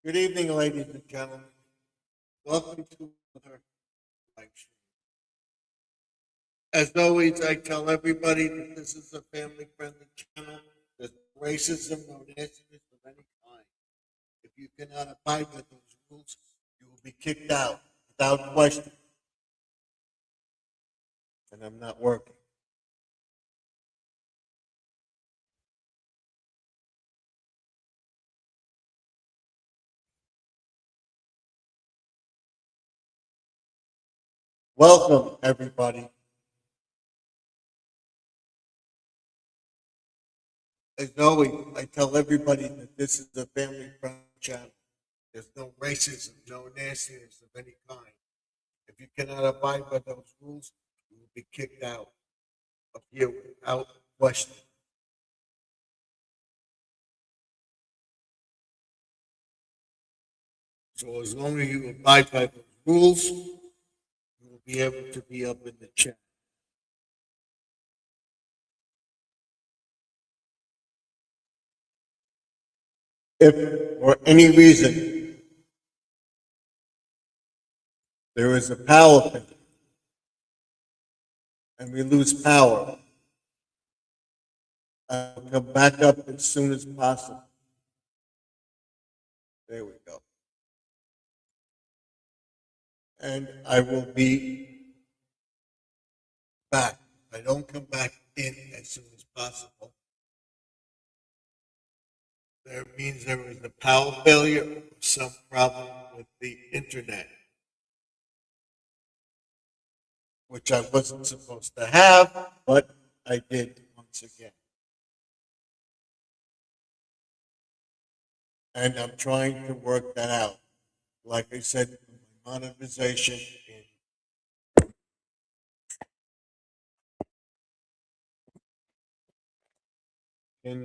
Good evening, ladies and gentlemen. Welcome to another live stream. As always, I tell everybody that this is a family-friendly channel. There's no racism, no nastiness of any kind. If you cannot abide by those rules, you will be kicked out without question. And I'm not working. Welcome, everybody. As always, I tell everybody that this is a family-friendly channel. There's no racism, no nastiness of any kind. If you cannot abide by those rules, you will be kicked out of here without question. So as long as you abide by those rules, you will be able to be up in the chat. If for any reason there is a power failure and we lose power, I'll come back up as soon as possible. There we go. And I will be back. I don't come back in as soon as possible. That means there was a power failure or some problem with the internet, which I wasn't supposed to have, but I did once again. And I'm trying to work that out. Like I said, my monetization in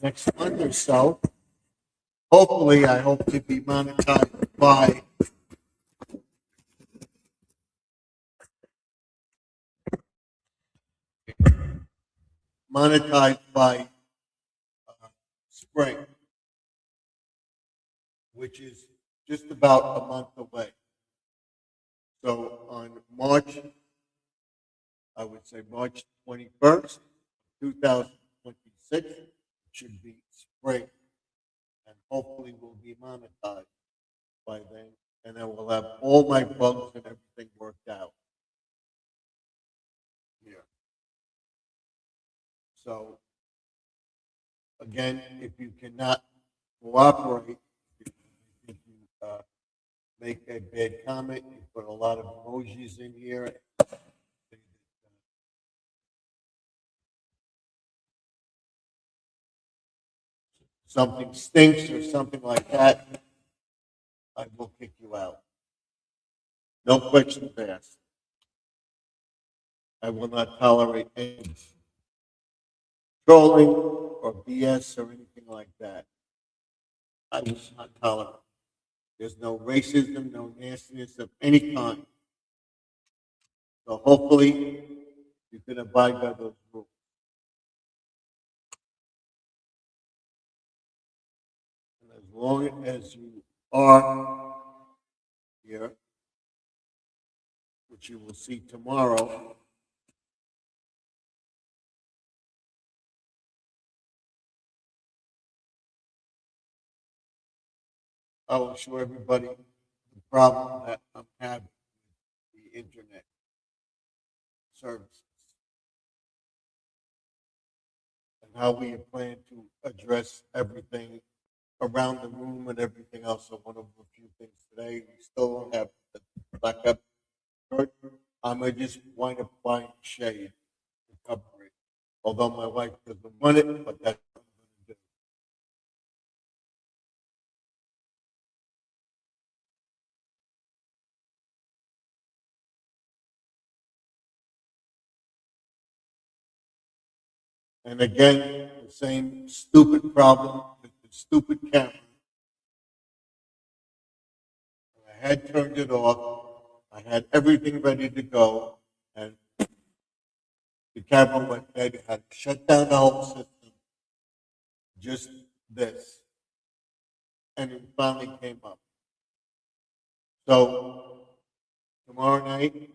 next month or so. Hopefully, I hope to be monetized by spring, which is just about a month away. So on March, I would say March 21st, 2026, it should be spring, and hopefully we'll be monetized by then, and then we'll have all my bugs and everything worked out here. So again, if you cannot cooperate, if you make a bad comment, you put a lot of emojis in here. Something stinks or something like that, I will kick you out. No questions asked. I will not tolerate any trolling or BS or anything like that. I will not tolerate. There's no racism, no nastiness of any kind. So hopefully you can abide by those rules. And as long as you are here, which you will see tomorrow, I will show everybody the problem that I'm having with the internet services and how we plan to address everything around the room and everything else. So one of a few things today, we still don't have the backup curtain. I may just wind up buying shade to cover it. Although my wife doesn't want it, but that's what I'm going to do. And again, the same stupid problem with the stupid camera. I had turned it off. I had everything ready to go, and the camera went dead. It had to shut down the whole system. Just this. And it finally came up. So tomorrow night,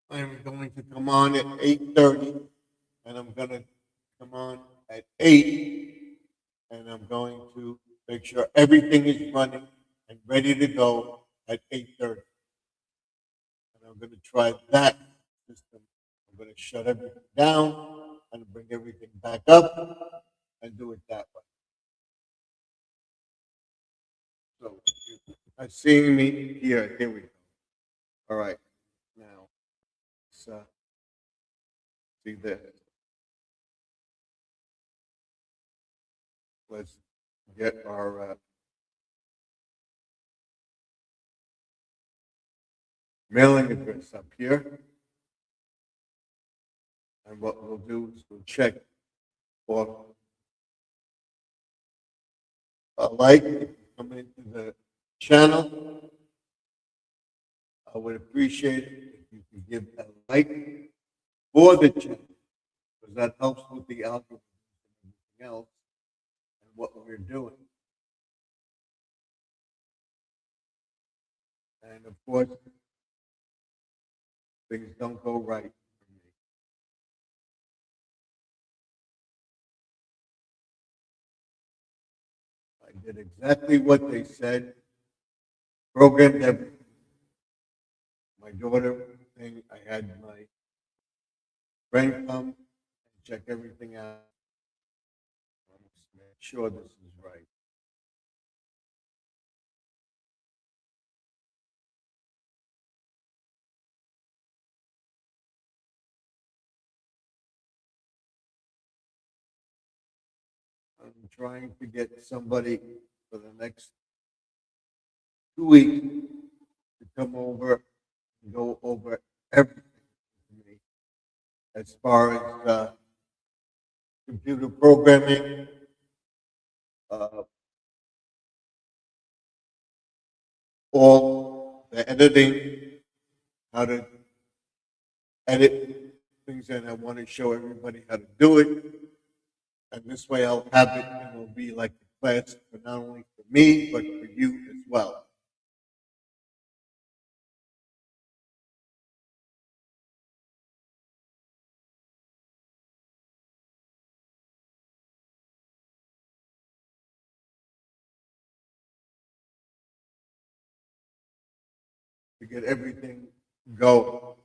I'm going to come on at 8:30, and I'm going to come on at 8, and I'm going to make sure everything is running and ready to go at 8:30. And I'm going to try that system. I'm going to shut everything down and bring everything back up and do it that way. So, I seeing me here. Here we go. All right. Now, let's see this. Let's get our mailing address up here. And what we'll do is we'll check for a like. If you come into the channel, I would appreciate it if you could give a like for the channel, because that helps with the algorithm and everything else and what we're doing. And of course, things don't go right for me. I did exactly what they said, programmed everything. My daughter thing, I had my friend come and check everything out. Let's make sure this is right. I'm trying to get somebody for the next 2 weeks to come over and go over everything with me as far as computer programming, uh, all the editing, how to edit things, and I want to show everybody how to do it. And this way I'll have it and it'll be like a class for not only for me, but for you as well. To get everything going.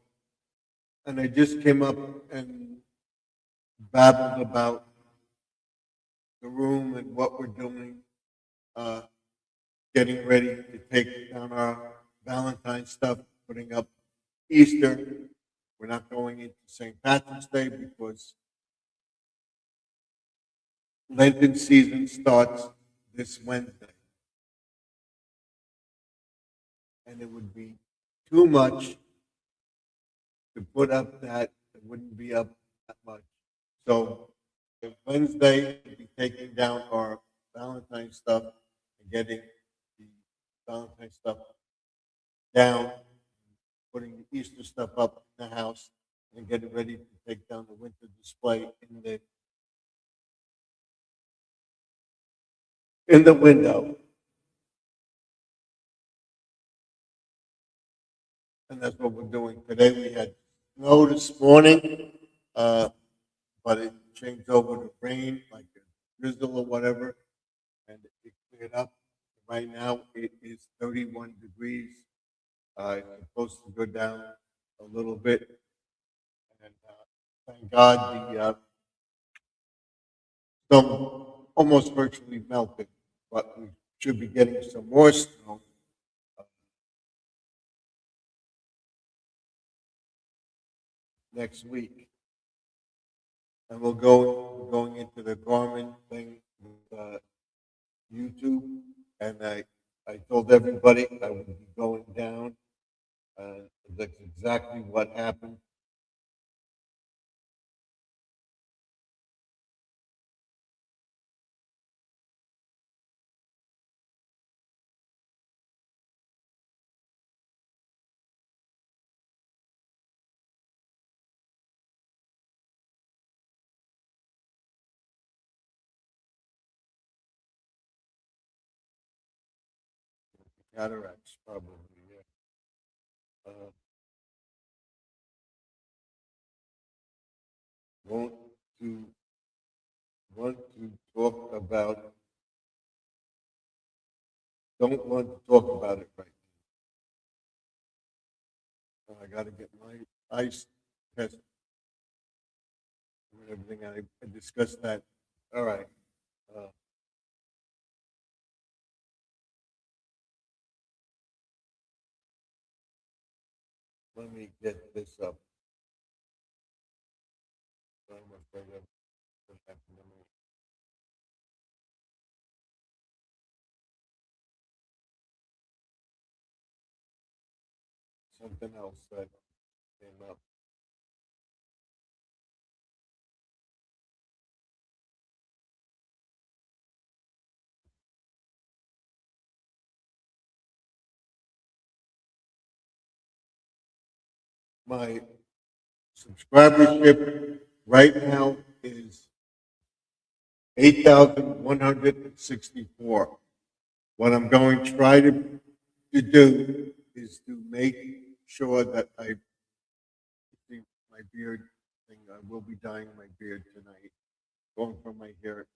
And I just came up and babbled about the room and what we're doing, uh, getting ready to take down our Valentine's stuff, putting up Easter. We're not going into St. Patrick's Day because Lenten season starts this Wednesday. And it would be too much to put up that, it wouldn't be up that much. So Wednesday, we'll be taking down our Valentine's stuff and getting the Valentine's stuff down, putting the Easter stuff up in the house, and getting ready to take down the winter display in the window. And that's what we're doing today. We had snow this morning, uh, but it changed over to rain, like a drizzle or whatever, and it cleared up. Right now, it is 31 degrees. It's supposed to go down a little bit, and thank God the snow almost virtually melted, but we should be getting some more snow next week. And we're going into the Garmin thing with YouTube, and I told everybody I would be going down. That's exactly what happened. Cataracts, probably, yeah. Uh, want to want to talk about don't want to talk about it right now. I got to get my eyes tested and everything. I discussed that. All right. Uh, let me get this up. I'm afraid of what happened to me. Something else that came up. My subscribership right now is 8,164. What I'm going to try to do is to make sure that I see my beard thing. I will be dyeing my beard tonight, going for my hair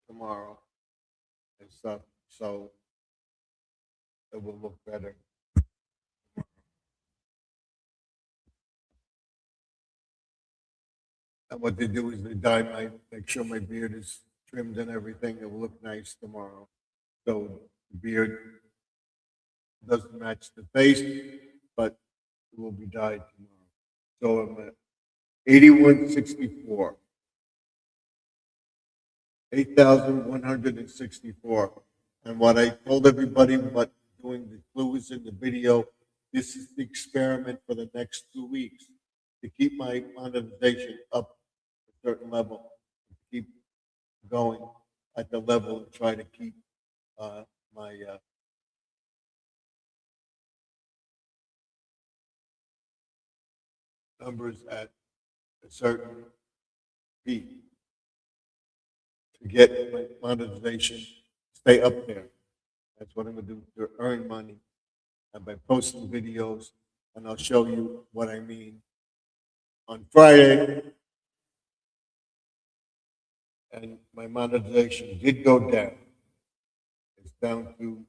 tomorrow and stuff. So it will look better. And what they do is they make sure my beard is trimmed and everything. It will look nice tomorrow. So the beard doesn't match the face, but it will be dyed tomorrow. So I'm at 8164, 8,164. And what I told everybody, what doing the clues in the video, this is the experiment for the next 2 weeks to keep my monetization up a certain level, keep going at the level and try to keep my numbers at a certain peak to get my monetization stay up there. That's what I'm going to do to earn money and by posting videos. And I'll show you what I mean on Friday. And my monetization did go down. It's down to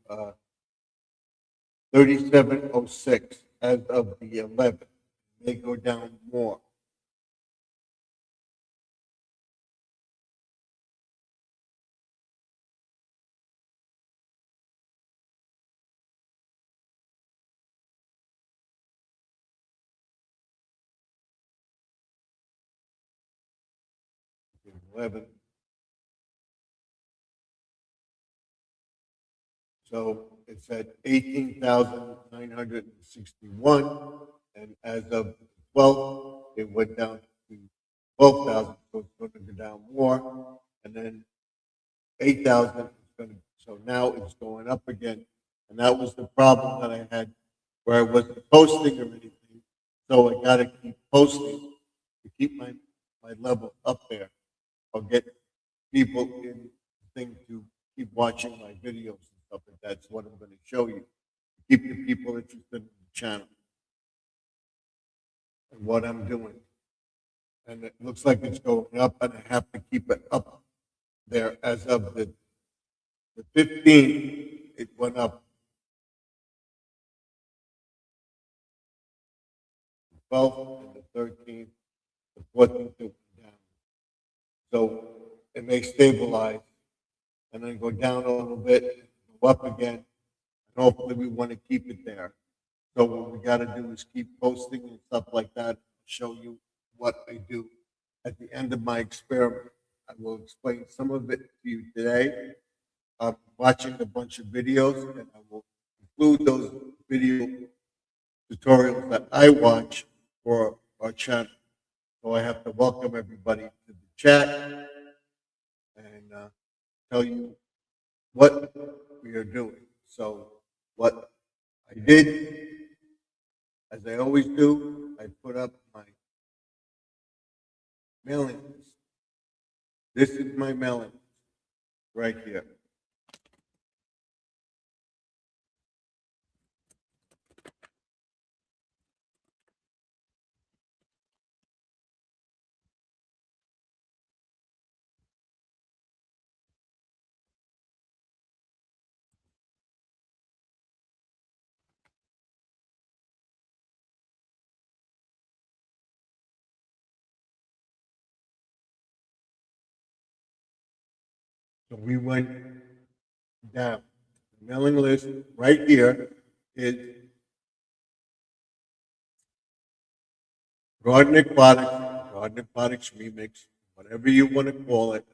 3706 as of the 11th. It may go down more. 11. So it's at 18,961. And as of 12, it went down to 12,000. So it's going to go down more. And then 8,000 is going to, so now it's going up again. And that was the problem that I had where I wasn't posting or anything. So I got to keep posting to keep my level up there. I'll get people in the thing to keep watching my videos and stuff like that. That's what I'm going to show you. Keep the people interested in the channel and what I'm doing. And it looks like it's going up, and I have to keep it up there as of the 15th. It went up 12th and the 13th, the 14th it went down. So it may stabilize and then go down a little bit, go up again, and hopefully we want to keep it there. So what we got to do is keep posting and stuff like that, show you what I do at the end of my experiment. I will explain some of it to you today. I'm watching a bunch of videos and I will include those video tutorials that I watch for our channel. So I have to welcome everybody to the chat and tell you what we are doing. So what I did, as I always do, I put up my mailing list. This is my mailing list right here. So we went down. The mailing list right here is Garden Aquatics Remix, whatever you want to call it.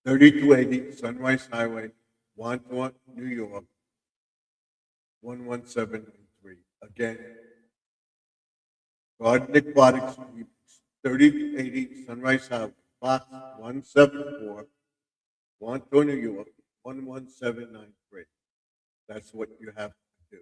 (3280) Sunrise Highway, Wantagh, New York, 11793. Again, Garden Aquatics Remix, 3080 Sunrise Highway, Box 174, Wantagh, New York, 11793. That's what you have to do.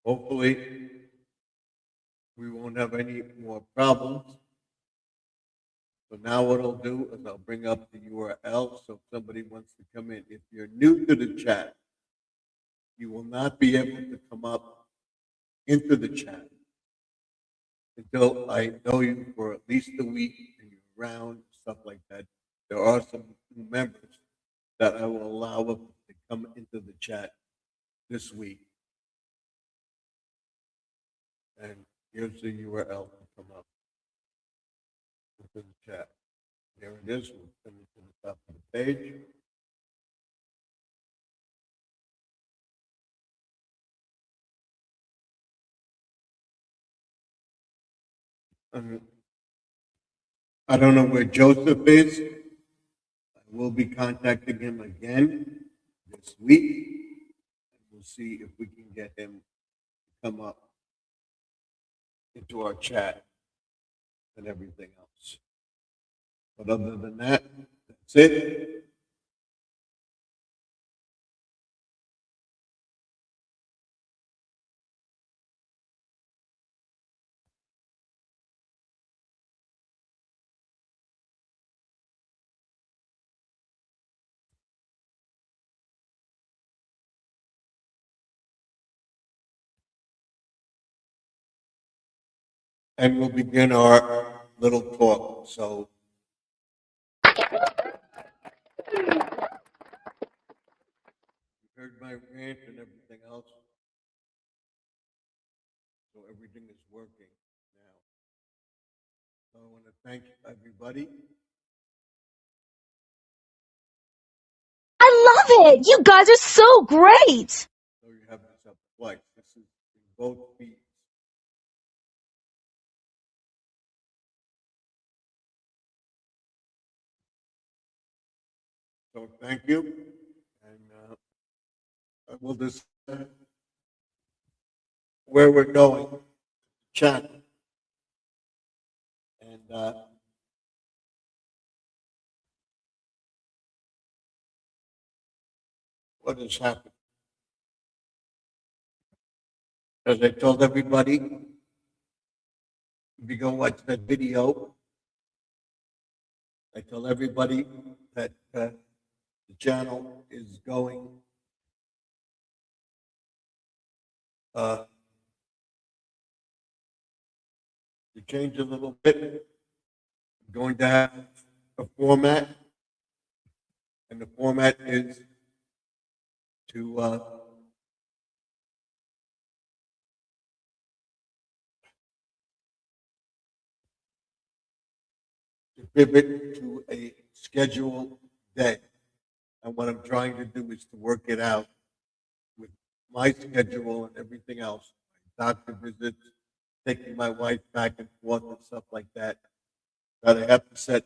Hopefully, we won't have any more problems. So now what I'll do is I'll bring up the URL so if somebody wants to come in. If you're new to the chat, you will not be able to come up into the chat until I know you for at least a week and you're around, stuff like that. There are some new members that I will allow up to come into the chat this week. And here's the URL to come up into the chat. There it is. We'll send it to the top of the page. I don't know where Joseph is. I will be contacting him again this week. We'll see if we can get him to come up into our chat and everything else. But other than that, that's it. And we'll begin our little talk. So you heard my rant and everything else. So everything is working now. So I want to thank everybody. I love it. You guys are so great. So you have this up twice. This is in both feet. So thank you. And I will discuss where we're going, channel. And what has happened. As I told everybody, if you go watch that video, I tell everybody that the channel is going to change a little bit. I'm going to have a format, and the format is to pivot to a scheduled day. And what I'm trying to do is to work it out with my schedule and everything else, my doctor visits, taking my wife back and forth and stuff like that, that I have to set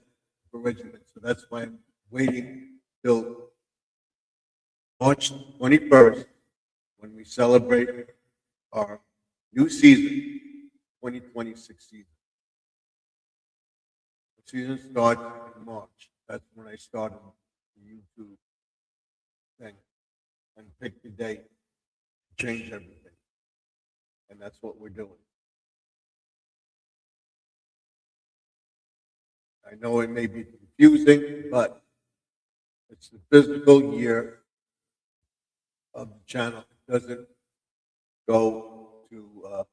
a regimen. So that's why I'm waiting till March 21st when we celebrate our new season, 2026 season. The season starts in March. That's when I started the YouTube thing and pick the date, change everything. And that's what we're doing. I know it may be confusing, but it's the physical year of the channel. It doesn't go to,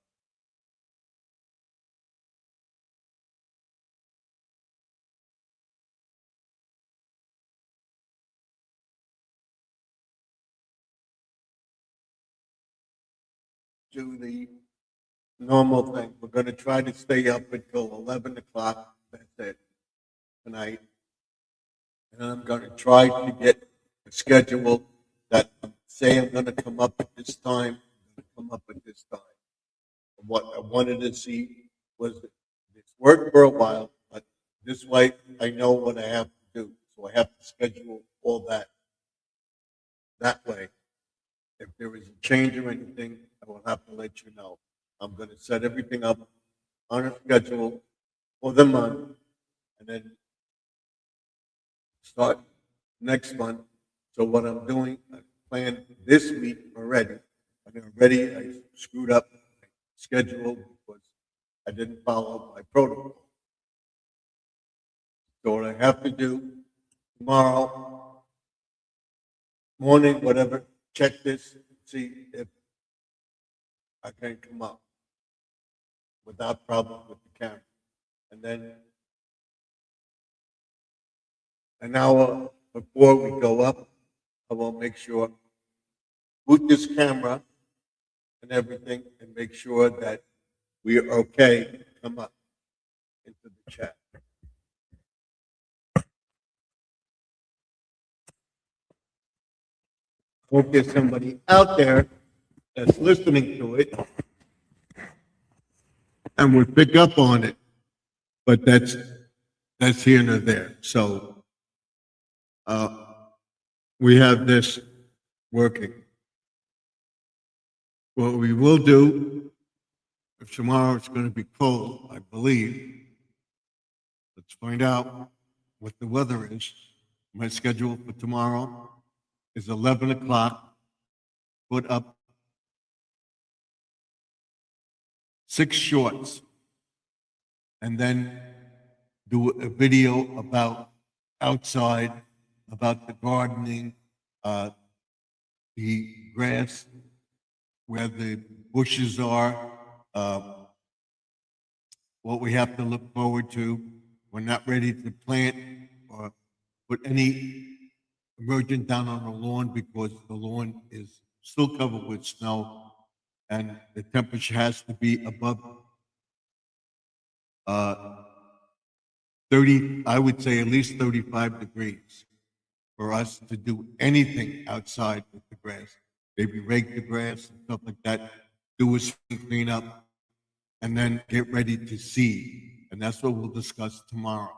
do the normal thing. We're gonna try to stay up until 11 o'clock, that's it, tonight. And I'm gonna try to get a schedule that, say I'm gonna come up at this time, I'm gonna come up at this time. What I wanted to see was, it's worked for a while, but this way I know what I have to do. So I have to schedule all that way. If there is a change or anything, I will have to let you know. I'm going to set everything up on a schedule for the month, and then start next month. So what I'm doing, I planned this week already. I screwed up my schedule because I didn't follow my protocol. So what I have to do tomorrow morning, whatever, check this, see if I can come up without problem with the camera. And then an hour before we go up, I will make sure, boot this camera and everything, and make sure that we are okay to come up into the chat. Hope there's somebody out there that's listening to it and would pick up on it, but that's here nor there. So we have this working. What we will do, if tomorrow it's going to be cold, I believe, let's find out what the weather is. My schedule for tomorrow is 11 o'clock. Put up 6 shorts, and then do a video about outside, about the gardening, the grass, where the bushes are, what we have to look forward to. We're not ready to plant or put any emergent down on the lawn because the lawn is still covered with snow, and the temperature has to be above 30, I would say at least 35 degrees for us to do anything outside with the grass. Maybe rake the grass and stuff like that, do a spring cleanup, and then get ready to seed. And that's what we'll discuss tomorrow.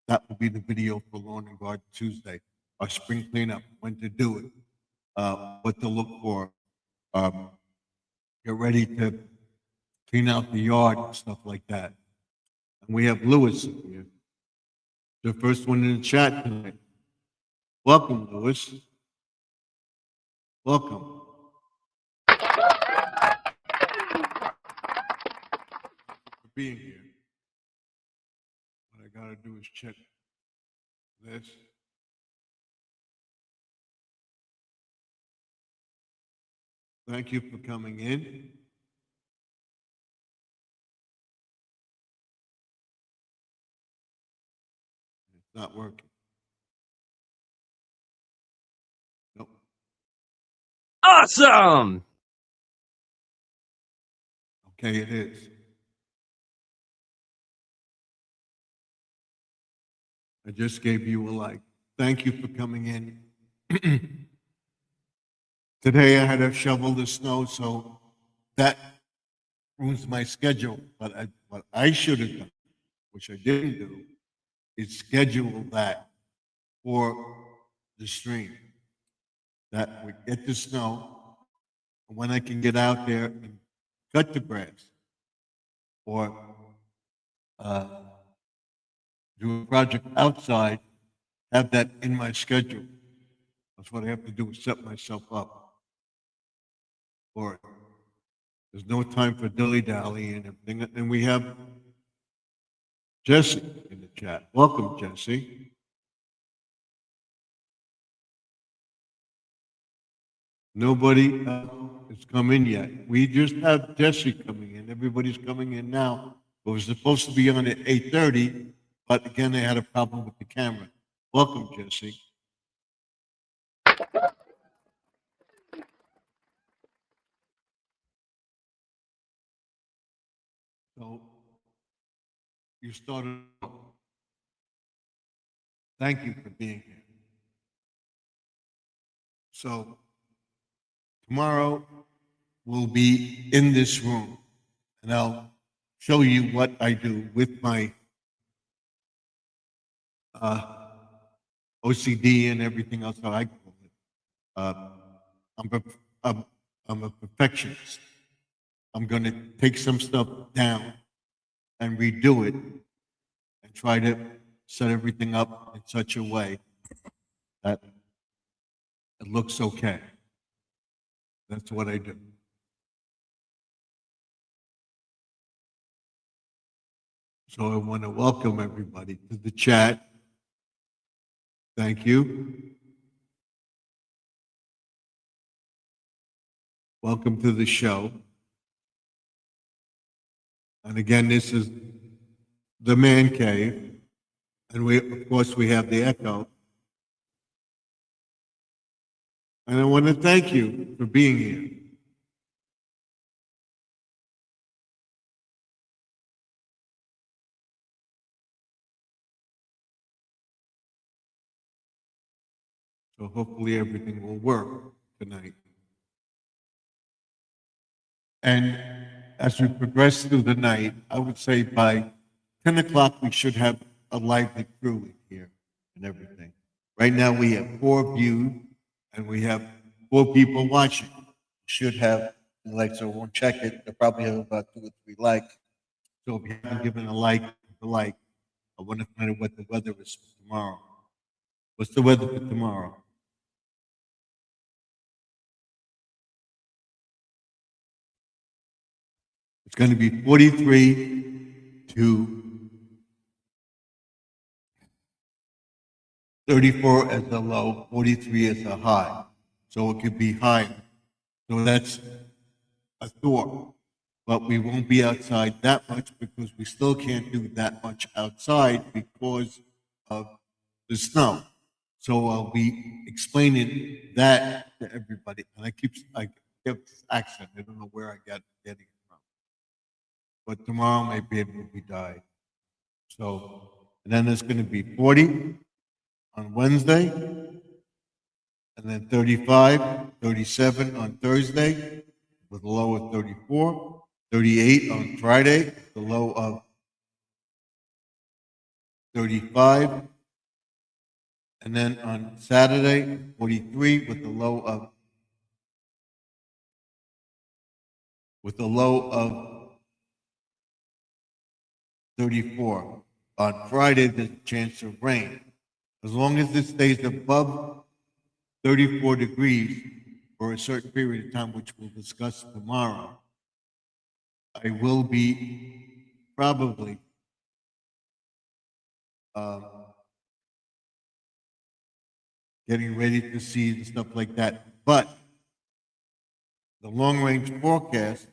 That will be the video for Lawn and Garden Tuesday. Our spring cleanup, when to do it, what to look for, get ready to clean out the yard and stuff like that. And we have Lewis here, the first one in the chat tonight. Welcome, Lewis. Welcome. For being here. What I gotta do is check this. Thank you for coming in. It's not working. Nope. Awesome! Okay, it is. I just gave you a like. Thank you for coming in. Today I had to shovel the snow, so that ruins my schedule. But what I should have done, which I didn't do, is schedule that for the stream. That we get the snow, and when I can get out there and cut the grass, or do a project outside, have that in my schedule. That's what I have to do, is set myself up for it. There's no time for dilly-dally and everything. And we have Jesse in the chat. Welcome, Jesse. Nobody has come in yet. We just have Jesse coming in. Everybody's coming in now. It was supposed to be on at 8:30, but again, they had a problem with the camera. Welcome, Jesse. So you started off. Thank you for being here. So tomorrow we'll be in this room, and I'll show you what I do with my OCD and everything else that I call it. Uh, I'm, I'm a perfectionist. I'm going to take some stuff down and redo it and try to set everything up in such a way that it looks okay. That's what I do. So I want to welcome everybody to the chat. Thank you. Welcome to the show. And again, this is the man cave. And of course, we have the echo. And I want to thank you for being here. So hopefully everything will work tonight. And as we progress through the night, I would say by 10 o'clock, we should have a lively crew in here and everything. Right now, we have 4 views and we have 4 people watching. Should have, like, so we'll check it. They'll probably have about 2 or 3 likes. So if you haven't given a like, I want to find out what the weather is for tomorrow. What's the weather for tomorrow? It's going to be 43 to 34 as a low, 43 as a high. So it could be higher. So that's a thought. But we won't be outside that much because we still can't do that much outside because of the snow. So I'll be explaining that to everybody. And I get this accent. I don't know where I got getting it from. But tomorrow my baby will be died. So, and then there's going to be 40 on Wednesday, and then 35, 37 on Thursday, with a low of 34, 38 on Friday, the low of 35, and then on Saturday, 43 with a low of 34. On Friday, there's a chance of rain. As long as it stays above 34 degrees for a certain period of time, which we'll discuss tomorrow, I will be probably getting ready to see and stuff like that. But the long range forecast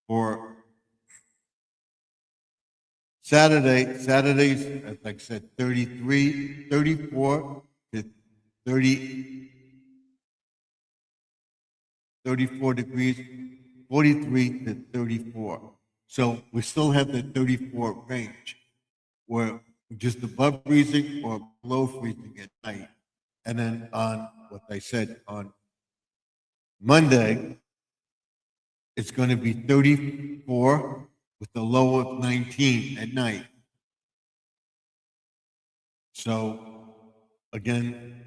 for Saturday's, as I said, 34 to 30, 34 degrees, 43 to 34. So we still have the 34 range where just above freezing or below freezing at night. And then on what I said on Monday, it's going to be 34 with a low of 19 at night. So again,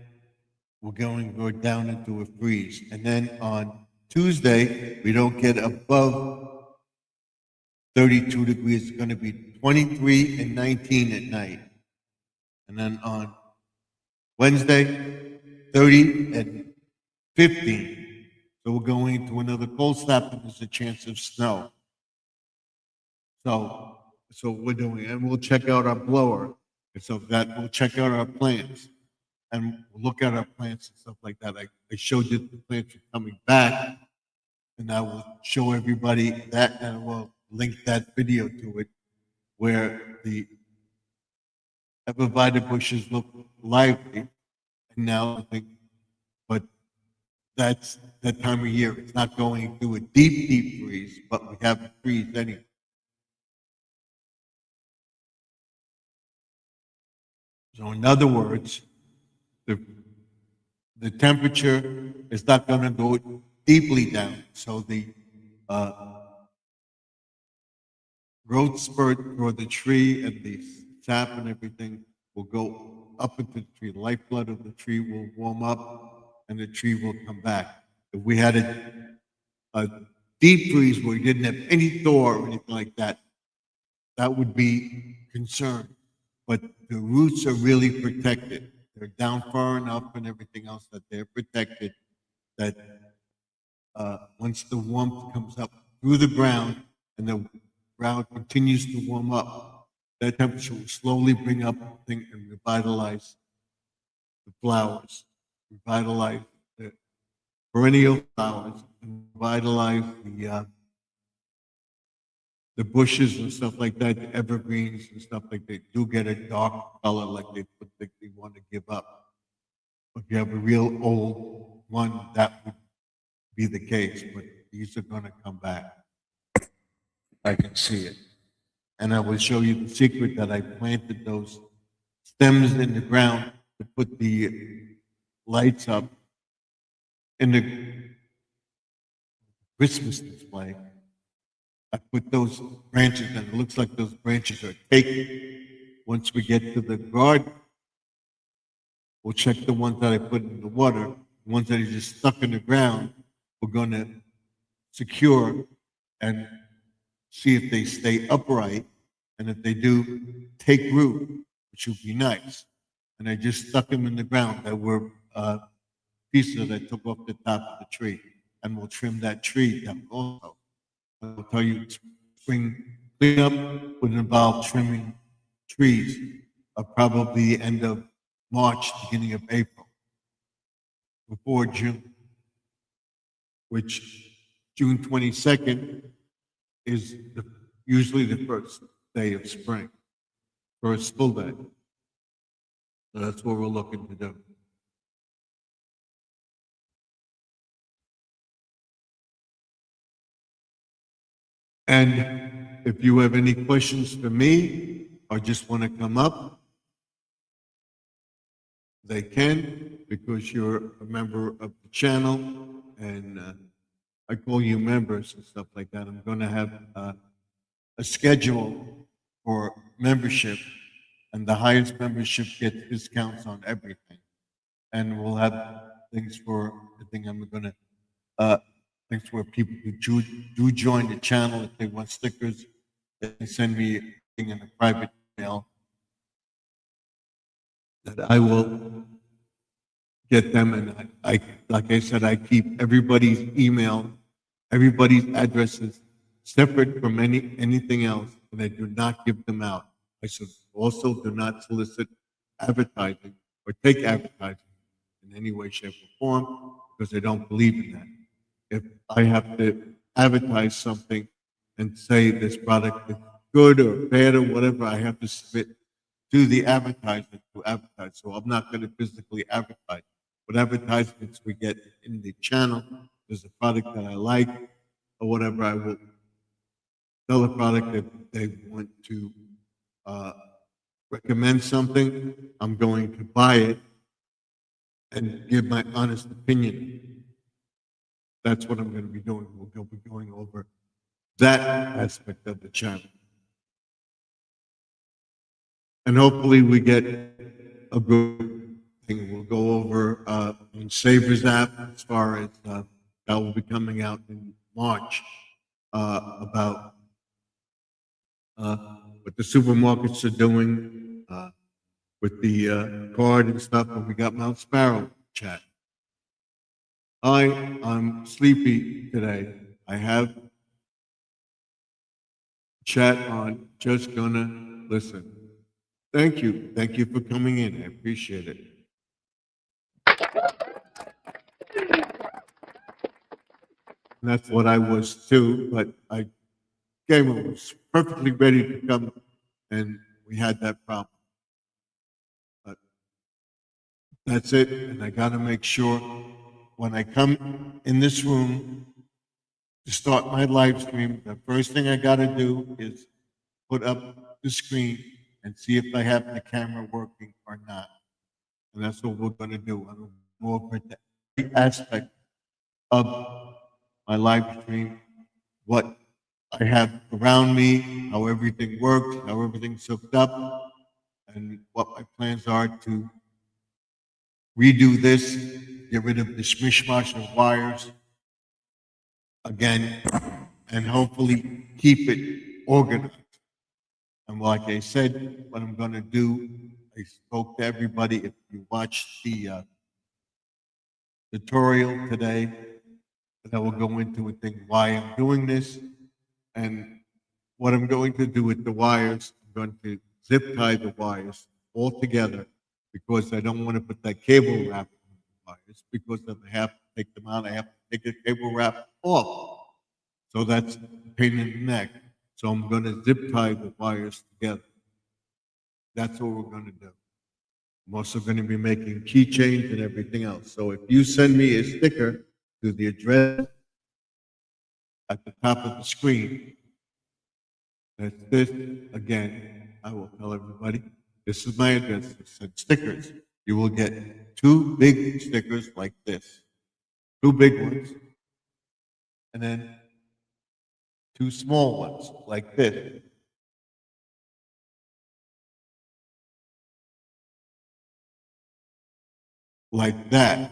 we're going to go down into a freeze. And then on Tuesday, we don't get above 32 degrees. It's going to be 23 and 19 at night. And then on Wednesday, 30 and 15. So we're going into another cold snap and there's a chance of snow. So we're doing, and we'll check out our blower. And so that we'll check out our plants and we'll look at our plants and stuff like that. I showed you the plants are coming back and I will show everybody that, and I will link that video to it, where the evervita bushes look lively, and now I think, but that's that time of year. It's not going through a deep, deep freeze, but we have a freeze anyway. So in other words, the the temperature is not going to go deeply down. So the uh, growth spurt for the tree and the sap and everything will go up into the tree. The lifeblood of the tree will warm up and the tree will come back. If we had a deep freeze where we didn't have any thaw or anything like that, that would be concerned. But the roots are really protected. They're down far enough and everything else that they're protected, that once the warmth comes up through the ground and the ground continues to warm up, that temperature will slowly bring up and revitalize the flowers, revitalize the perennial flowers, and revitalize the bushes and stuff like that, the evergreens and stuff like that do get a dark color like they want to give up. If you have a real old one, that would be the case, but these are going to come back. I can see it. And I will show you the secret that I planted those stems in the ground to put the lights up in the Christmas display. I put those branches, and it looks like those branches are taken. Once we get to the garden, we'll check the ones that I put in the water. The ones that are just stuck in the ground, we're going to secure and see if they stay upright. And if they do, take root, which would be nice. And I just stuck them in the ground that were pieces that I took off the top of the tree. And we'll trim that tree down also. I'll tell you, spring cleanup would involve trimming trees probably the end of March, beginning of April, before June, which June 22nd is usually the first day of spring, first full day. So that's what we're looking to do. And if you have any questions for me or just want to come up, they can, because you're a member of the channel, and I call you members and stuff like that. I'm going to have a schedule for membership, and the highest membership gets discounts on everything. And we'll have things for, I think I'm going to, things where people who do join the channel, if they want stickers, they send me a thing in a private email that I will get them. And I like I said, I keep everybody's email, everybody's addresses separate from anything else, and I do not give them out. I also do not solicit advertising or take advertising in any way, shape, or form, because I don't believe in that. If I have to advertise something and say this product is good or bad or whatever, I have to submit to the advertisement to advertise. So I'm not going to physically advertise. But advertisements we get in the channel, there's a product that I like or whatever, I will sell a product. If they want to recommend something, I'm going to buy it and give my honest opinion. That's what I'm going to be doing. We'll be going over that aspect of the channel. And hopefully we get a good thing. We'll go over on Savers app as far as that will be coming out in March about what the supermarkets are doing with the card and stuff. And we got Mount Sparrow chat. I'm sleepy today. I have chat on, just gonna listen. Thank you. Thank you for coming in. I appreciate it. And that's what I was too, but I was perfectly ready to come, and we had that problem. But that's it, and I got to make sure when I come in this room to start my live stream, the first thing I got to do is put up the screen and see if I have the camera working or not. And that's what we're going to do. I'm going to go over to every aspect of my live stream, what I have around me, how everything works, how everything's hooked up, and what my plans are to redo this, get rid of the mishmash of wires again, and hopefully keep it organized. And like I said, what I'm going to do, I spoke to everybody. If you watched the tutorial today, that will go into a thing why I'm doing this and what I'm going to do with the wires. I'm going to zip tie the wires all together because I don't want to put that cable wrap on the wires because if I have to take them out, I have to take the cable wrap off. So that's a pain in the neck. So I'm going to zip tie the wires together. That's what we're going to do. I'm also going to be making keychains and everything else. So if you send me a sticker to the address at the top of the screen, that's this. Again, I will tell everybody, this is my address. It said stickers. You will get 2 big stickers like this, 2 big ones, and then 2 small ones like this. Like that.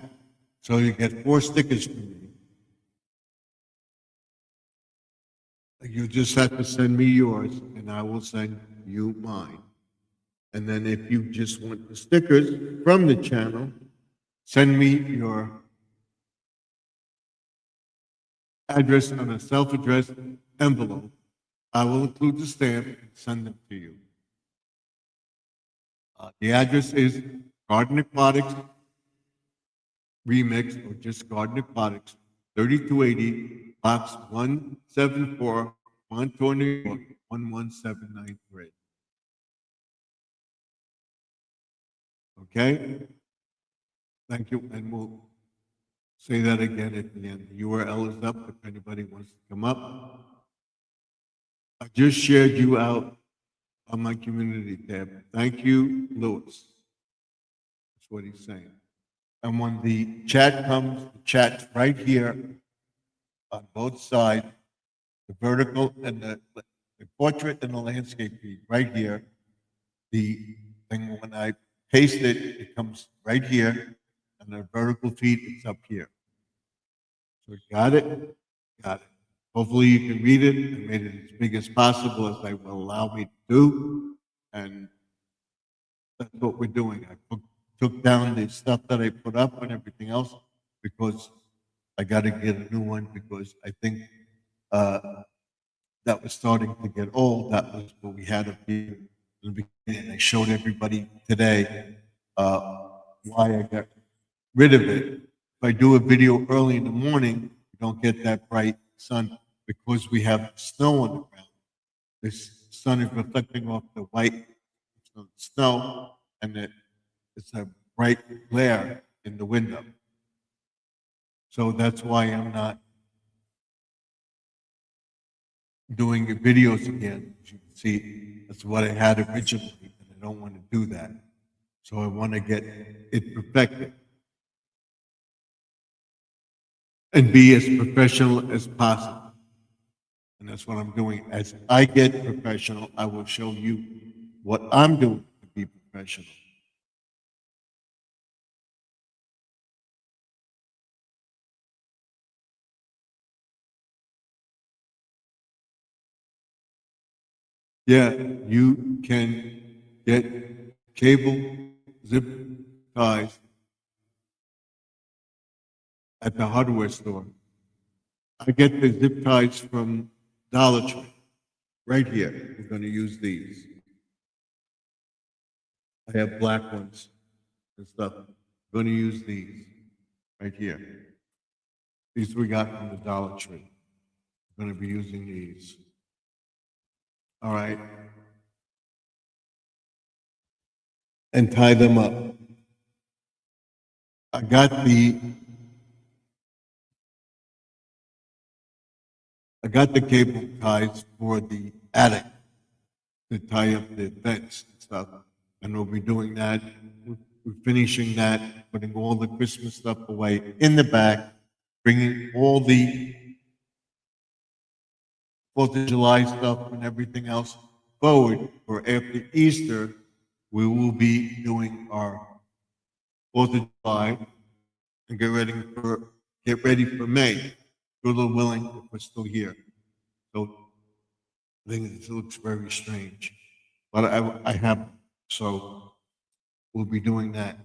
So you get 4 stickers from me. You just have to send me yours, and I will send you mine. And then if you just want the stickers from the channel, send me your address on a self-addressed envelope. I will include the stamp and send them to you. The address is Garden Aquatics Remix, or just Garden Aquatics, 3280, Box 174, Montour, New York, 11793. Okay? Thank you, and we'll say that again at the end. The URL is up if anybody wants to come up. I just shared you out on my community tab. Thank you, Lewis. That's what he's saying. And when the chat comes, the chat's right here on both sides, the vertical and the portrait and the landscape feed right here. The thing, when I paste it, it comes right here, and the vertical feed is up here. So got it? Got it. Hopefully you can read it. I made it as big as possible as they will allow me to do. And that's what we're doing. I took down the stuff that I put up and everything else because I got to get a new one because I think that was starting to get old. That was what we had up here in the beginning. I showed everybody today why I got rid of it. If I do a video early in the morning, you don't get that bright sun because we have snow on the ground. This sun is reflecting off the white snow, and it's a bright glare in the window. So that's why I'm not doing the videos again. As you can see, that's what I had originally, and I don't want to do that. So I want to get it perfected and be as professional as possible. And that's what I'm doing. As I get professional, I will show you what I'm doing to be professional. Yeah, you can get cable zip ties at the hardware store. I get the zip ties from Dollar Tree. Right here, we're going to use these. I have black ones and stuff. I'm going to use these right here. These we got from the Dollar Tree. I'm going to be using these. All right. And tie them up. I got the cable ties for the attic to tie up the fence and stuff. And we'll be doing that. We're finishing that, putting all the Christmas stuff away in the back, bringing all the Fourth of July stuff and everything else forward. For after Easter, we will be doing our Fourth of July and get ready for May. Good Lord willing, if we're still here. So I think it looks very strange, but I have, so we'll be doing that,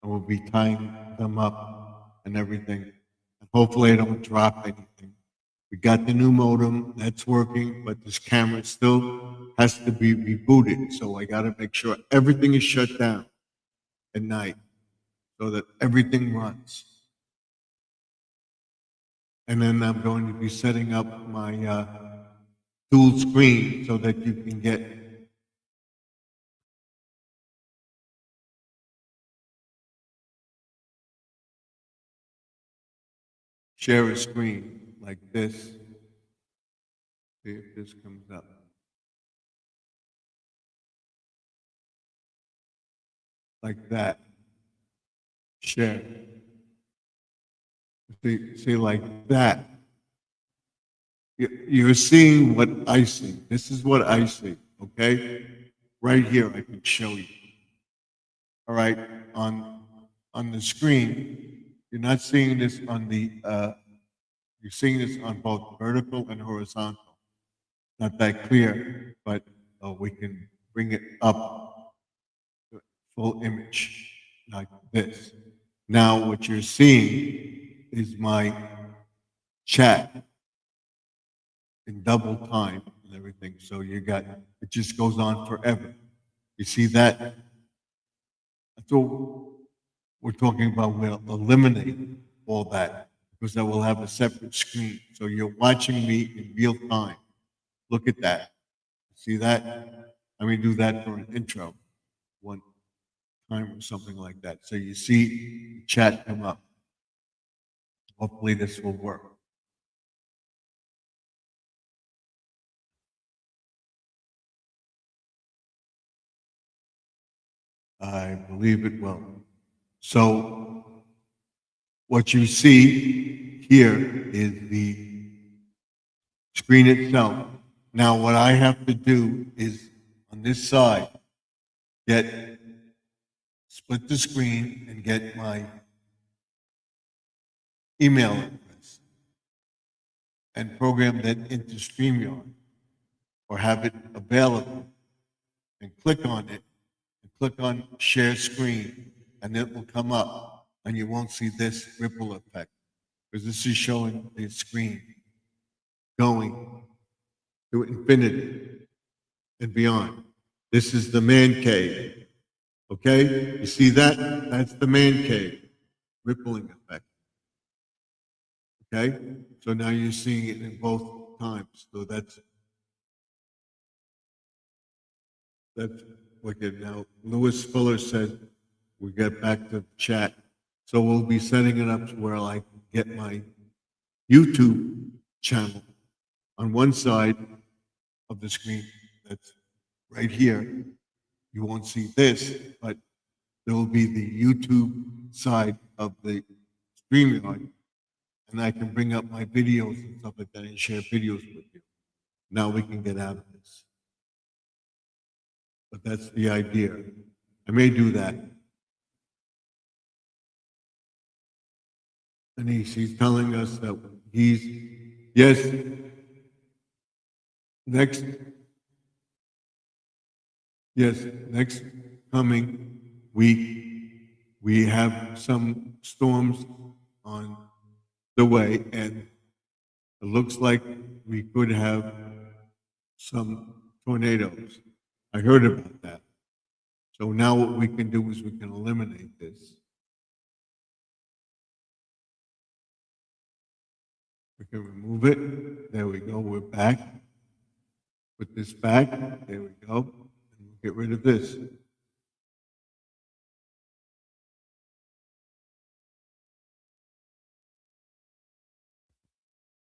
and we'll be tying them up and everything. And hopefully, I don't drop anything. We got the new modem that's working, but this camera still has to be rebooted. So I got to make sure everything is shut down at night, so that everything runs. And then I'm going to be setting up my dual screen so that you can share a screen like this. See if this comes up. Like that. Share. See like that. You're seeing what I see. This is what I see, okay? Right here, I can show you. All right, on the screen, you're not seeing this on the, you're seeing this on both vertical and horizontal. Not that clear, but we can bring it up to full image like this. Now, what you're seeing is my chat in double time and everything. So you got, it just goes on forever. You see that? That's what we're talking about. We'll eliminate all that because that will have a separate screen. So you're watching me in real time. Look at that. See that? Let me do that for an intro one time or something like that. So you see chat come up. Hopefully this will work. I believe it will. So what you see here is the screen itself. Now what I have to do is on this side, split the screen and get my email address and program that into StreamYard or have it available and click on it and click on share screen and it will come up and you won't see this ripple effect because this is showing the screen going to infinity and beyond. This is the man cave. Okay? You see that? That's the man cave. Rippling effect. Okay? So now you're seeing it in both times. So that's wicked. Now, Lewis Fuller said we get back to chat. So we'll be setting it up to where I can get my YouTube channel on one side of the screen. That's right here. You won't see this, but there will be the YouTube side of the StreamYard, and I can bring up my videos and stuff like that and share videos with you. Now we can get out of this. But that's the idea. I may do that. And he's telling us that yes, next coming week, we have some storms on the way, and it looks like we could have some tornadoes. I heard about that. So now what we can do is we can eliminate this. can remove it. There we go. We're back. Put this back. There we go. And we'll get rid of this.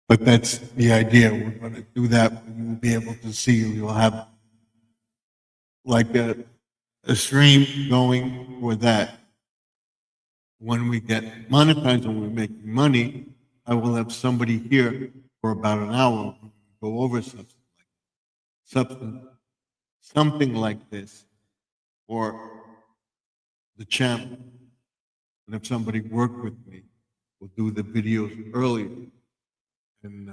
But that's the idea. We're going to do that. You'll be able to see. You'll have like a stream going for that. When we get monetized and we're making money, I will have somebody here for about an hour go over something like this or the channel. And if somebody worked with me, we'll do the videos earlier. And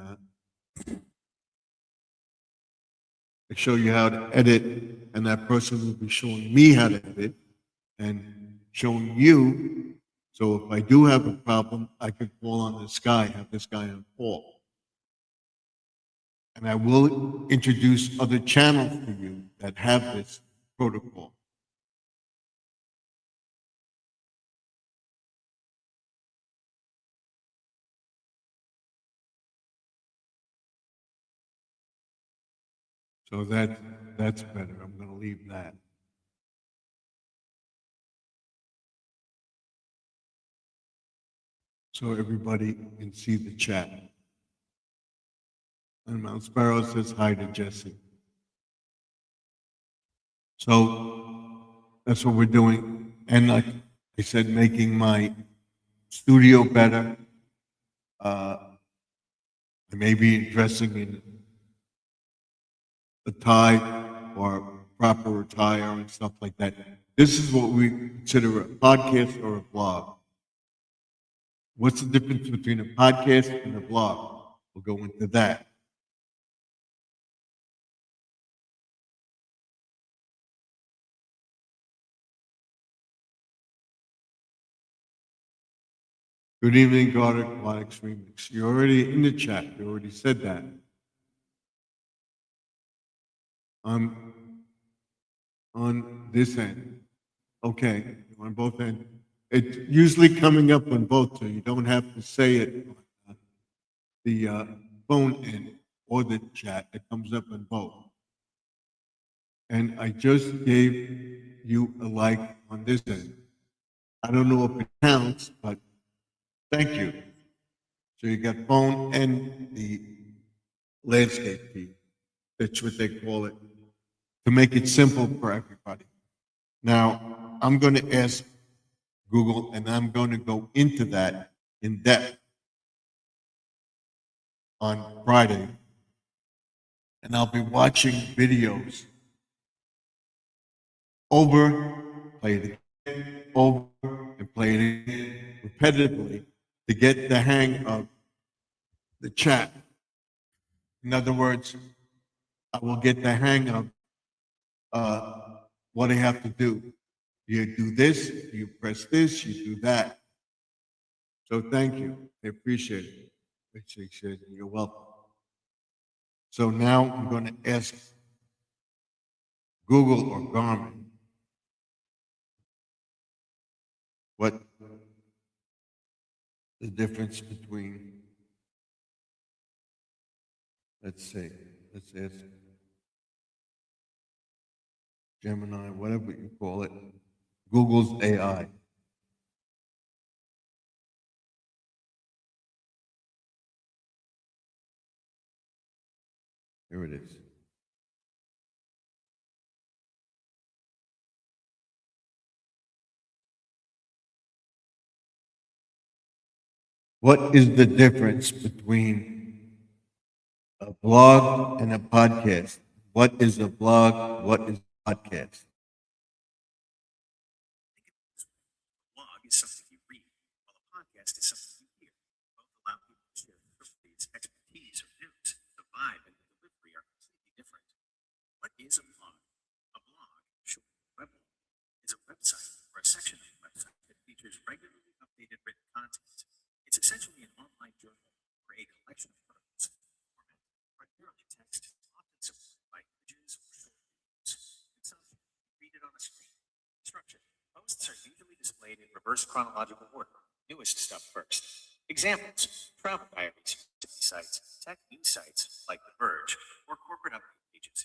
I show you how to edit, and that person will be showing me how to edit and showing you. So if I do have a problem, I could call on this guy, have this guy on call. And I will introduce other channels for you that have this protocol. So that's better. I'm going to leave that. So everybody can see the chat. And Mount Sparrow says hi to Jesse. So that's what we're doing. And like I said, making my studio better. I may be dressing in a tie or proper attire and stuff like that. This is what we consider a podcast or a blog. What's the difference between a podcast and a blog? We'll go into that. Good evening, God Aquatics Remix. You're already in the chat. You already said that. On this end. Okay, on both ends. It's usually coming up on both, so you don't have to say it on the phone end or the chat. It comes up on both. And I just gave you a like on this end. I don't know if it counts, but thank you. So you got phone and the landscape feed. That's what they call it, to make it simple for everybody. Now, I'm going to ask Google, and I'm going to go into that in depth on Friday. And I'll be watching videos over, play it again, over, and play it again repetitively to get the hang of the chat. In other words, I will get the hang of what I have to do. You do this, you press this, you do that. So thank you. I appreciate it. Appreciate it. You're welcome. So now I'm going to ask Google or Garmin what the difference between, let's see, let's ask Gemini, whatever you call it, Google's AI. Here it is. What is the difference between a blog and a podcast? What is a blog? What is a podcast? Blog is something you read, while a podcast is something you hear. Both allow people to share stories, expertise, or news. The vibe and the delivery are completely different. What is a blog? A blog, short web blog, is a website or a section of a website that features regularly updated written content. It's essentially an online journal or a collection of articles, format, primarily text, often supported by images or short videos. Consumption, read it on a screen. Structure. Posts are usually displayed in reverse chronological order, newest stuff first. Examples: travel diaries, sites, tech news sites like The Verge, or corporate update pages.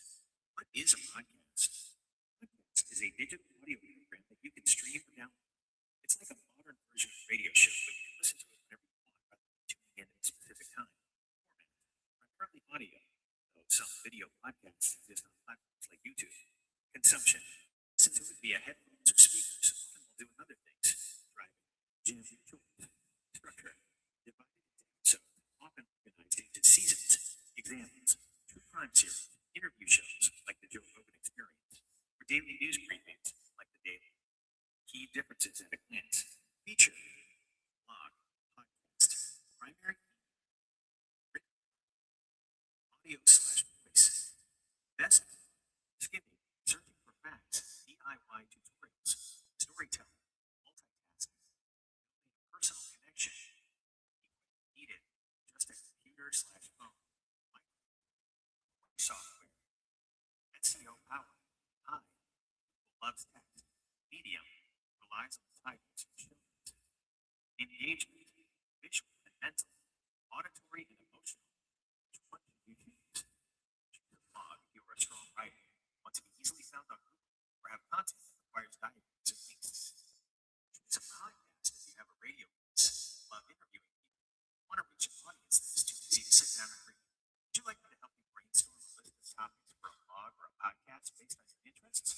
What is a podcast? Podcast is a digital audio program that you can stream or download. It's like a modern version of a radio show, but you can listen to it whenever you want rather than tuning in at a specific time. Primarily audio, though some video podcasts exist on platforms like YouTube. Consumption: listen to it via headphones or speakers, often while doing other things, driving, gym, chores. Structure: divided into episodes, often organized into seasons. Examples: true crime series, interview shows like the Joe Rogan Experience, or daily news briefings like the Daily. Key differences at a glance: feature, blog, podcast, primary, written, audio slash voice. Best, skimming, searching for facts, DIY tutorials, storytelling, multitasking, personal connection. Needed, just a computer slash phone, software, SEO power, I, loves text, medium, relies on titles and shows, engagement, visual and mental, auditory and emotional. Which one do you choose? Choose a blog if you are a strong writer, want to be easily found on Google, or have content that requires diagrams and links. Choose a podcast if you have a radio voice, love interviewing people, want to reach an audience that is too busy to sit down and read. Would you like me to help you brainstorm a list of topics for a blog or a podcast based on your interests?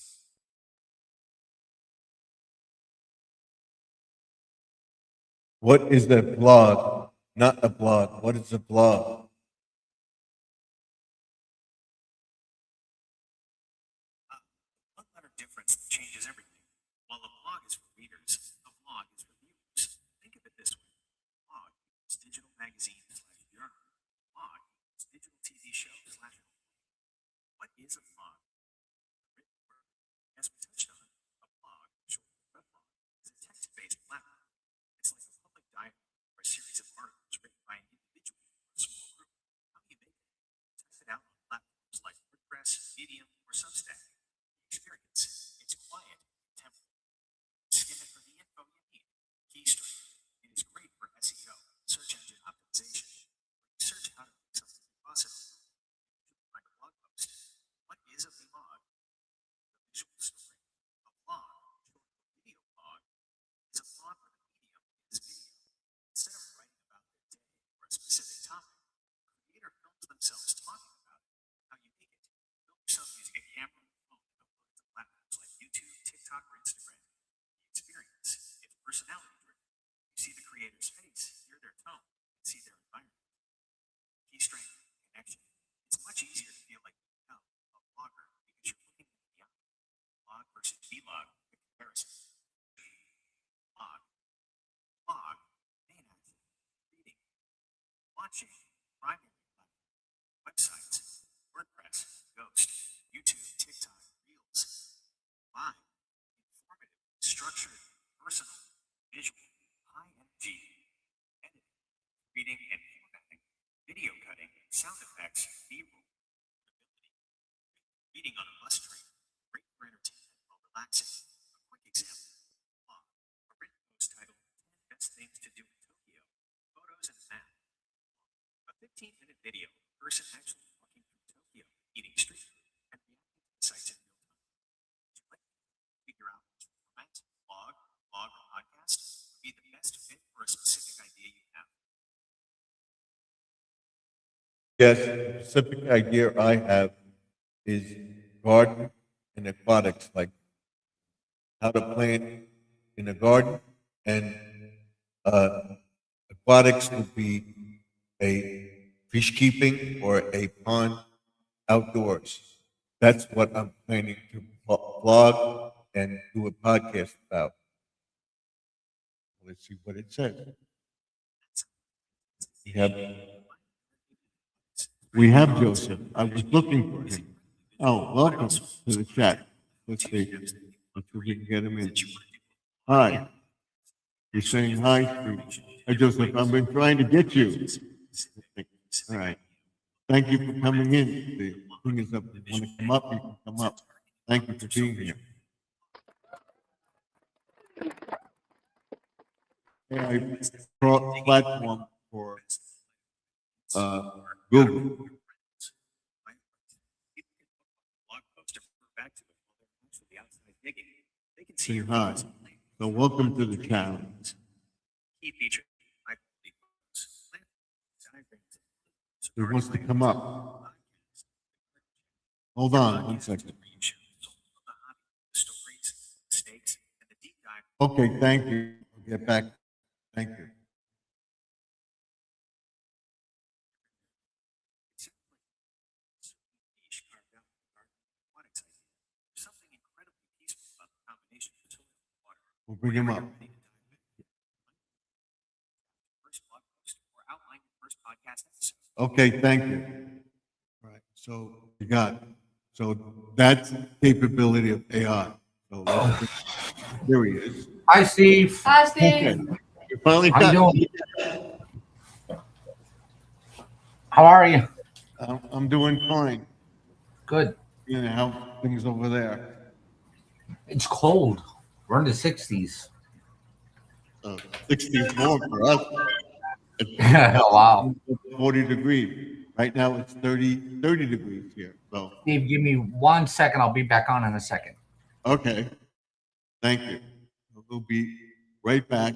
What is a blog? Not a blog. What is a blog? One letter difference that changes everything. While a blog is for readers, a vlog is for viewers. Think of it this way: blog equals digital magazine slash journal. Vlog equals digital TV show slash. What is a vlog? Written word. As we touched on, a blog, short for weblog, is a text-based platform. It's like a public dialogue or a series of articles written by an individual or a small group. How do you make it? Test it out on platforms like WordPress, Medium, or Substack. Experience: it's quiet, template. Skim it for the info you need. Keystring: it is great for SEO, search engine optimization. Research how to make something possible. Like a blog post. What is a blog? A visual story. A blog, short for video blog, is a blog where the medium is video. Instead of writing about their day or a specific topic, the creator films themselves talking about it. How you make it: film yourself using a camera or phone and upload it to platforms like YouTube, TikTok, or Instagram. The experience: it's personality driven. You see the creator's face, hear their tone, and see their environment. Key strength: connection. It's much easier to feel like you know a blogger because you're looking at the eye. Blog versus vlog, the comparison. Blog, blog, main action, reading, watching, primary platform, websites, WordPress, Ghost, YouTube, TikTok, Reels. Live, informative, structured, personal, visual, high energy, editing, reading and formatting, video cutting, sound effects, B-roll, ability. Reading on a bus train, great for entertainment while relaxing. A quick example: blog, a written post titled 10 Best Things to Do in Tokyo, photos and a map. A 15-minute video of a person actually walking through Tokyo, eating street food, and reacting to the sights in real time. Would you like to figure out which format, blog, or podcast would be the best fit for a specific idea you have? Yes, the specific idea I have is garden and aquatics, like how to plant in a garden, and uh, aquatics would be a fish keeping or a pond outdoors. That's what I'm planning to vlog and do a podcast about. Let's see what it says. We have Joseph. I was looking for him. Oh, welcome to the chat. Let's see. Let's see if we can get him in. Hi. You're saying hi to. Hi, Joseph. I've been trying to get you. All right. Thank you for coming in. The thing is up. If you want to come up, you can come up. Thank you for being here. AI platform for Google. Blog post to refer back to it while they're actually outside digging. They can see Say your hi. videos and links. So welcome to the channel. Key feature. High-quality photos, diagrams, Who wants to come up? Hold on one second. Stories, mistakes, and the deep dive. Okay, thank you. I'll get back. Thank you. Niche carved out in the garden aquatics idea. There's something incredibly peaceful about the combination of soil and water. We'll bring him up. Ready to dive in. First blog post or outline your first podcast episode. Okay, thank you. All right, so you got it. So that's capability of AI. So here he is. Hi, Steve. Hi, Okay, Steve. you finally How you got. doing? How are you? I'm doing fine. Good. You know how things over there. It's cold. We're in the 60s. 64 for us. Wow. 40 degrees. Right now it's 30 degrees here. So Steve, give me 1 second. I'll be back on in a second. okay. Thank you. We'll be right back.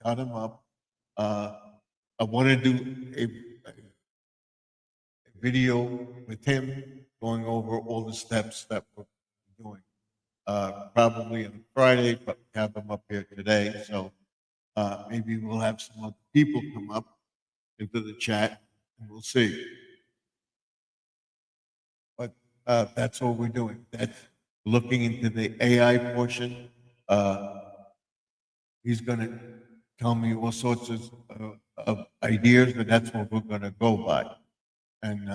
Got him up. I want to do a video with him going over all the steps that we're doing. Probably on Friday, but we have him up here today. So maybe we'll have some other people come up into the chat and we'll see. But that's what we're doing. That's looking into the AI portion. He's going to tell me all sorts of ideas, and that's what we're going to go by. And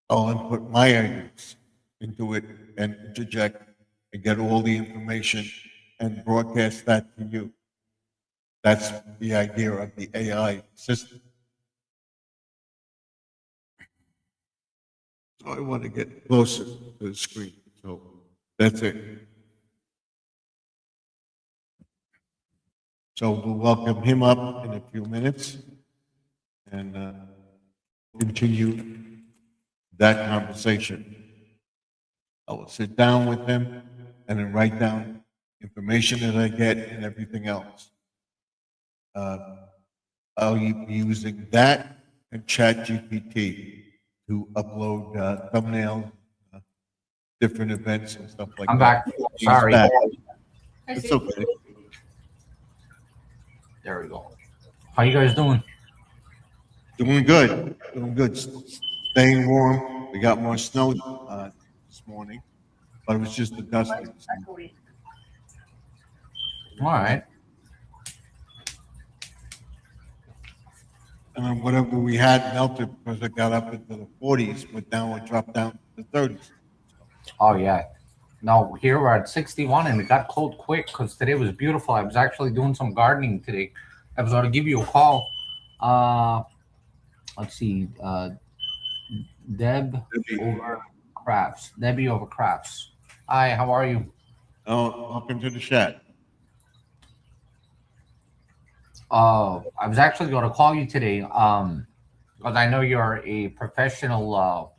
I'll input my ideas into it and interject and get all the information and broadcast that to you. That's the idea of the AI system. So I want to get closer to the screen. So that's it. So we'll welcome him up in a few minutes and continue that conversation. I will sit down with him and then write down information that I get and everything else. I'll be using that and ChatGPT to upload thumbnails, different events and stuff like I'm that. back. He's Sorry. back. Hi, It's Steve. okay. There we go. How you guys doing? Doing good. Doing good. Staying warm. We got more snow this morning, but it was just a dusting. All right. And then whatever we had melted because it got up into the 40s, but now it dropped down to the 30s. Oh, yeah. No, here we're at 61 and it got cold quick because today was beautiful. I was actually doing some gardening today. I was going to give you a call. Let's see. Over Crafts. Debbie over Crafts. Hi, how are you? Oh, welcome to the chat. I was actually going to call you today because I know you're a professional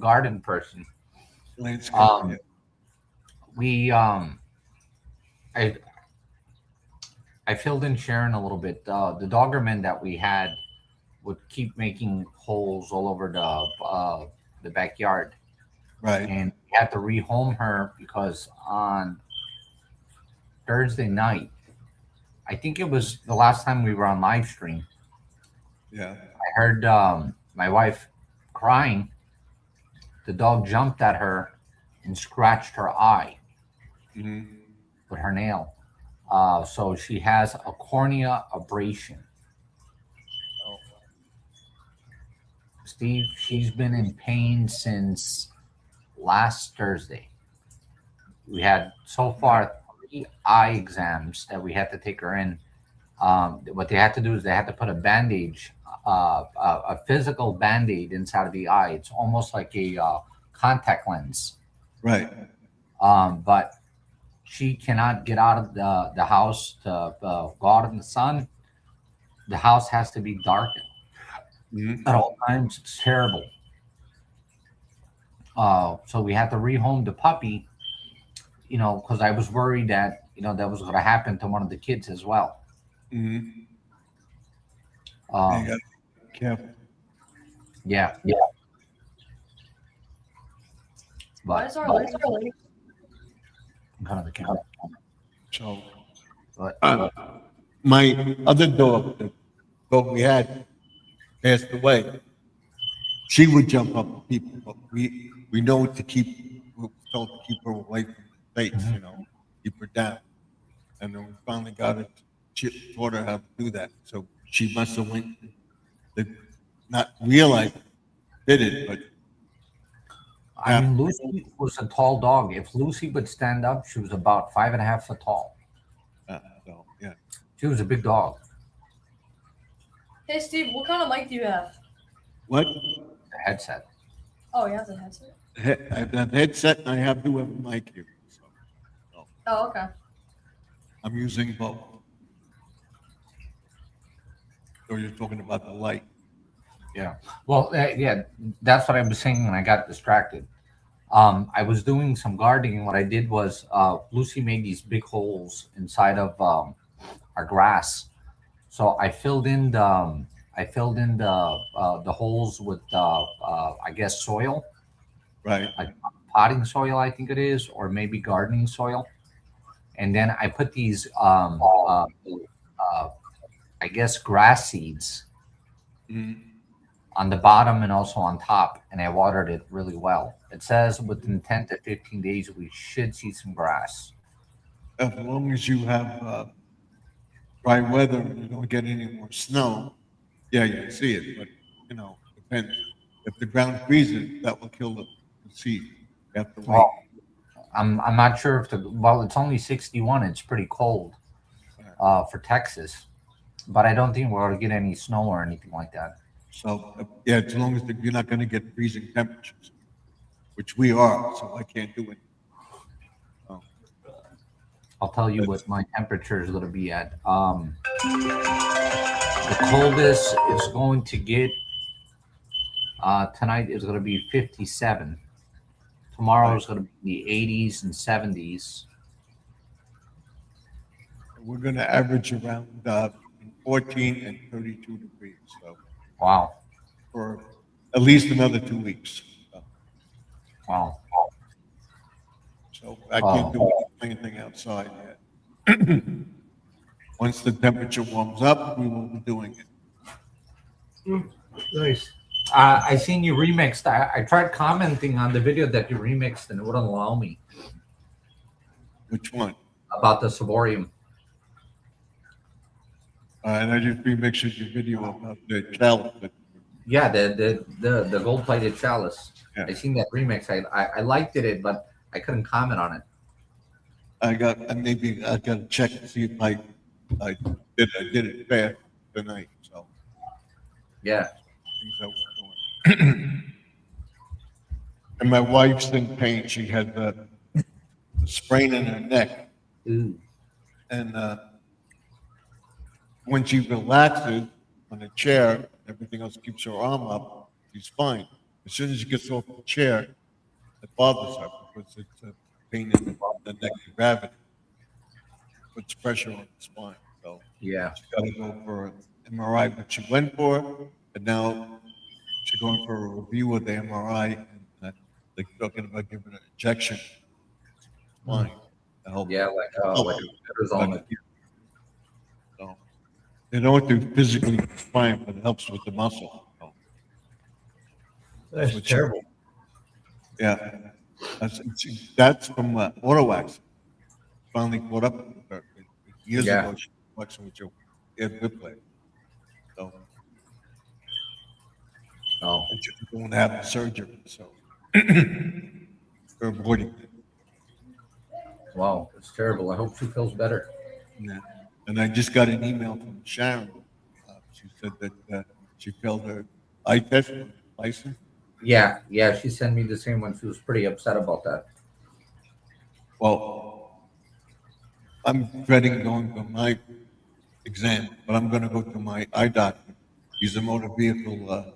garden person. Landscape. I filled in Sharon a little bit. The Doberman that we had would keep making holes all over the backyard, Right. and we had to rehome her because on Thursday night, I think it was the last time we were on live stream, Yeah. I heard my wife crying. The dog jumped at her and scratched her eye Mm-hmm. with her nail. So she has a cornea abrasion. Steve, she's been in pain since last Thursday. We had so far 3 eye exams that we had to take her in. What they had to do is they had to put a bandage, a physical band-aid inside of the eye. It's almost like a contact lens. Right. But She cannot get out of the house to go out in the sun. The house has to be darkened at all times. It's terrible. So we had to rehome the puppy, because I was worried that that was going to happen to one of the kids as well. Mhm. You Um, gotta be careful. yeah, Why but is our lights I'm kind of the camera. So, But my other dog, the dog we had, passed away. She would jump up at people, but we know to we're told to keep her away from the face, keep her down. And then we finally got her, taught her how to do that. So she must have went, did not realize did it, but I mean, Lucy was a tall dog. If Lucy would stand up, she was about 5.5 feet tall. so yeah. She was a big dog. Hey Steve, what kind of mic do you have? What? The headset. Oh, you have the headset. I have a headset and I have to have a mic here. So Oh, okay. I'm using both. Or you're talking about the light. Yeah. Well, yeah, that's what I was saying when I got distracted. I was doing some gardening. What I did was Lucy made these big holes inside of our grass. So I filled in the holes with I guess soil, Right. like potting soil, I think it is, or maybe gardening soil. And then I put these I guess grass seeds on the bottom and also on top, and I watered it really well. It says within 10 to 15 days we should see some grass. As long as you have dry weather and you don't get any more snow, yeah, you can see it. But depends. If the ground freezes, that will kill the seed. You have to wait. Well, I'm not sure if it's only 61. It's pretty cold for Texas, but I don't think we're going to get any snow or anything like that. So yeah, as long as you're not going to get freezing temperatures, which we are, so I can't do it. I'll tell you what my temperature is going to be at. The coldest is going to get tonight is going to be 57. Tomorrow is going to be in the 80s and 70s. We're going to average around 14 and 32 degrees. So Wow. for at least another 2 weeks. Wow. So I can't do anything outside yet. Once the temperature warms up, we will be doing it. Nice. I seen you remixed. I tried commenting on the video that you remixed, and it wouldn't allow me. Which one? About the Ciborium. And I just remixed your video about the challenge. Yeah, the gold plated chalice. Yeah. I seen that remix. I liked it, but I couldn't comment on it. I got to check to see if I did it fast tonight. So Yeah. things that we're doing. And my wife's in pain. She had a sprain in her neck, Ooh. and when she relaxes on the chair, everything else keeps her arm up. She's fine. As soon as she gets off the chair, it bothers her because it's a pain in the neck and gravity. Puts pressure on the spine. So Yeah. she's got to go for an MRI, which she went for, and now she's going for a review of the MRI, and they're talking about giving her an injection. Spine. to help. Yeah, like Arizona. So they don't do physically with the spine, but it helps with the muscle. So, That's what terrible. yeah, that's from auto accident. Finally caught up with her. Years Yeah. ago, she was watching with your whiplash. So Oh, and she's going to have the surgery. So they're avoiding it. wow, it's terrible. I hope she feels better. Yeah. And I just got an email from Sharon. She said that she failed her eye test license. Yeah, she sent me the same one. She was pretty upset about that. Well, I'm dreading going for my exam, but I'm gonna go to my eye doctor. He's a motor vehicle,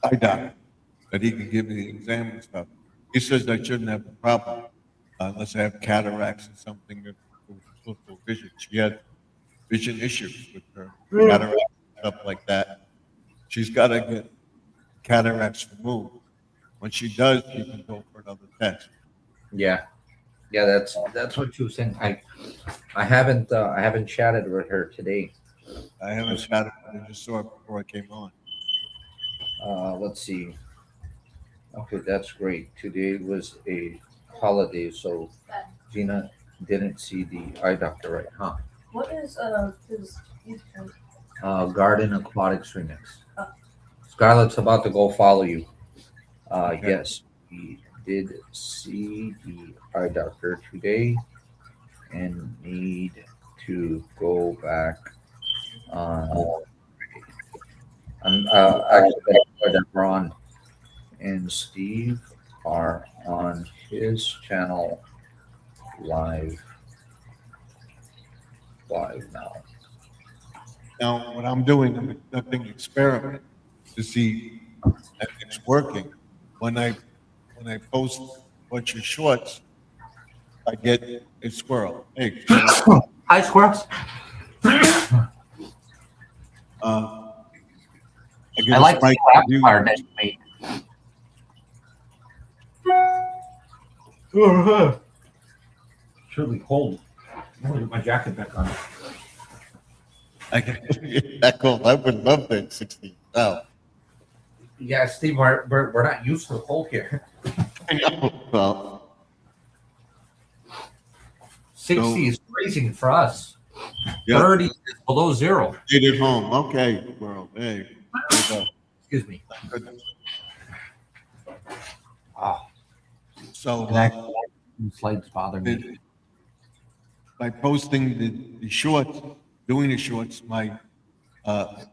eye doctor, that he can give me the exam and stuff. He says I shouldn't have a problem, unless I have cataracts or something that for vision. She had vision issues with her cataracts, stuff like that. She's gotta get cataracts removed. When she does, she can go for another test. Yeah, yeah, that's what she was saying. I haven't chatted with her today. I haven't chatted, I just saw it before I came on. Let's see. Okay, that's great. Today was a holiday, so Gina didn't see the eye doctor, right? Huh? What is his YouTube? Garden Aquatics Remix. Oh. Scarlett's about to go follow you. Okay. Yes, we did see the eye doctor today and need to go back on. Actually, Ron and Steve are on his channel live now. Now, what I'm doing, I'm conducting an experiment to see if it's working. When I post a bunch of shorts, I get a squirrel. Hey, Hi, squirrels. I get I a like the spike apple view. fire that you made. It's really cold. I'm gonna get my jacket back on. I get that cold. I would love that 60. Oh, Yeah, Steve, we're not used to the cold here. I know. Well, 60 is freezing for us. yeah, 30 is below zero. stayed at home. Okay, squirrel. Hey, there you go. Excuse me. Goodness. Oh, So, slides bother me. by posting the shorts, doing the shorts, my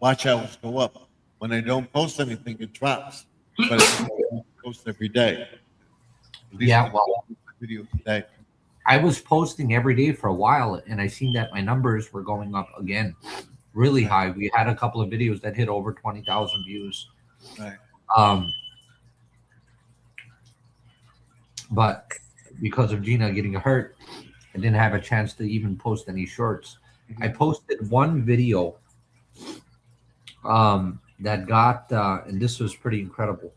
watch hours go up. When I don't post anything, it drops. But I post every day. At least Yeah, I well, post a video today. I was posting every day for a while, and I seen that my numbers were going up again, really high. We had a couple of videos that hit over 20,000 views. Right. But because of Gina getting hurt, I didn't have a chance to even post any shorts. I posted one video that got, and this was pretty incredible.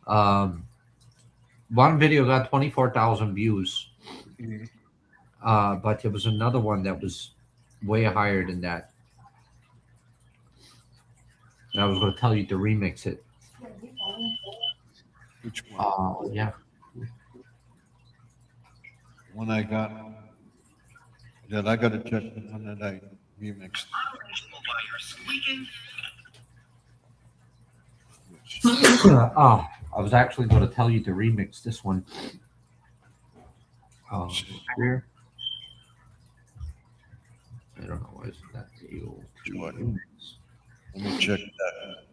One video got 24,000 views, Mhm. but there was another one that was way higher than that. And I was going to tell you to remix it. Which one? Yeah. One I got. That I got to check the one that I remixed. Oh, I was actually going to tell you to remix this one. Here. I don't know why isn't that the old Sure. remix. Let me check that.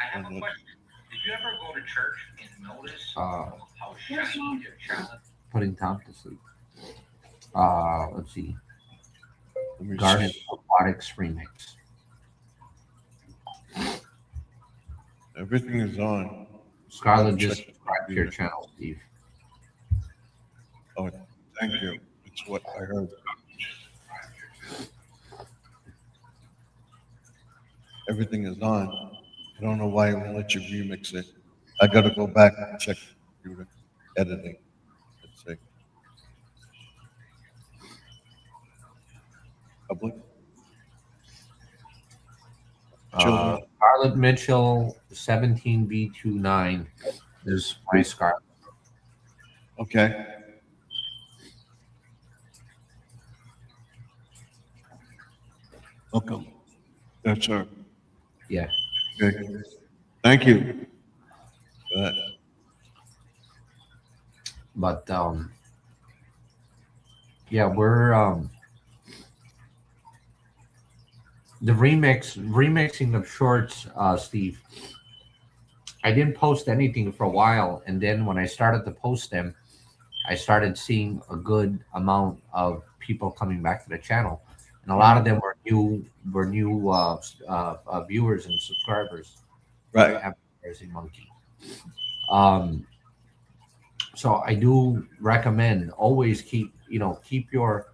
I have a question. Did you ever go to church and notice how shiny your child? Putting Tom to sleep. Let's see. Let me Garden see. Aquatics Remix. Everything is on. Scarlett Check just the subscribed to your remix. channel, Steve. Oh, thank you. It's what I heard. Everything is on. I don't know why it won't let you remix it. I got to go back and check the computer editing. Let's see. Public. Children. Scarlett Mitchell, 17B29 is my Scarlett. Okay. Welcome. That's her. Yeah. Okay. Thank you. Good. But yeah, we're the remixing of shorts, Steve. I didn't post anything for a while, and then when I started to post them, I started seeing a good amount of people coming back to the channel, and a lot of them were new viewers and subscribers. Right. Advertising monkey. So I do recommend always keep your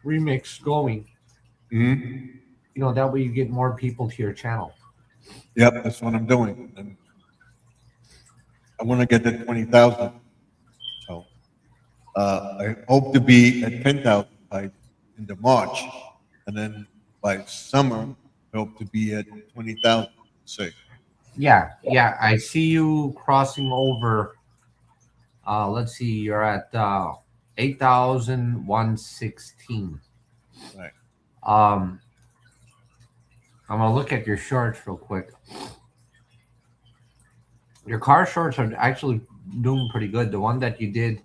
remix going. Mm-hmm. That way you get more people to your channel. Yep, that's what I'm doing. And I want to get to 20,000. So I hope to be at 10,000 by end of March, and then by summer I hope to be at 20,000. Say, Yeah, I see you crossing over. Let's see, you're at 8,116. right? I'm gonna look at your shorts real quick. Your car shorts are actually doing pretty good. The one that you did,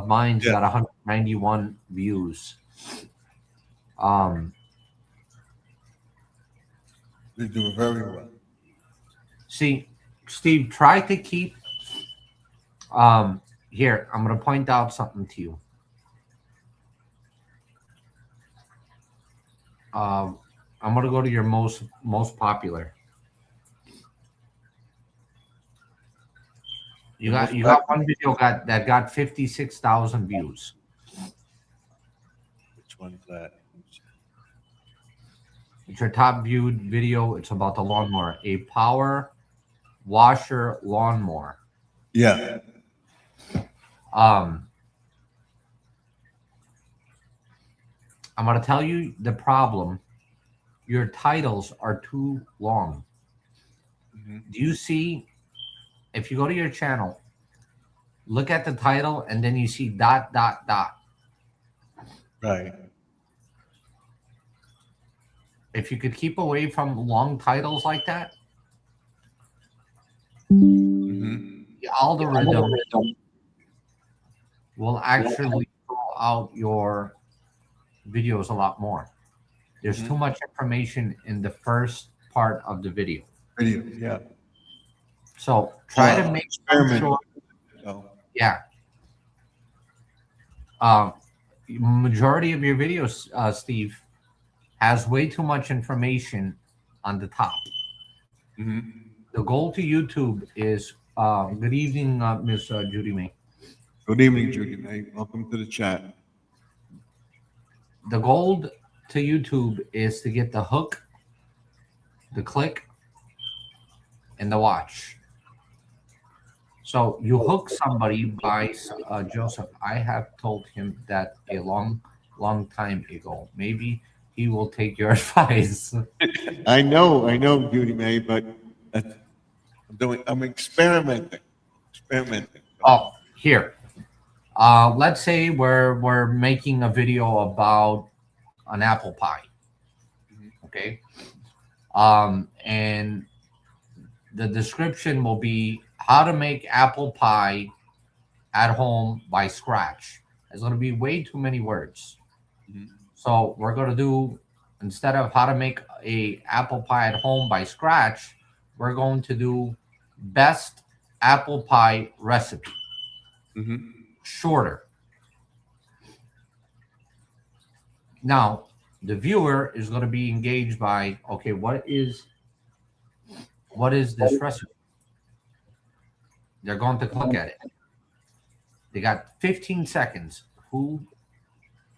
mine's Yeah. got 191 views. They do very well. See, Steve, try to keep. Here, I'm gonna point out something to you. I'm gonna go to your most popular. You got one video that got 56,000 views. Which one's that? It's your top viewed video. It's about the lawnmower, a power washer lawnmower. Yeah. I'm gonna tell you the problem. Your titles are too long. Mm-hmm. Do you see? If you go to your channel, look at the title, and then you see ... Right. If you could keep away from long titles like that, Mm-hmm. the algorithm will actually throw out your videos a lot more. There's too much information in the first part of the video. Video. Yeah. So try to make experiment. sure. So, Yeah. Majority of your videos, Steve, has way too much information on the top. mm-hmm. The goal to YouTube is good evening, Miss Judy May. Good evening, Judy May. Welcome to the chat. The goal to YouTube is to get the hook, the click, and the watch. So you hook somebody by Joseph. I have told him that a long time ago. Maybe he will take your advice. I know, Judy May, but I'm experimenting. Oh, here. Let's say we're making a video about an apple pie. Okay. And the description will be how to make apple pie at home by scratch. It's going to be way too many words. Mhm. So we're going to do, instead of how to make a apple pie at home by scratch, we're going to do best apple pie recipe. Mm-hmm. Shorter. Now, the viewer is going to be engaged by, okay, what is this recipe? They're going to click at it. They got 15 seconds. Who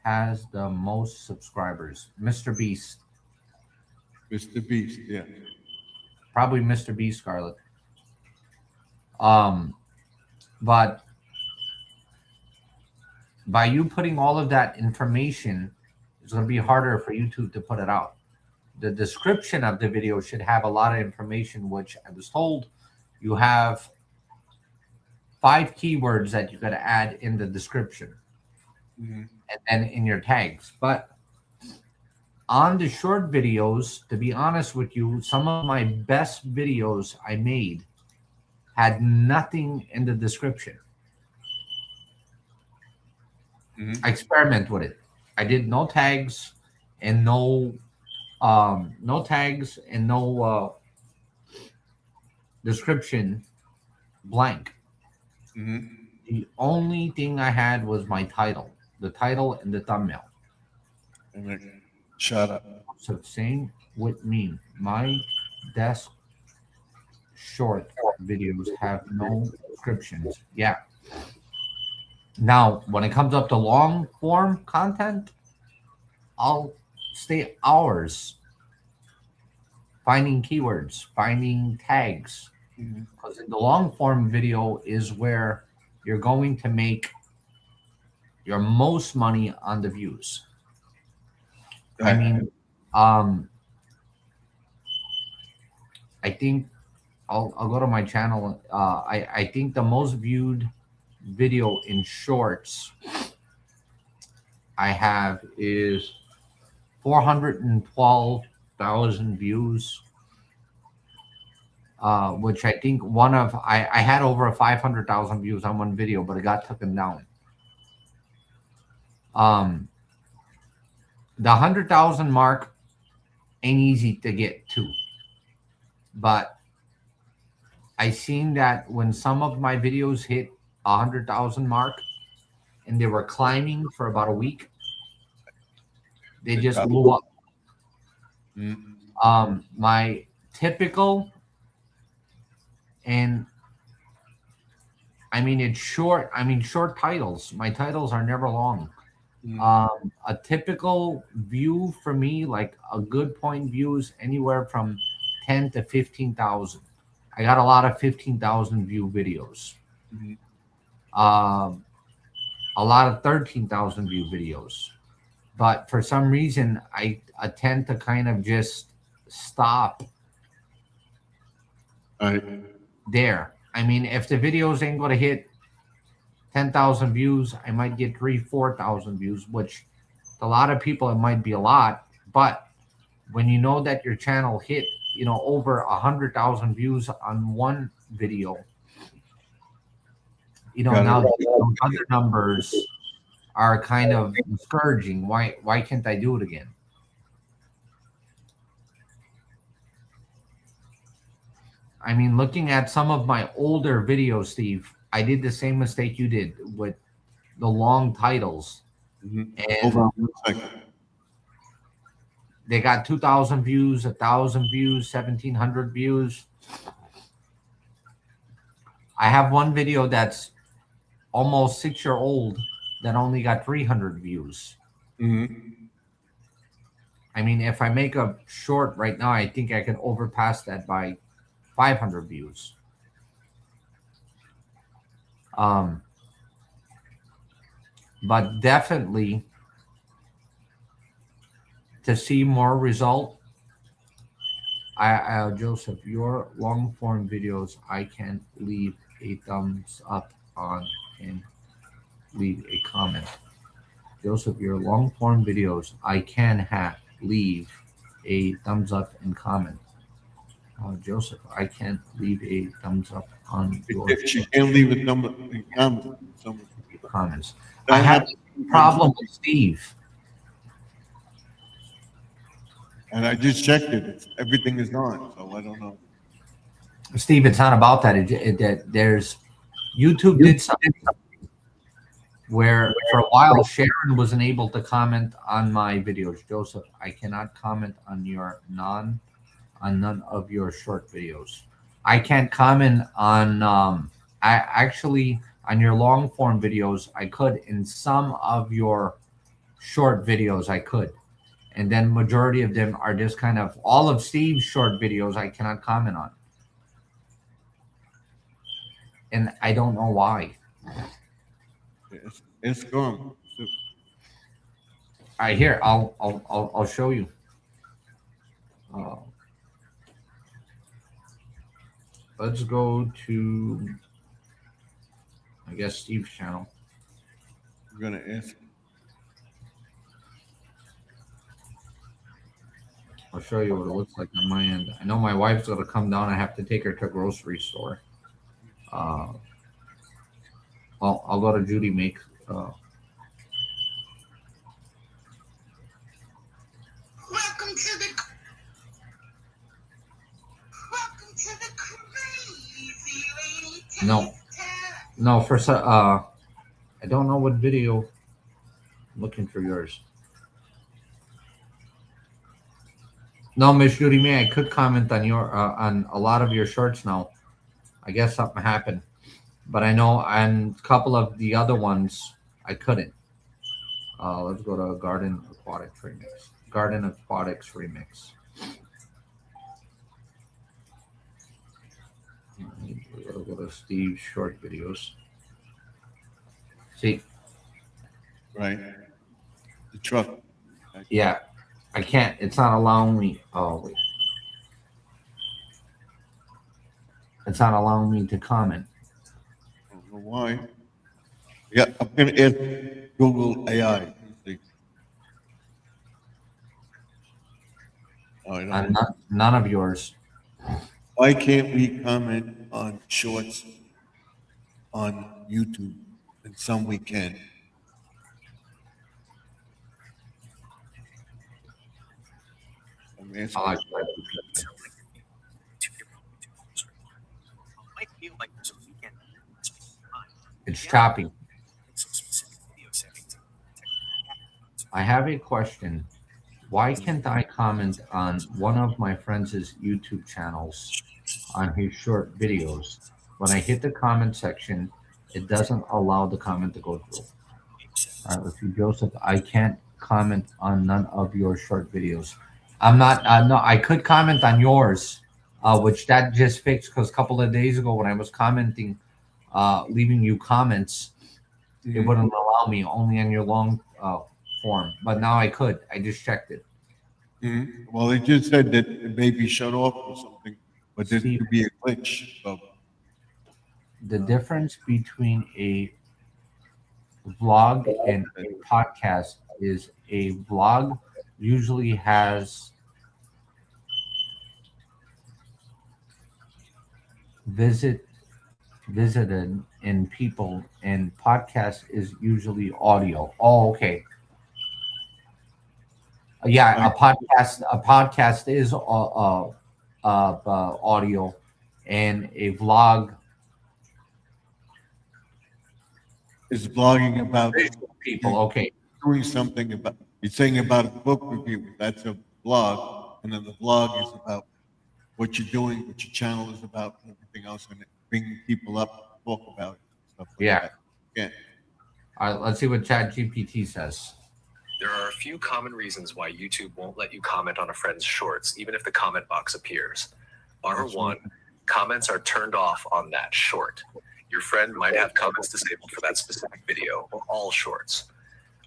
has the most subscribers? Mr. Beast. Mr. Beast, yeah. Probably Mr. Beast, Scarlett. But by you putting all of that information, it's going to be harder for YouTube to put it out. The description of the video should have a lot of information, which I was told you have 5 keywords that you got to add in the description, Mm-hmm. and then in your tags. But on the short videos, to be honest with you, some of my best videos I made had nothing in the description. Mm-hmm. I experiment with it. I did no tags and no description, blank. Mm-hmm. The only thing I had was my title, the title and the thumbnail. And it shut up. So same with me. My desk short videos have no descriptions. Yeah. Now, when it comes up to long form content, I'll stay hours finding keywords, finding tags. Because in the long form video is where you're going to make your most money on the views. I mean, I think I'll go to my channel. I think the most viewed video in shorts I have is 412,000 views, which I think I had over 500,000 views on one video, but it got taken down. The 100,000 mark ain't easy to get to, but I seen that when some of my videos hit 100,000 mark and they were climbing for about a week, they just blew up. My typical, and I mean, it's short. I mean, short titles. My titles are never long. A typical view for me, like a good point views, anywhere from 10 to 15,000. I got a lot of 15,000 view videos. A lot of 13,000 view videos. But for some reason, I tend to kind of just stop there. I mean, if the videos ain't going to hit 10,000 views, I might get 4,000 views, which to a lot of people, it might be a lot. But when you know that your channel hit, over 100,000 views on one video, now those other numbers are kind of discouraging. Why can't I do it again? I mean, looking at some of my older videos, Steve, I did the same mistake you did with the long titles. And they got 2,000 views, 1,000 views, 1,700 views. I have one video that's almost 6-year-old that only got 300 views. I mean, if I make a short right now, I think I can overpass that by 500 views. But definitely to see more result, Joseph, your long form videos, I can leave a thumbs up on and leave a comment. Joseph, your long form videos, I can leave a thumbs up and comment. Joseph, I can't leave a thumbs up on your If she can't leave a number in comments. I have a problem with Steve. And I just checked it. Everything is on, so I don't know. Steve, it's not about that. There's YouTube did something where for a while Sharon wasn't able to comment on my videos. Joseph, I cannot comment on none of your short videos. I can't comment on on your long form videos. I could. In some of your short videos I could, and then majority of them are just kind of all of Steve's short videos I cannot comment on, and I don't know why. It's gone. Here, I'll show you. Let's go to, I guess, Steve's channel. I'm gonna ask. I'll show you what it looks like on my end. I know my wife's gonna come down. I have to take her to a grocery store. I'll go to Judy Make. Welcome to the crazy lady. No. No, I don't know what video. I'm looking for yours. No, Miss Judy May, I could comment on on a lot of your shorts now. I guess something happened, but I know on a couple of the other ones I couldn't. Let's go to Garden Aquatics Remix. Garden Aquatics Remix. We're gonna go to Steve's short videos. See, Right. The truck. yeah, I can't. It's not allowing me. Oh wait, it's not allowing me to comment. I don't know why. Yeah, I'm gonna ask Google AI. See. Oh, I don't know. None of yours. Why can't we comment on shorts on YouTube? And some we can. I'm asking. I like It sounds like you're in two different YouTube rooms right now. It might feel like there's a weekend time. It's choppy. Some specific video settings. I have a question. Why can't I comment on one of my friends' YouTube channels on his short videos? When I hit the comment section, it doesn't allow the comment to go through. All right, let's see, Joseph. I can't comment on none of your short videos. I'm not. No, I could comment on yours, which that just fixed because a couple of days ago when I was commenting, leaving you comments, it wouldn't allow me only on your long form. But now I could. I just checked it. Mhm. Well, they just said that it may be shut off or something, but there Steve. could be a glitch. So, The difference between a vlog and a podcast is a vlog usually has visited in people, and podcast is usually audio. Oh, okay. Yeah, a podcast is audio, and a vlog is blogging about people. Okay, doing something about, you're saying about a book review, that's a blog, and then the blog is about what you're doing, what your channel is about, and everything else, and bringing people up to talk about it, stuff like Yeah. that. Yeah. all right. Let's see what ChatGPT says. There are a few common reasons why YouTube won't let you comment on a friend's shorts, even if the comment box appears. Bar one, comments are turned off on that short. Your friend might have comments disabled for that specific video or all shorts.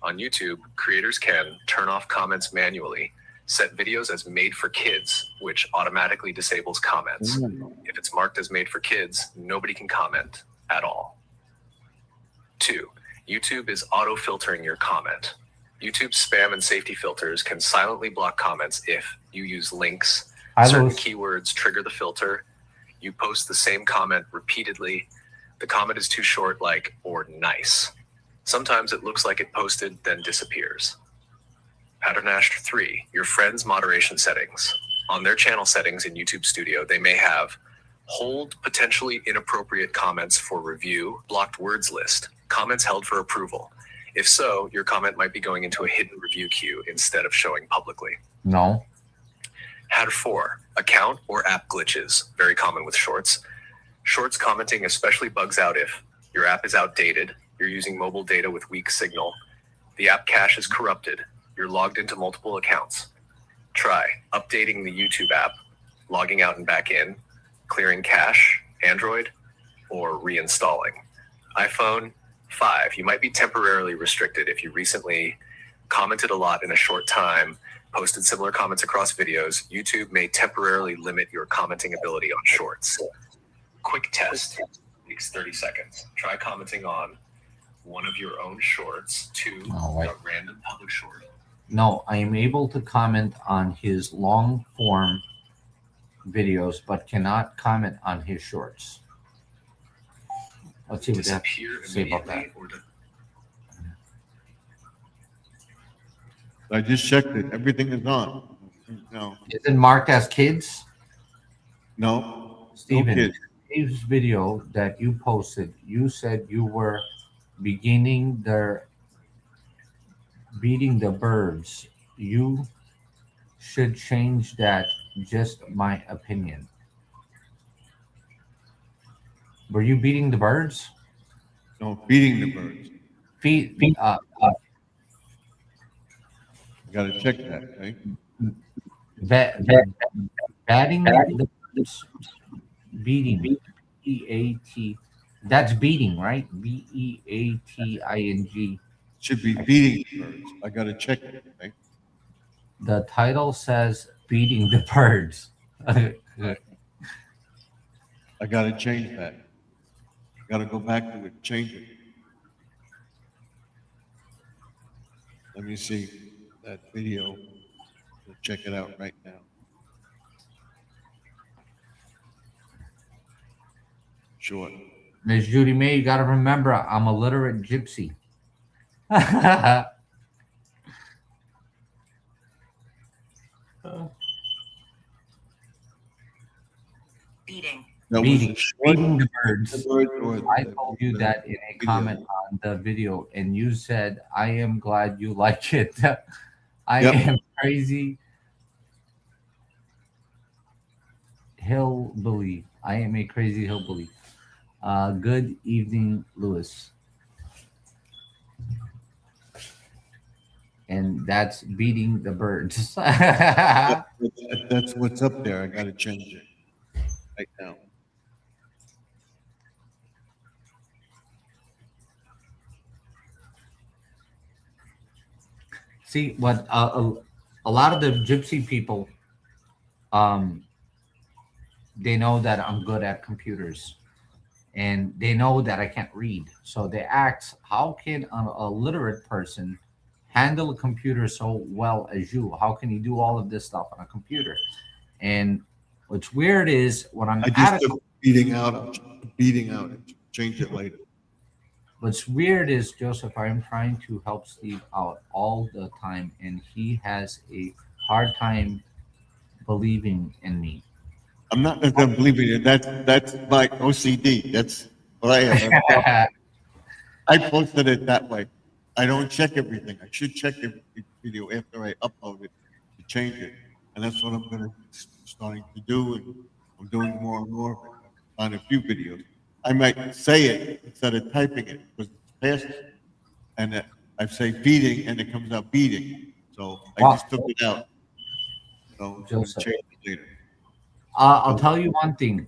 On YouTube, creators can turn off comments manually, set videos as made for kids, which automatically disables comments. If it's marked as made for kids, nobody can comment at all. 2, YouTube is auto-filtering your comment. YouTube's spam and safety filters can silently block comments if you use links, certain Lewis. keywords trigger the filter, you post the same comment repeatedly, the comment is too short, like, or nice. Sometimes it looks like it posted, then disappears. Pattern Ash 3, your friend's moderation settings. On their channel settings in YouTube Studio, they may have hold potentially inappropriate comments for review, blocked words list, comments held for approval. If so, your comment might be going into a hidden review queue instead of showing publicly. No. Hatter 4, account or app glitches, very common with shorts. Shorts commenting especially bugs out if your app is outdated, you're using mobile data with weak signal, the app cache is corrupted, you're logged into multiple accounts. Try updating the YouTube app, logging out and back in, clearing cache, Android, or reinstalling. iPhone 5, you might be temporarily restricted if you recently commented a lot in a short time, posted similar comments across videos. YouTube may temporarily limit your commenting ability on shorts. Quick test, takes 30 seconds. Try commenting on one of your own shorts to a random public short. No, I am able to comment on his long form videos, but cannot comment on his shorts. Let's see what they have Disappear to say about that. immediately or I just checked it. Everything is on. No, Is it marked as kids? no Steven. kids. Steve's video that you posted, you said you were beginning the beating the birds. You should change that. Just my opinion. Were you beating the birds? No, feeding the birds. Feed, I gotta check that, right? bat, batting the birds, beating. B-E-A-T. That's beating, right? Beating. Should be feeding the birds. I gotta check it, right? The title says beating the birds. I gotta change that. Gotta go back to it, change it. Let me see that video. We'll check it out right now. Sure. Miss Judy May, you got to remember, I'm a literate gypsy. Beating. That was Beating, a short beating the birds. bird or I told you that in a comment on the video, and you said, I am glad you like it. I Yep. am crazy hillbilly. I am a crazy hillbilly. Good evening, Lewis. And that's beating the birds. That's what's up there. I gotta change it right now. See what a lot of the gypsy people, um, they know that I'm good at computers, and they know that I can't read. So they ask, "How can a literate person handle a computer so well as you? How can you do all of this stuff on a computer?" And what's weird is when I'm I at just a took beating out, change it later. What's weird is, Joseph, I'm trying to help Steve out all the time, and he has a hard time believing in me. I'm not that I'm believing it. That's my OCD. That's what I have. I posted it that way. I don't check everything. I should check every video after I upload it to change it, and that's what I'm starting to do, and I'm doing more and more of it on a few videos. I might say it instead of typing it because it's faster, and I say feeding and it comes out beating. So I Wow. just took it out. So I'm gonna Joseph. change it later. I'll tell you one thing.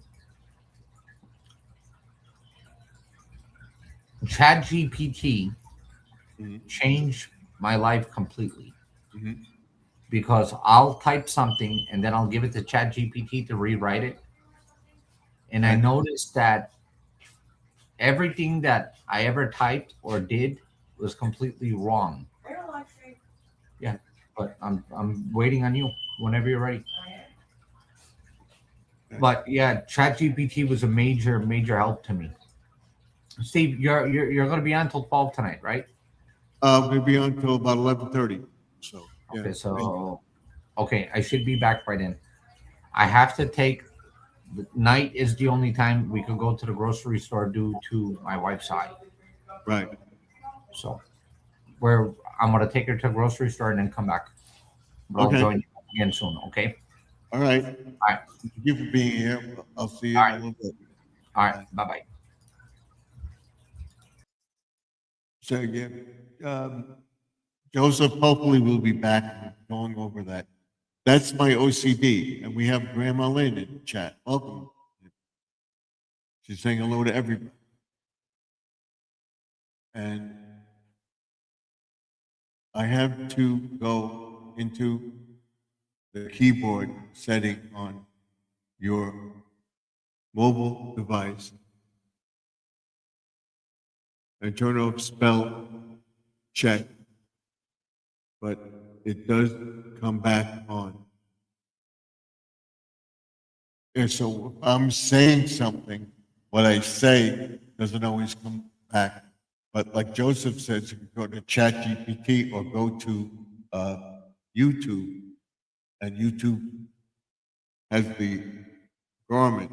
ChatGPT Mhm. changed my life completely Mhm. because I'll type something and then I'll give it to ChatGPT to rewrite it. And I Okay. noticed that everything that I ever typed or did was completely wrong. Yeah, but I'm waiting on you whenever you're ready. But yeah, ChatGPT was a major help to me. Steve, you're going to be on till 12 tonight, right? We'll be on till about 11:30. So yeah. Okay, so okay, I should be back by then. I have to take the night is the only time we could go to the grocery store due to my wife's eye. Right. So where I'm gonna take her to the grocery store and then come back. But I'll Okay. join you again soon, okay? All right. right. Thank you for being here. I'll see you All in right. a little bit. All right, bye-bye. So yeah, Joseph, hopefully we'll be back going over that. That's my OCD, and we have Grandma Lynn in the chat. Welcome. She's saying hello to everybody. And I have to go into the keyboard setting on your mobile device and turn off spell check, but it does come back on. And so if I'm saying something, what I say doesn't always come back. But like Joseph says, you can go to ChatGPT or go to YouTube, and YouTube has the Garmin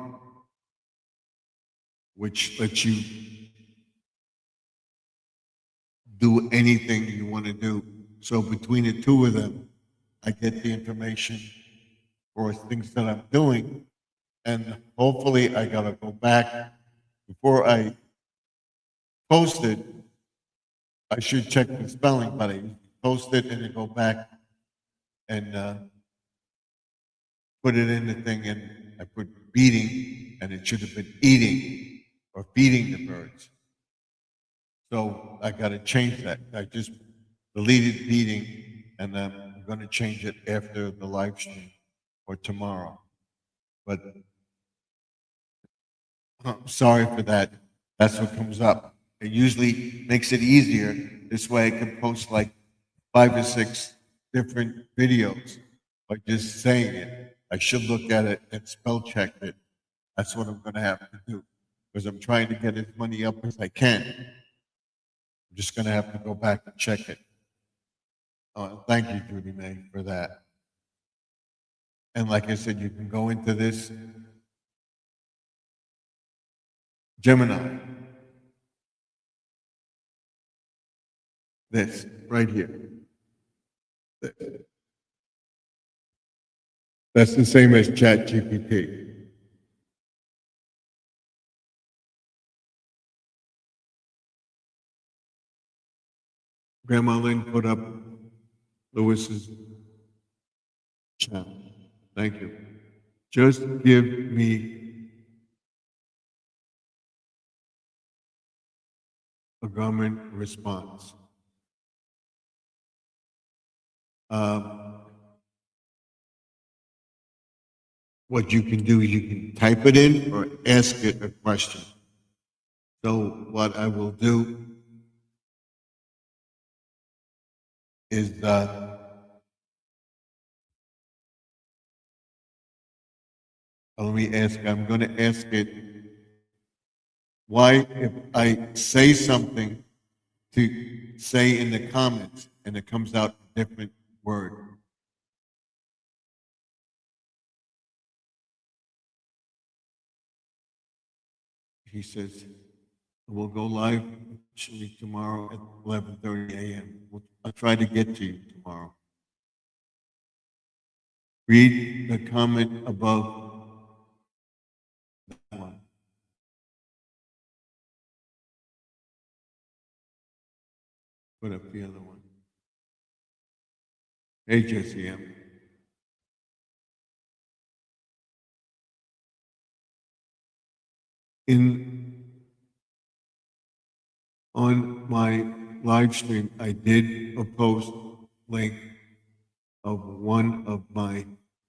which lets you do anything you want to do. So between the two of them, I get the information for things that I'm doing. And hopefully I gotta go back before I post it. I should check the spelling, but I post it and then go back and put it in the thing, and I put beating, and it should have been eating or feeding the birds. So I got to change that. I just deleted beating, and I'm going to change it after the live stream or tomorrow. But I'm sorry for that. That's what comes up. It usually makes it easier. This way I can post like 5 or 6 different videos by just saying it. I should look at it and spell check it. That's what I'm going to have to do because I'm trying to get as many up as I can. I'm just going to have to go back and check it. Thank you, Judy May, for that. And like I said, you can go into this Gemini. This right here. That's the same as ChatGPT. Grandma Lynn put up Lewis's channel. Thank you. Just give me a government response. What you can do is you can type it in or ask it a question. So what I will do is let me ask, I'm going to ask it, why if I say something to say in the comments and it comes out a different word? He says, we'll go live actually tomorrow at 11:30 a.m. I'll try to get to you tomorrow. Read the comment above that one. Put up the other one. Hey, Jesse M. On my live stream, I did a post link of one of my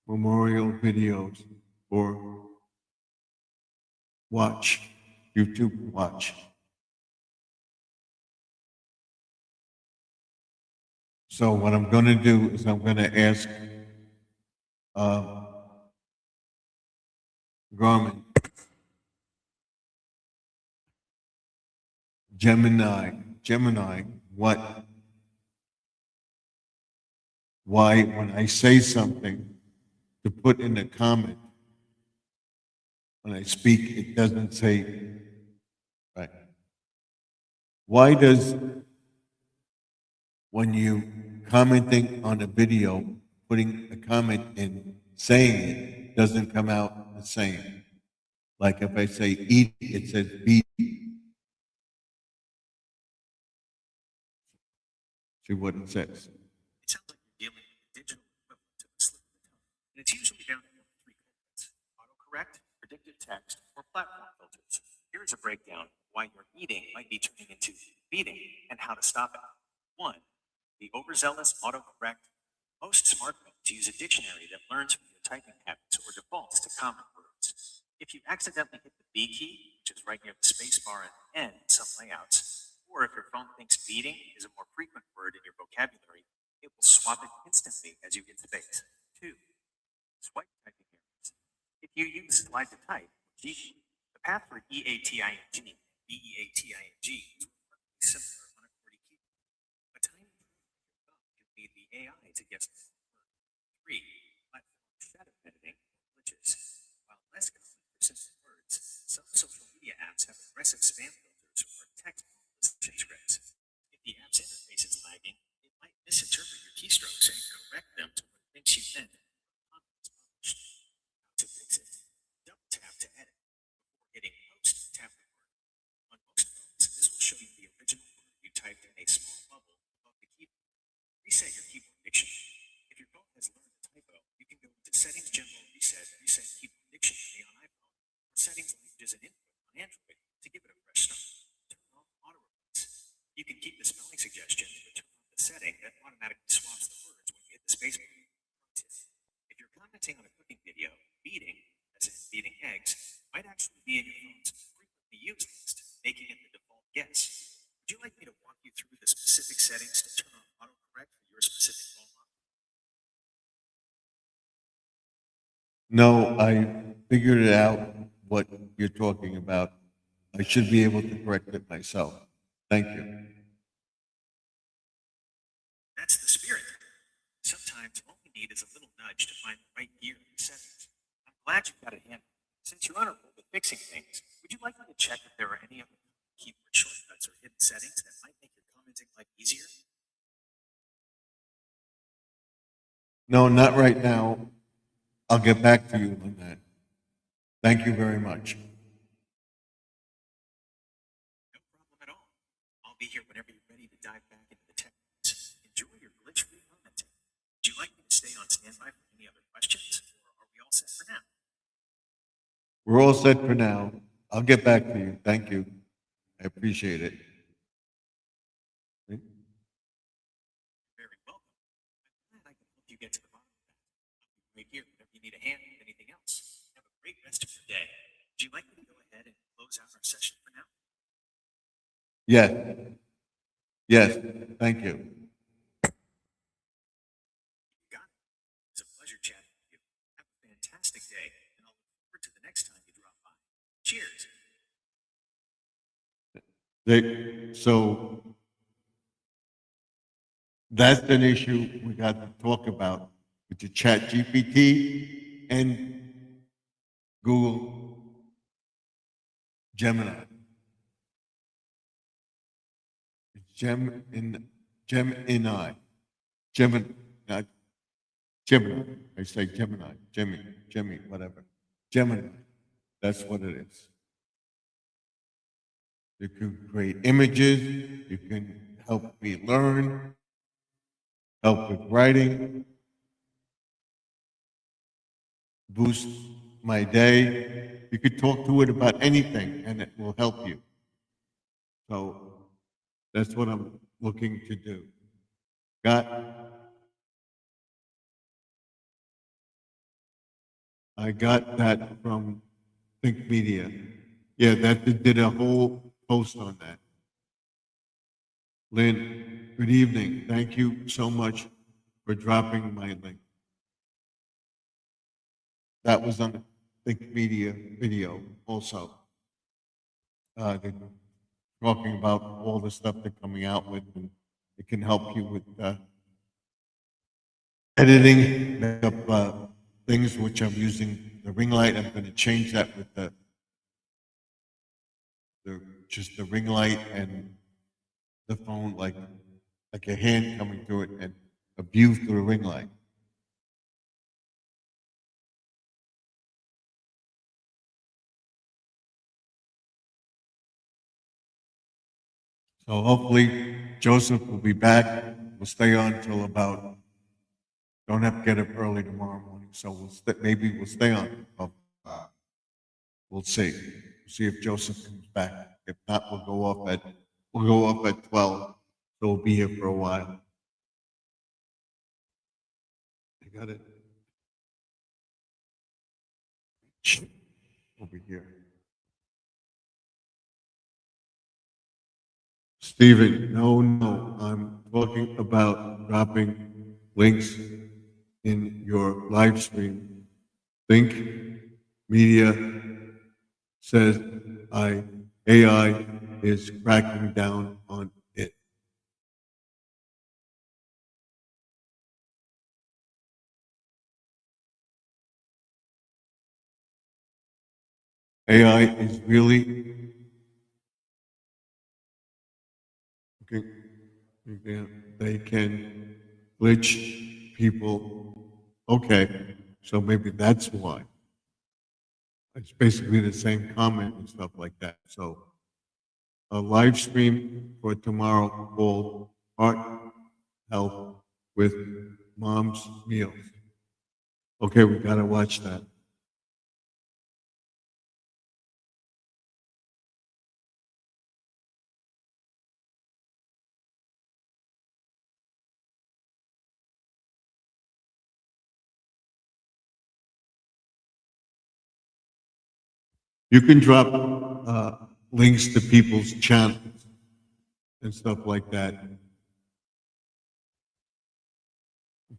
memorial videos for Watch, YouTube Watch. So what I'm going to do is I'm going to ask Garmin, Gemini, why when I say something to put in a comment, when I speak, it doesn't say, right? Why does, when you commenting on a video, putting a comment in, saying it, doesn't come out the same? Like if I say eat, it says be. See what it says. It sounds like you're dealing with a digital equivalent to a slip of the tongue, and it's usually down to 3 components: autocorrect, predictive text, or platform filters. Here's a breakdown of why your eating might be turning into beating and how to stop it. 1. The overzealous autocorrect. Most smartphones use a dictionary that learns from your typing habits or defaults to common words. If you accidentally hit the B key, which is right near the space bar and N in some layouts, or if your phone thinks beating is a more frequent word in your vocabulary, it will swap it instantly as you hit space. 2. Swipe typing errors. If you use slide to type, G, the path for EATING, BEATING is remarkably similar on a QWERTY keyboard. A tiny thumb can lead the AI to guess the word. 3. Platform shadow editing glitches. While less common for simple words, some social media apps have aggressive spam filters or text position scripts. If the app's interface is lagging, it might misinterpret your keystrokes and correct them to what it thinks you meant. How to fix it? Double tap to edit. Before hitting post, tap the word. On most phones, this will show you the original word you typed in a small bubble above the keyboard. Reset your keyboard dictionary. If your phone has learned a typo, you can go into Settings General Reset Keyboard Dictionary on iPhone, or Settings Languages and Input on Android to give it a fresh start. Turn off auto replace. You can keep the spelling suggestions, but turn off the setting that automatically swaps the words when you hit the space bar. If you're commenting on a cooking video, beating, as in beating eggs, might actually be in your phone's frequently used list, making it the default guess. Would you like me to walk you through the specific settings to turn on autocorrect for your specific phone model? No, I figured it out what you're talking about. I should be able to correct it myself. Thank you. That's the spirit. Sometimes all we need is a little nudge to find the right gear in the settings. I'm glad you got it handled. Since you're on a roll with fixing things, would you like me to check if there are any other keyboard shortcuts or hidden settings that might make your commenting life easier? No, not right now. I'll get back to you on that. Thank you very much. No problem at all. I'll be here whenever you're ready to dive back into the tech. Enjoy your glitch-free commenting. Would you like me to stay on standby for any other questions, or are we all set for now? We're all set for now. I'll get back to you. Thank you. I appreciate it. You're very welcome. I'm glad I can help you get to the bottom of that. I'll be right here whenever you need a hand with anything else. Have a great rest of your day. Would you like me to go ahead and close out our session for now? Yes. Yes. Thank you. You got it. It's a pleasure chatting with you. Have a fantastic day, and I'll look forward to the next time you drop by. Cheers. So that's an issue we got to talk about with the Chat GPT and Google Gemini. Gemini, not Gemini. I say Gemini, Jimmy, whatever. Gemini. That's what it is. You can create images. You can help me learn, help with writing, boost my day. You could talk to it about anything and it will help you. So that's what I'm looking to do. I got that from Think Media. Yeah, that did a whole post on that. Lynn, good evening. Thank you so much for dropping my link. That was on the Think Media video also. They're talking about all the stuff they're coming out with, and it can help you with editing, make up things which I'm using the ring light. I'm going to change that with just the ring light and the phone, like a hand coming through it and a view through the ring light. So hopefully Joseph will be back. We'll stay on till about, don't have to get up early tomorrow morning. So maybe we'll stay on. We'll see. See if Joseph comes back. If not, we'll go off at 12. So we'll be here for a while. I got it. Over here. Stephen, no, I'm talking about dropping links in your live stream. Think Media says AI is cracking down on it. AI is really they can glitch people. Okay, so maybe that's why. It's basically the same comment and stuff like that. So a live stream for tomorrow called Heart Health with Mom's Meals. Okay, we gotta watch that. You can drop links to people's channels and stuff like that.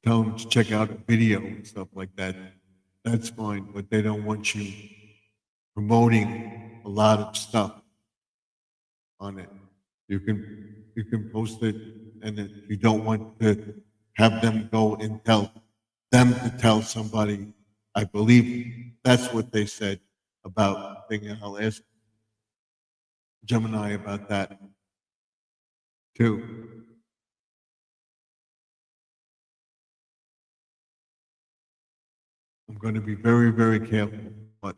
Tell them to check out a video and stuff like that. That's fine, but they don't want you promoting a lot of stuff on it. You can post it, and then you don't want to have them go and tell them to tell somebody. I believe that's what they said about thinking. I'll ask Gemini about that too. I'm going to be very, very careful, but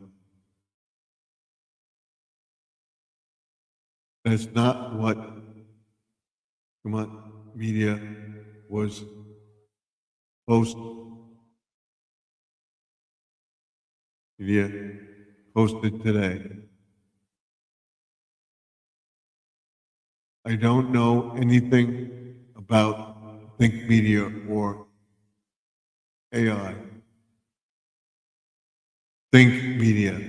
that's not what Vermont media was posted today. I don't know anything about Think Media or AI. Think Media.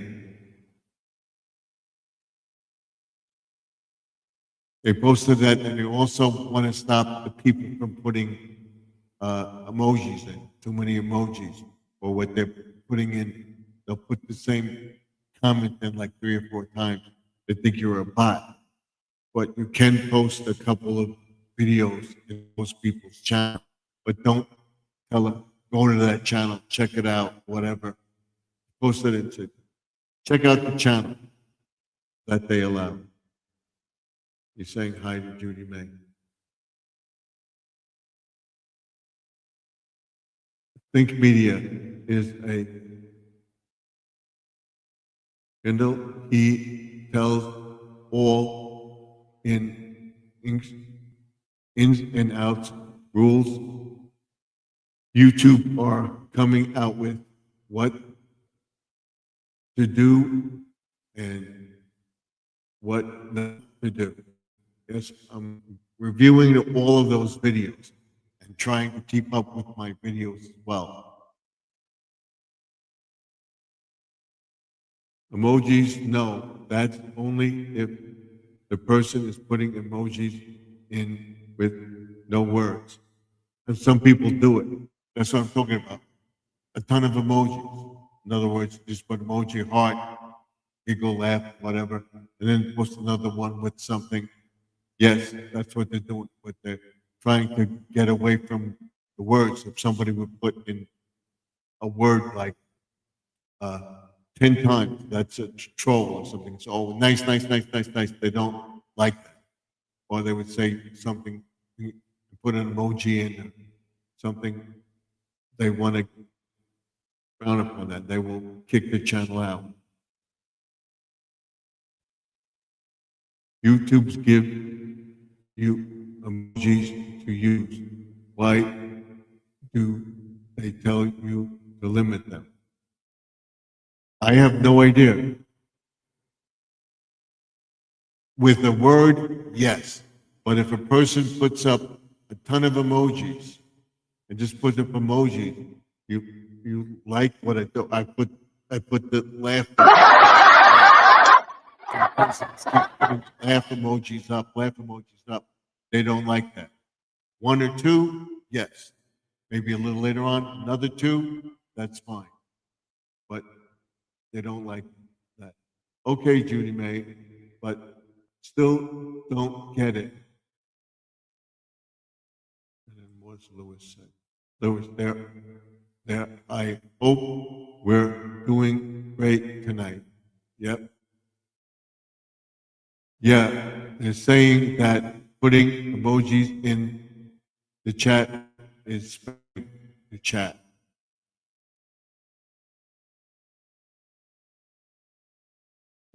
They posted that, and they also want to stop the people from putting emojis in, too many emojis, or what they're putting in. They'll put the same comment in like 3 or 4 times. They think you're a bot. But you can post a couple of videos in most people's channel, but don't tell them, go to that channel, check it out, whatever. Post it into, check out the channel that they allow. You're saying hi to Judy May. Think Media is a Kindle. He tells all ins and outs rules. YouTube are coming out with what to do and what not to do. Yes, I'm reviewing all of those videos and trying to keep up with my videos as well. Emojis, no, that's only if the person is putting emojis in with no words. And some people do it. That's what I'm talking about. A ton of emojis. In other words, just put emoji, heart, giggle, laugh, whatever, and then post another one with something. Yes, that's what they're doing, but they're trying to get away from the words. If somebody would put in a word like 10 times, that's a troll or something. So, oh, nice, nice, nice, nice, nice. They don't like that. Or they would say something, put an emoji in, something they want to frown upon that. They will kick the channel out. YouTube's give you emojis to use. Why do they tell you to limit them? I have no idea. With the word, yes. But if a person puts up a ton of emojis and just puts up emojis, you like what I do. I put the laugh emojis up. They don't like that. 1 or 2, yes. Maybe a little later on, another 2, that's fine. But they don't like that. Okay, Judy May, but still don't get it. And then what's Lewis said? Lewis, there. I hope we're doing great tonight. Yep. Yeah, they're saying that putting emojis in the chat is spamming the chat.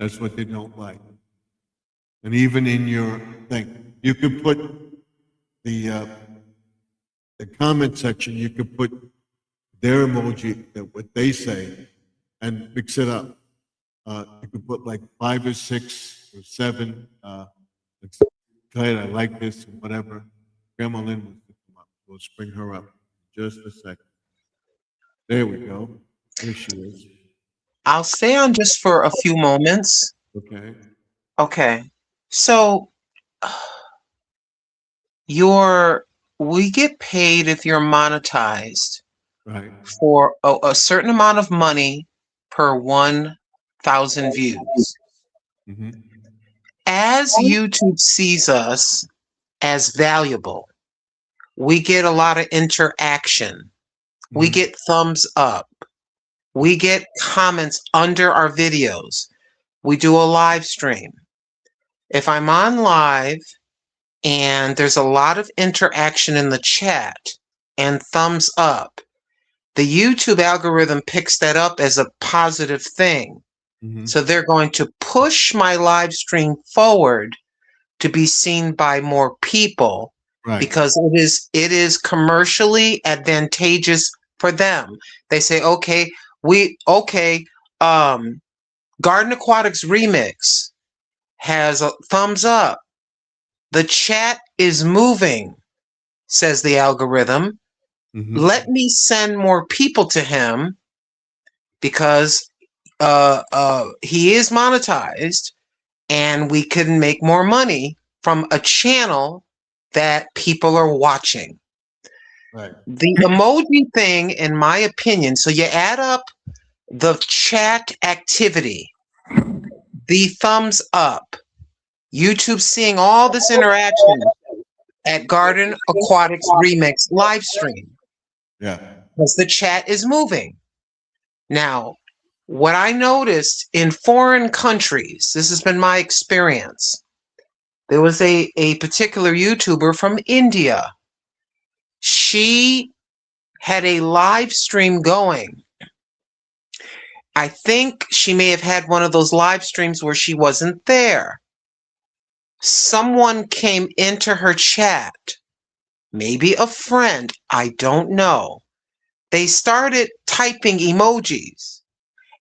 That's what they don't like. And even in your thing, you could put the comment section, you could put their emoji, what they say, and mix it up. You could put like 5 or 6 or 7. Go ahead, I like this, or whatever. Grandma Lynn wants to come up. We'll bring her up in just a second. There we go. There she is. I'll stay on just for a few moments. Okay. Okay. So we get paid if you're monetized Right. for a certain amount of money per 1,000 views. Mm-hmm. As YouTube sees us as valuable, we get a lot of interaction. We Mhm. get thumbs up. We get comments under our videos. We do a live stream. If I'm on live and there's a lot of interaction in the chat and thumbs up, the YouTube algorithm picks that up as a positive thing. Mhm. So they're going to push my live stream forward to be seen by more people Right. because it is commercially advantageous for them. They say, Garden Aquatics Remix has a thumbs up. The chat is moving, says the algorithm. Mhm. Let me send more people to him because he is monetized and we can make more money from a channel that people are watching. Right. The emoji thing, in my opinion, so you add up the chat activity, the thumbs up, YouTube seeing all this interaction at Garden Aquatics Remix live stream, Yeah. because the chat is moving. Now, what I noticed in foreign countries, this has been my experience. There was a particular YouTuber from India. She had a live stream going. I think she may have had one of those live streams where she wasn't there. Someone came into her chat, maybe a friend, I don't know. They started typing emojis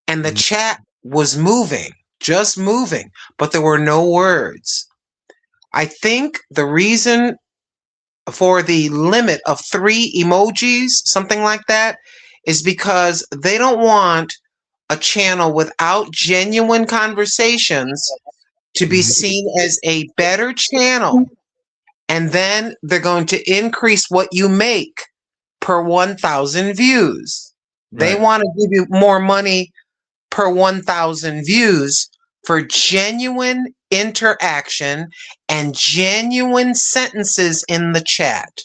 and the chat was moving, just moving, but there were no words. I think the reason for the limit of 3 emojis, something like that, is because they don't want a channel without genuine conversations to be seen as a better channel. And then they're going to increase what you make per 1,000 views. They Right. want to give you more money per 1,000 views for genuine interaction and genuine sentences in the chat.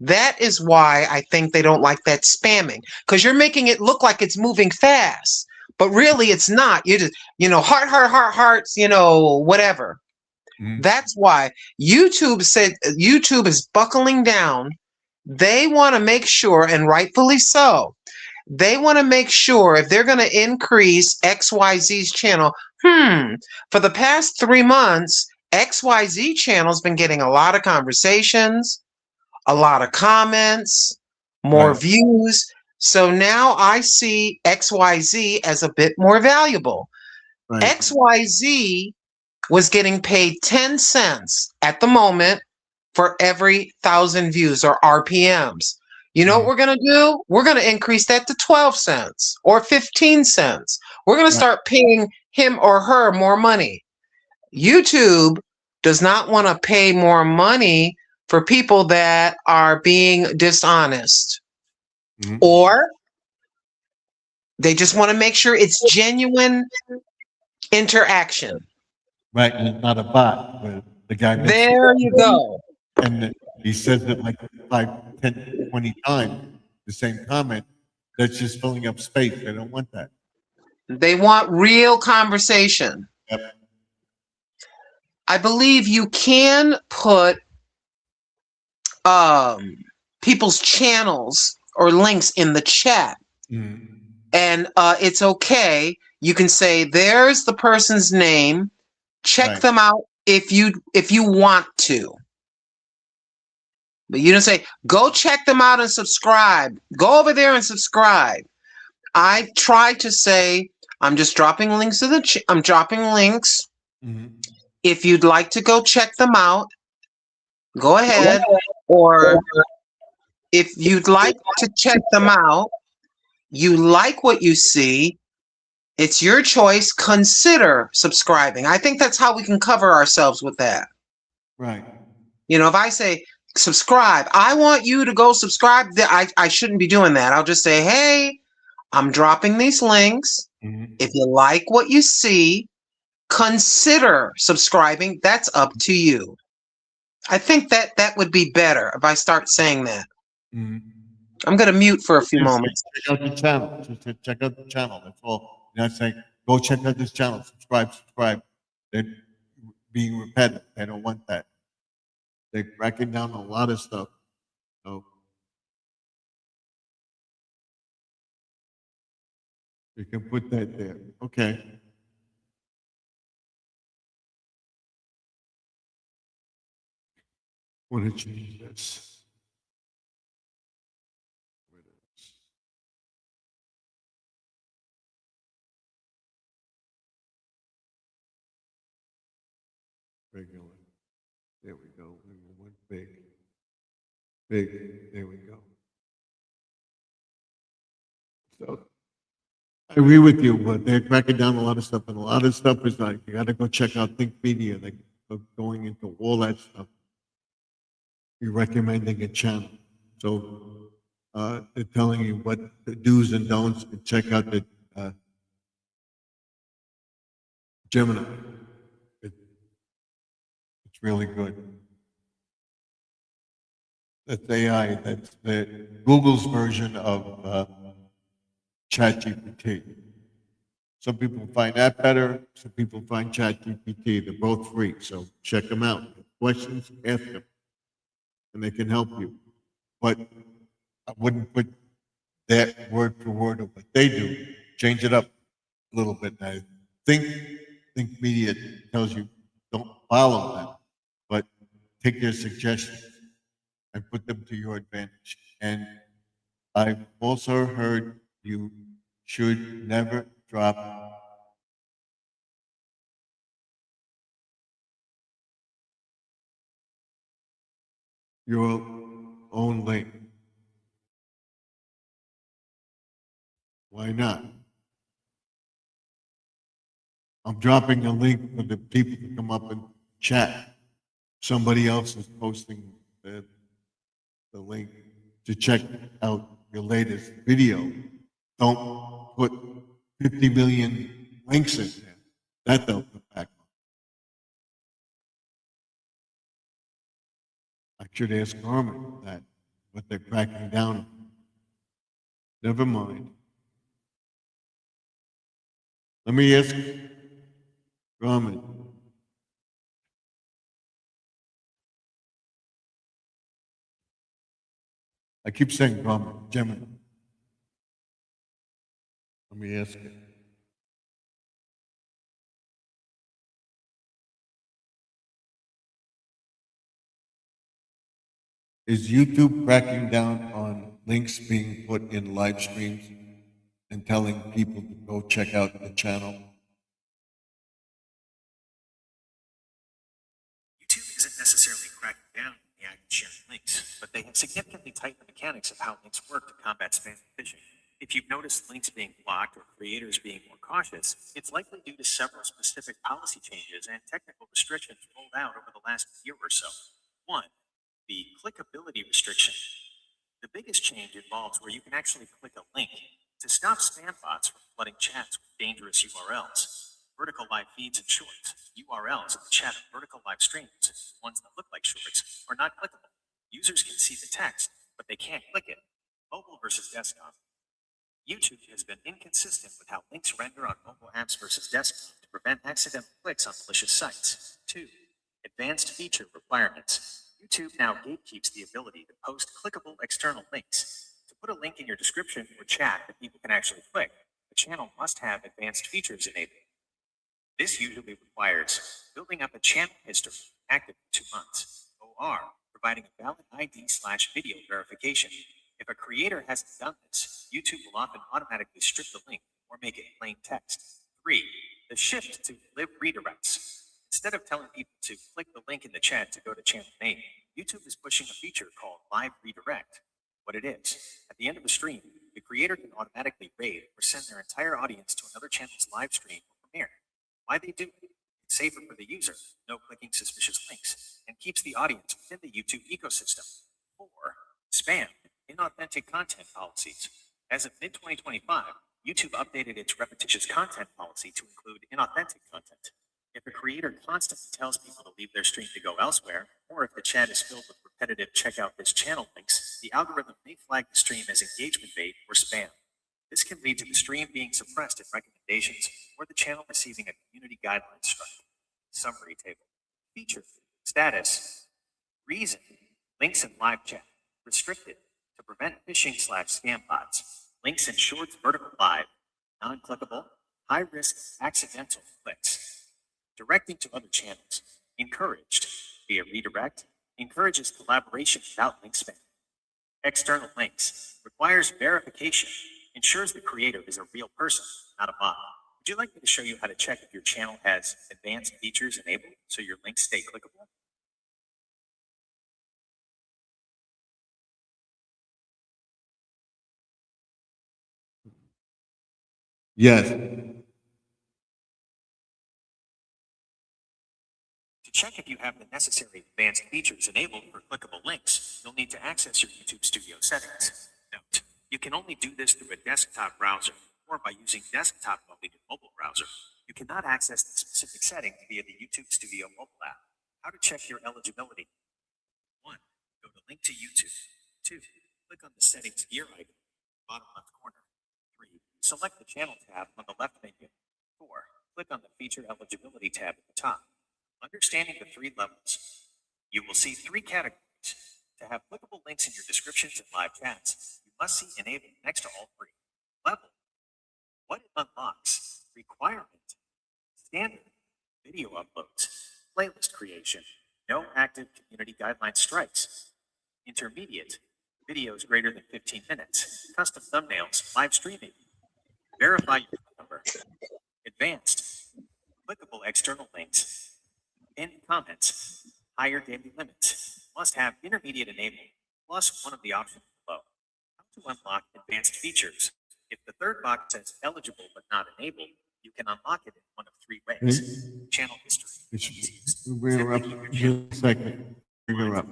That is why I think they don't like that spamming, because you're making it look like it's moving fast, but really it's not. You just, hearts, whatever. Mhm. That's why YouTube said YouTube is buckling down. They want to make sure, and rightfully so, they want to make sure if they're going to increase XYZ's channel, for the past 3 months, XYZ channel's been getting a lot of conversations, a lot of comments, more Right. views. So now I see XYZ as a bit more valuable. Right. XYZ was getting paid 10 cents at the moment for every 1,000 views or RPMs. You know what we're going to do? We're going to increase that to 12 cents or 15 cents. We're going to start paying him or her more money. YouTube does not want to pay more money for people that are being dishonest, Mhm. or they just want to make sure it's genuine interaction. Right. And it's not a bot. But the guy makes There you go. and he says it like 5, 10, 20 times, the same comment. That's just filling up space. They don't want that. They want real conversation. Yep. I believe you can put people's channels or links in the chat, and it's okay. You can say, "There's the person's name. Check Right. them out if you want to." But you don't say, "Go check them out and subscribe. Go over there and subscribe." I try to say, I'm just dropping links to the. I'm dropping links. If you'd like to go check them out, go ahead. Or if you'd like to check them out, you like what you see, it's your choice. Consider subscribing. I think that's how we can cover ourselves with that. Right. If I say subscribe, I want you to go subscribe. I shouldn't be doing that. I'll just say, hey, I'm dropping these links. If you like what you see, consider subscribing. That's up to you. I think that would be better if I start saying that. I'm going to mute for a few moments. Check out the channel. Just check out the channel. That's all. You're not saying, go check out this channel. Subscribe. They're being repetitive. They don't want that. They're cracking down on a lot of stuff. So you can put that there. Okay. Want to change this? Where it is. Regular. There we go. We went big. Big. There we go. So I agree with you, but they're cracking down a lot of stuff, and a lot of stuff is like you got to go check out Think Media. They're going into all that stuff. You're recommending a channel, so they're telling you what the do's and don'ts. And check out the Gemini. It's really good. That's AI. That's the Google's version of ChatGPT. Some people find that better. Some people find ChatGPT. They're both free, so check them out. Questions, ask them, and they can help you. But I wouldn't put that word for word of what they do. Change it up a little bit. I think Media tells you don't follow them, but take their suggestions and put them to your advantage. And I've also heard you should never drop your own link. Why not? I'm dropping a link for the people to come up and chat. Somebody else is posting the link to check out your latest video. Don't put 50 million links in there. That they'll come back on. I should ask Garmin that, but they're cracking down on. Never mind. Let me ask Garmin. I keep saying Garmin, Gemini. Let me ask it. Is YouTube cracking down on links being put in live streams and telling people to go check out the channel? YouTube isn't necessarily cracking down on the act of sharing links, but they have significantly tightened the mechanics of how links work to combat spam and phishing. If you've noticed links being blocked or creators being more cautious, it's likely due to several specific policy changes and technical restrictions rolled out over the last year or so. One, the clickability restriction. The biggest change involves where you can actually click a link to stop spam bots from flooding chats with dangerous URLs. Vertical live feeds and shorts, URLs in the chat of vertical live streams, ones that look like shorts, are not clickable. Users can see the text, but they can't click it. Mobile versus desktop. YouTube has been inconsistent with how links render on mobile apps versus desktop to prevent accidental clicks on malicious sites. 2. Advanced feature requirements. YouTube now gatekeeps the ability to post clickable external links. To put a link in your description or chat that people can actually click, the channel must have advanced features enabled. This usually requires building up a channel history active for 2 months. OR, providing a valid ID/video verification. If a creator hasn't done this, YouTube will often automatically strip the link or make it plain text. 3. The shift to live redirects. Instead of telling people to click the link in the chat to go to channel name, YouTube is pushing a feature called Live Redirect. What it is, at the end of a stream, the creator can automatically raid or send their entire audience to another channel's live stream or premiere. Why they do it? It's safer for the user, no clicking suspicious links, and keeps the audience within the YouTube ecosystem. 4. Spam, inauthentic content policies. As of mid-2025, YouTube updated its repetitious content policy to include inauthentic content. If a creator constantly tells people to leave their stream to go elsewhere, or if the chat is filled with repetitive check out this channel links, the algorithm may flag the stream as engagement bait or spam. This can lead to the stream being suppressed in recommendations or the channel receiving a community guideline strike. Summary table. Feature. Status. Reason. Links in live chat. Restricted. To prevent phishing/scam bots. Links in Shorts vertical live. Non-clickable. High risk accidental clicks. Directing to other channels. Encouraged. Via redirect. Encourages collaboration without link spam. External links. Requires verification. Ensures the creator is a real person, not a bot. Would you like me to show you how to check if your channel has advanced features enabled so your links stay clickable? Yes. To check if you have the necessary advanced features enabled for clickable links, you'll need to access your YouTube Studio settings. Note, you can only do this through a desktop browser or by using desktop only to mobile browser. You cannot access the specific settings via the YouTube Studio mobile app. How to check your eligibility. 1. Go to Link to YouTube. 2. Click on the Settings gear icon, bottom left corner. 3. Select the Channel tab on the left menu. 4. Click on the Feature Eligibility tab at the top. Understanding the 3 levels, you will see 3 categories. To have clickable links in your descriptions and live chats, you must see enabled next to all 3. Level, what it unlocks. Requirement, standard, video uploads, playlist creation, no active community guideline strikes. Intermediate, videos greater than 15 minutes, custom thumbnails, live streaming. Verify your phone number. Advanced, clickable external links. Pinned comments, higher daily limits, must have intermediate enabled, plus one of the options below. How to unlock advanced features. If the third box says eligible but not enabled, you can unlock it in one of 3 ways. Channel history. Easiest. Bring her up Simply keep your just channel a second. Bring her up. 2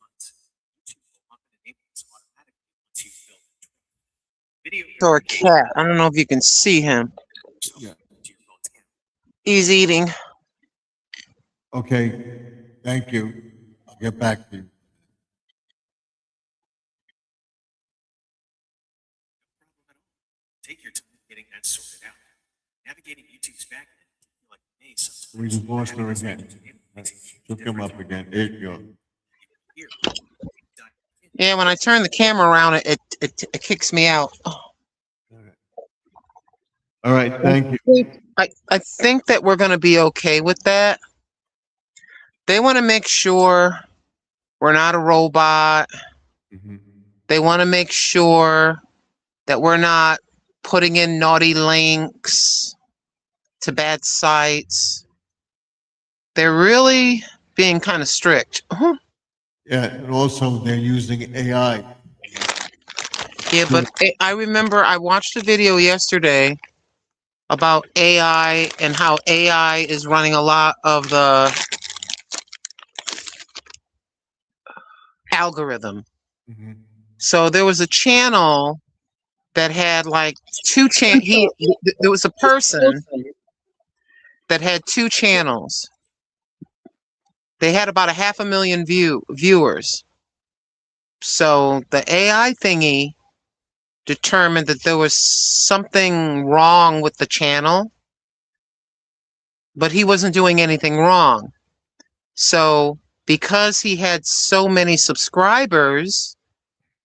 months. YouTube will often enable this automatically once you fill the video. So a cat. I don't know if you can see him. Yeah. To your phone's camera. He's eating. Okay, thank you. I'll get back to you. Take your time getting that sorted out. Navigating YouTube's backend can feel like a maze sometimes. We just lost her again. She'll come up again. There you go. Yeah, when I turn the camera around, it kicks me out. All right, thank you. I think that we're going to be okay with that. They want to make sure we're not a robot. Mhm. They want to make sure that we're not putting in naughty links to bad sites. They're really being kind of strict. Yeah, and also they're using AI. Yeah, but I remember I watched a video yesterday about AI and how AI is running a lot of the algorithm. Mhm. So there was a channel that had like 2 there was a person that had 2 channels. They had about 500,000 viewers. So the AI thingy determined that there was something wrong with the channel, but he wasn't doing anything wrong. So because he had so many subscribers,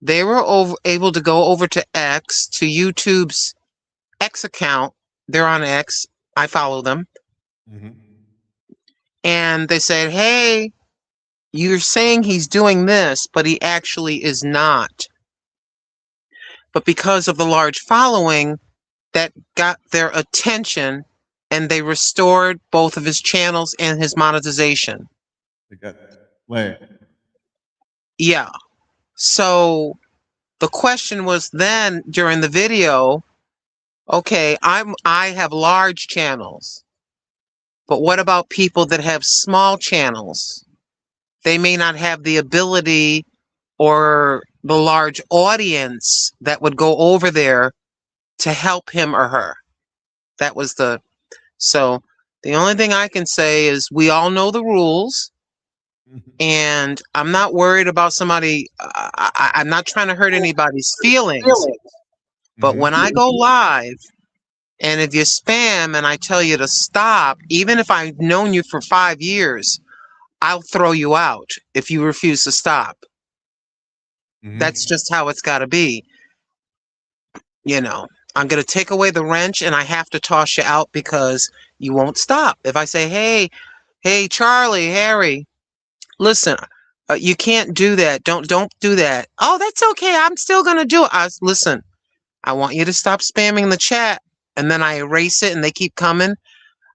they were able to go over to X, to YouTube's X account. They're on X. I follow them. And they said, hey, you're saying he's doing this, but he actually is not. But because of the large following, that got their attention, and they restored both of his channels and his monetization. They got where? Yeah. So the question was then during the video, okay, I have large channels, but what about people that have small channels? They may not have the ability or the large audience that would go over there to help him or her. That was so the only thing I can say is we all know the rules, and I'm not worried about somebody. I'm not trying to hurt anybody's feelings, but when I go live, and if you spam and I tell you to stop, even if I've known you for 5 years, I'll throw you out if you refuse to stop. That's just how it's got to be. You know, I'm going to take away the wrench and I have to toss you out because you won't stop. If I say, hey, Charlie, Harry, listen, you can't do that. Don't do that. Oh, that's okay. I'm still going to do it. Listen, I want you to stop spamming the chat. And then I erase it and they keep coming.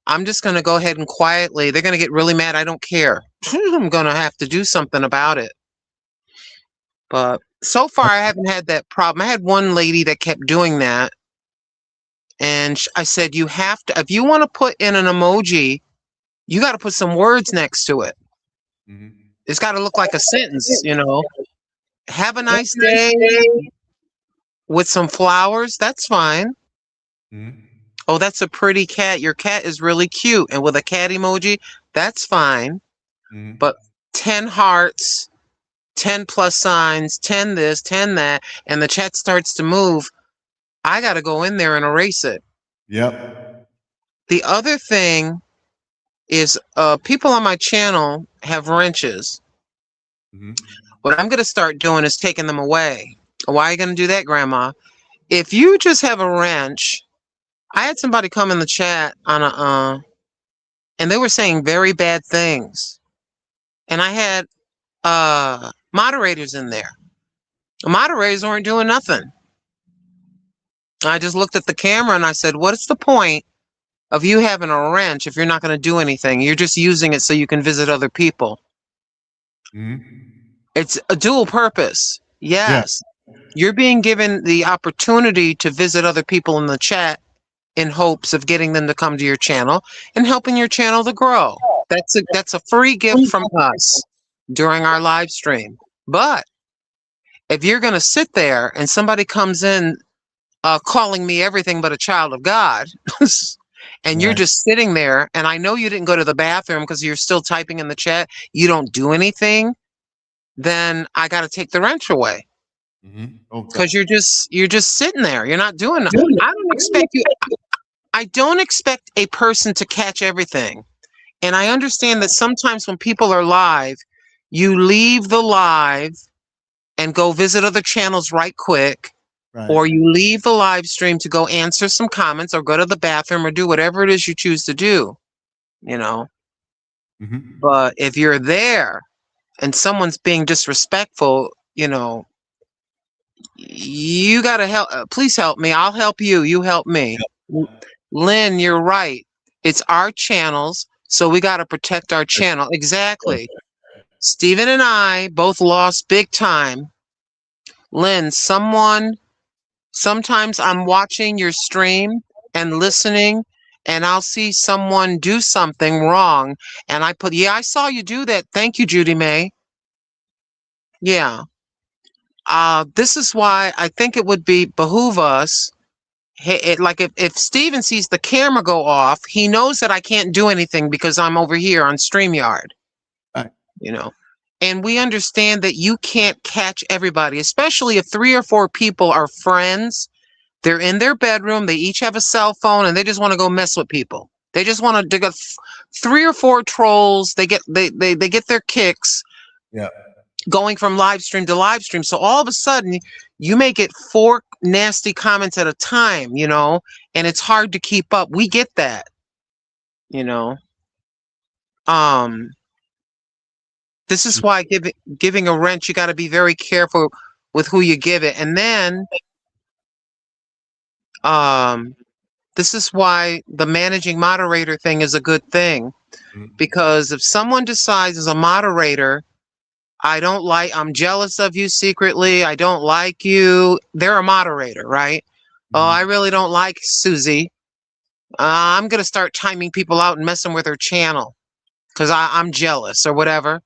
I'm just going to go ahead and quietly, they're going to get really mad. I don't care. I'm going to have to do something about it. But so far, I haven't had that problem. I had one lady that kept doing that. And I said, you have to, if you want to put in an emoji, you got to put some words next to it. It's got to look like a sentence, you know. Have a nice day with some flowers. That's fine. Oh, that's a pretty cat. Your cat is really cute. And with a cat emoji, that's fine. But 10 hearts, 10 plus signs, 10 this, 10 that, and the chat starts to move, I got to go in there and erase it. Yep. The other thing is people on my channel have wrenches. What I'm going to start doing is taking them away. Why are you going to do that, Grandma? If you just have a wrench, I had somebody come in the chat on and they were saying very bad things. And I had moderators in there. The moderators weren't doing nothing. I just looked at the camera and I said, what is the point of you having a wrench if you're not going to do anything? You're just using it so you can visit other people. It's a dual purpose. Yes. You're being given the opportunity to visit other people in the chat in hopes of getting them to come to your channel and helping your channel to grow. That's a free gift from us during our live stream. But if you're going to sit there and somebody comes in calling me everything but a child of God, and you're just sitting there, and I know you didn't go to the bathroom because you're still typing in the chat, you don't do anything, then I got to take the wrench away. Because you're just sitting there. You're not doing nothing. I don't expect a person to catch everything. And I understand that sometimes when people are live, you leave the live and go visit other channels right quick, or you leave the live stream to go answer some comments or go to the bathroom or do whatever it is you choose to do, you know. But if you're there and someone's being disrespectful, you know, you got to help. Please help me. I'll help you. You help me. Lynn, you're right. It's our channels, so we got to protect our channel. Exactly. Stephen and I both lost big time. Lynn, sometimes I'm watching your stream and listening, and I'll see someone do something wrong, and I put, yeah, I saw you do that. Thank you, Judy May. Yeah. This is why I think it would behoove us. Like if Steven sees the camera go off, he knows that I can't do anything because I'm over here on StreamYard. You know, and we understand that you can't catch everybody, especially if 3 or 4 people are friends. They're in their bedroom. They each have a cell phone and they just want to go mess with people. They just want to dig up 3 or 4 trolls. They get their kicks. Yeah. Going from live stream to live stream. So all of a sudden you may get 4 nasty comments at a time, and it's hard to keep up. We get that, this is why giving a wrench, you got to be very careful with who you give it. And then, this is why the managing moderator thing is a good thing, because if someone decides as a moderator, I'm jealous of you secretly, I don't like you, they're a moderator, right? Oh, I really don't like Susie. I'm going to start timing people out and messing with her channel because I'm jealous or whatever.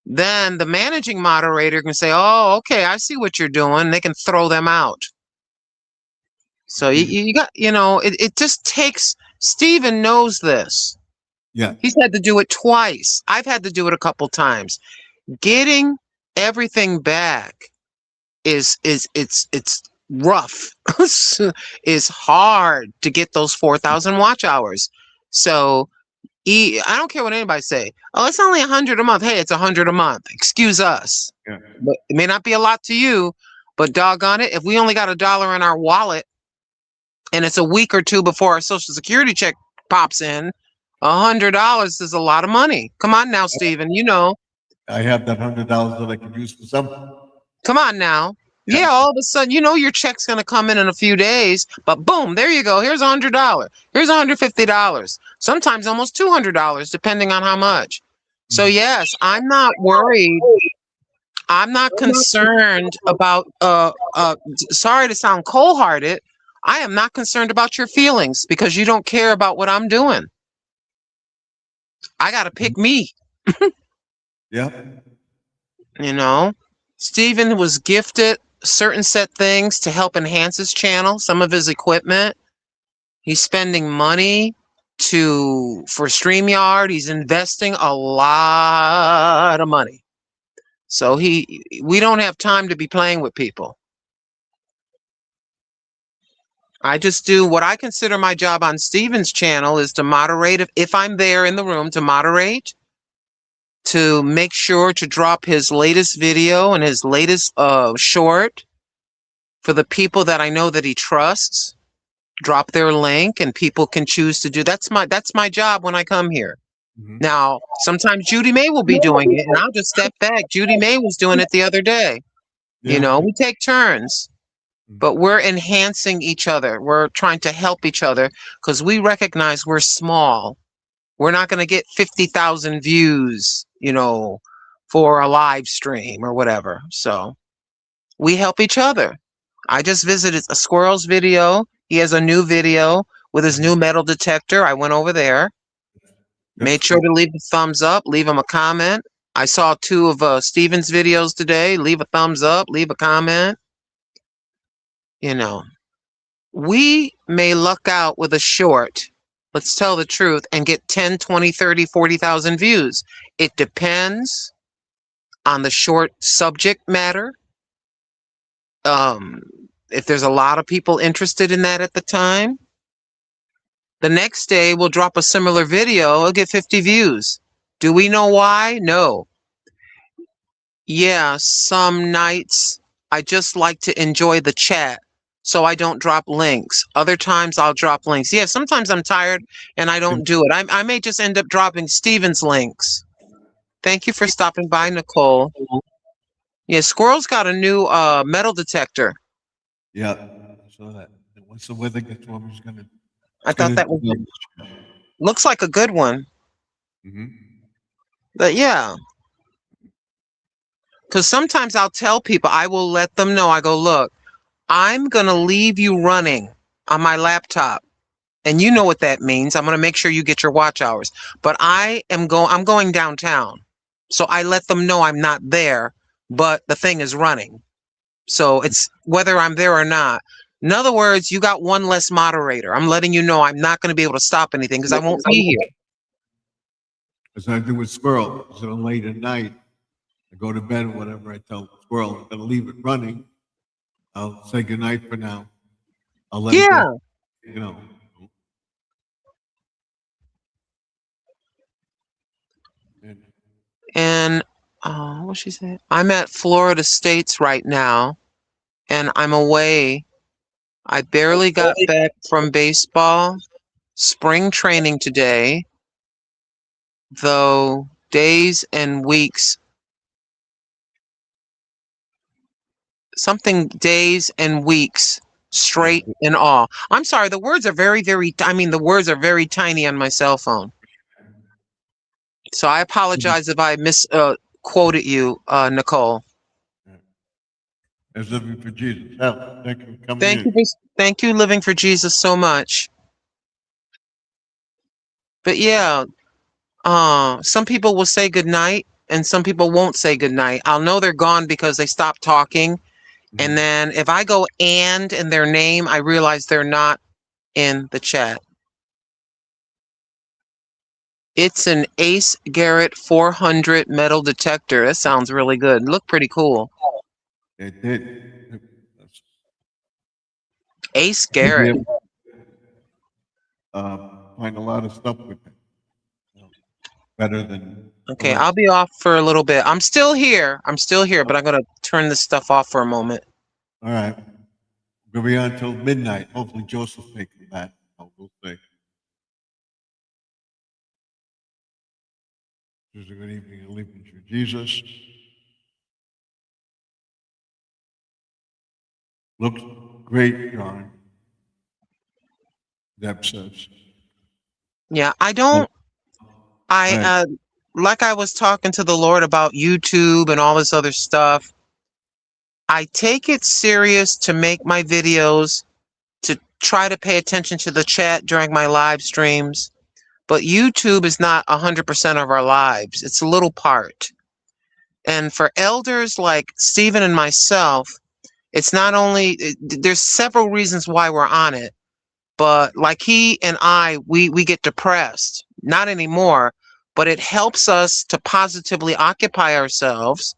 Then the managing moderator can say, oh, okay, I see what you're doing. They can throw them out. So you got, it just takes, Steven knows this. Yeah. He's had to do it twice. I've had to do it a couple times. Getting everything back it's rough. It's hard to get those 4,000 watch hours. So I don't care what anybody say. Oh, it's only 100 a month. Hey, it's 100 a month. Excuse us. Yeah. But it may not be a lot to you, but doggone it, if we only got $1 in our wallet and it's a week or 2 before our Social Security check pops in, $100 is a lot of money. Come on now, Steven, I have that $100 that I could use for something. Come on now. Yeah, all of a sudden, your check's going to come in a few days, but boom, there you go. Here's $100. Here's $150. Sometimes almost $200, depending on how much. So yes, I'm not worried. I'm not concerned about, sorry to sound cold-hearted. I am not concerned about your feelings because you don't care about what I'm doing. I got to pick me. Yeah. Steven was gifted certain set things to help enhance his channel, some of his equipment. He's spending money for StreamYard. He's investing a lot of money. So we don't have time to be playing with people. I just do what I consider my job on Steven's channel is to moderate if I'm there in the room to moderate, to make sure to drop his latest video and his latest short for the people that I know that he trusts. Drop their link and people can choose to do. That's my job when I come here. Now, sometimes Judy May will be doing it and I'll just step back. Judy May was doing it the other day. We take turns, but we're enhancing each other. We're trying to help each other because we recognize we're small. We're not going to get 50,000 views, for a live stream or whatever. So we help each other. I just visited a Squirrel's video. He has a new video with his new metal detector. I went over there, made sure to leave a thumbs up, leave him a comment. I saw 2 of Steven's videos today. Leave a thumbs up, leave a comment. We may luck out with a short, let's tell the truth, and get 10, 20, 30, 40,000 views. It depends on the short subject matter. If there's a lot of people interested in that at the time, the next day we'll drop a similar video, it'll get 50 views. Do we know why? No. Yeah, some nights I just like to enjoy the chat, so I don't drop links. Other times I'll drop links. Yeah, sometimes I'm tired and I don't do it. I may just end up dropping Steven's links. Thank you for stopping by, Nicole. Yeah, Squirrel's got a new metal detector. Yeah, I saw that. Once the weather gets warm, he's gonna. I thought that looks like a good one. But yeah, because sometimes I'll tell people, I will let them know. I go, look, I'm gonna leave you running on my laptop, and you know what that means. I'm gonna make sure you get your watch hours. But I'm going downtown, so I let them know I'm not there, but the thing is running. So it's whether I'm there or not. In other words, you got one less moderator. I'm letting you know I'm not going to be able to stop anything because I won't be here. As I do with Squirrel, so late at night, I go to bed or whatever, I tell Squirrel, I'm going to leave it running. I'll say goodnight for now. I'll let it go, And And what she say? I'm at Florida States right now, and I'm away. I barely got back from baseball spring training today, though days and weeks, something days and weeks straight in awe. I'm sorry, the words are the words are very tiny on my cell phone. So I apologize if I quoted you, Nicole. as living for Jesus. Hell, thank you for coming Thank in. you, thank you, Living for Jesus, so much. But yeah, some people will say goodnight and some people won't say goodnight. I'll know they're gone because they stopped talking. And then if I go and in their name, I realize they're not in the chat. It's an Ace Garrett 400 metal detector. That sounds really good. Look pretty cool. It did. Ace Garrett. Find a lot of stuff with it. Better than. Okay, I'll be off for a little bit. I'm still here, but I'm going to turn this stuff off for a moment. All right. We'll be on until midnight. Hopefully Joseph may come back. We'll see. Just a good evening and living for Jesus. Looks great, John. Deb says. Yeah, like I was talking to the Lord about YouTube and all this other stuff. I take it serious to make my videos, to try to pay attention to the chat during my live streams. But YouTube is not 100% of our lives. It's a little part. And for elders like Stephen and myself, it's not only, there's several reasons why we're on it. But like he and I, we get depressed. Not anymore, but it helps us to positively occupy ourselves.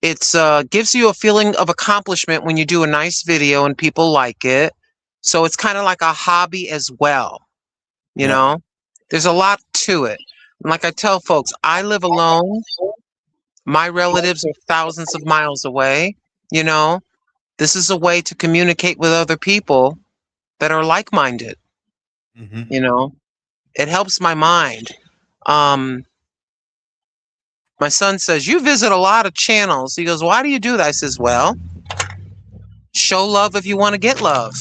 It's gives you a feeling of accomplishment when you do a nice video and people like it. So it's kind of like a hobby as well. You know, there's a lot to it. And like I tell folks, I live alone. My relatives are thousands of miles away. You know, this is a way to communicate with other people that are like-minded. You know, it helps my mind. My son says, you visit a lot of channels. He goes, why do you do that? I says, well, show love if you want to get love.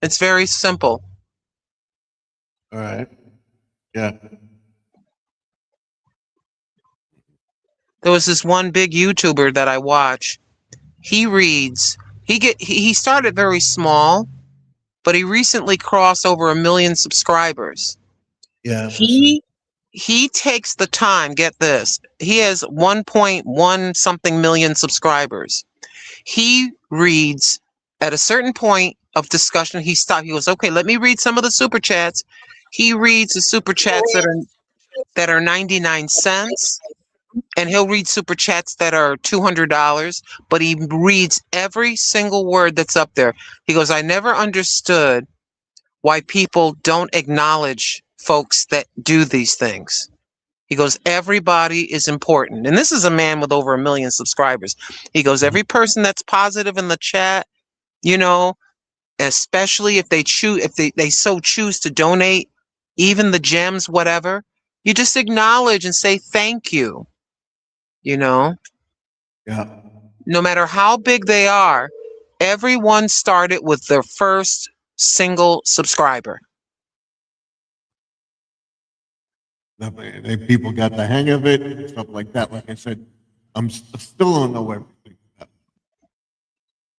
It's very simple. All right. Yeah. There was this one big YouTuber that I watch. He reads, he started very small, but he recently crossed over 1 million subscribers. Yeah. He takes the time, get this, he has 1.1 something million subscribers. He reads at a certain point of discussion, he stopped. He goes, okay, let me read some of the super chats. He reads the super chats that are 99 cents. And he'll read super chats that are $200, but he reads every single word that's up there. He goes, I never understood why people don't acknowledge folks that do these things. He goes, everybody is important. And this is a man with over 1 million subscribers. He goes, every person that's positive in the chat, you know, especially if they choose, if they so choose to donate, even the gems, whatever, you just acknowledge and say thank you. You know, no matter how big they are, everyone started with their first single subscriber. People got the hang of it and stuff like that. Like I said, I still don't know everything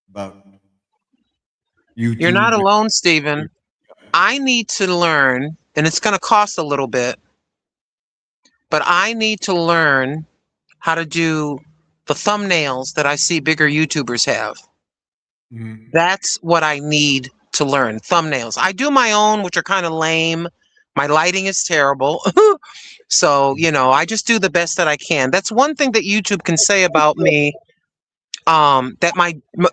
about YouTube. You're not alone, Stephen. I need to learn, and it's going to cost a little bit, but I need to learn how to do the thumbnails that I see bigger YouTubers have. That's what I need to learn, thumbnails. I do my own, which are kind of lame. My lighting is terrible. So, you know, I just do the best that I can. That's one thing that YouTube can say about me, that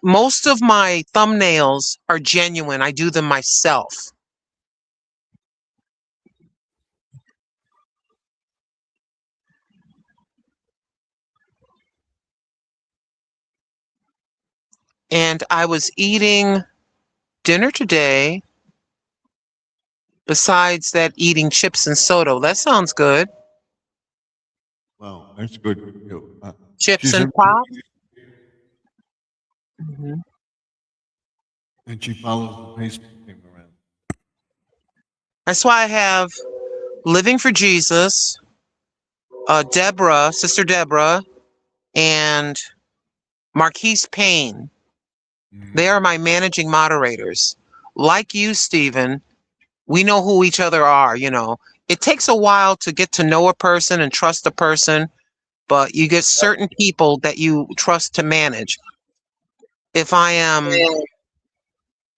most of my thumbnails are genuine. I do them myself. And I was eating dinner today. Besides that, eating chips and soda. That sounds good. Well, that's good. Chips She's and a, pop. Mhm. and she follows the Facebook thing around. That's why I have Living for Jesus, Deborah, Sister Deborah, and Marquise Payne. They are my managing moderators. Like you, Stephen, we know who each other are, you know. It takes a while to get to know a person and trust a person, but you get certain people that you trust to manage. If I am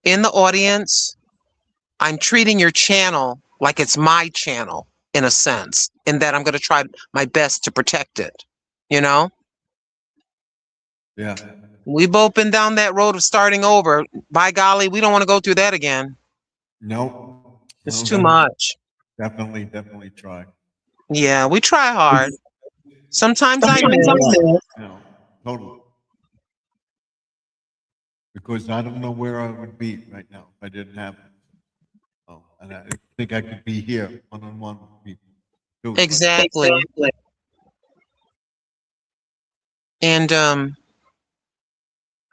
in the audience, I'm treating your channel like it's my channel in a sense, in that I'm going to try my best to protect it. You know, Yeah. we've both been down that road of starting over. By golly, we don't want to go through that again. No. It's No, too much. definitely try. Yeah, we try hard. Sometimes I miss. Totally. Because I don't know where I would be right now if I didn't have it. Oh, and I think I could be here one-on-one with people too. but- Exactly. And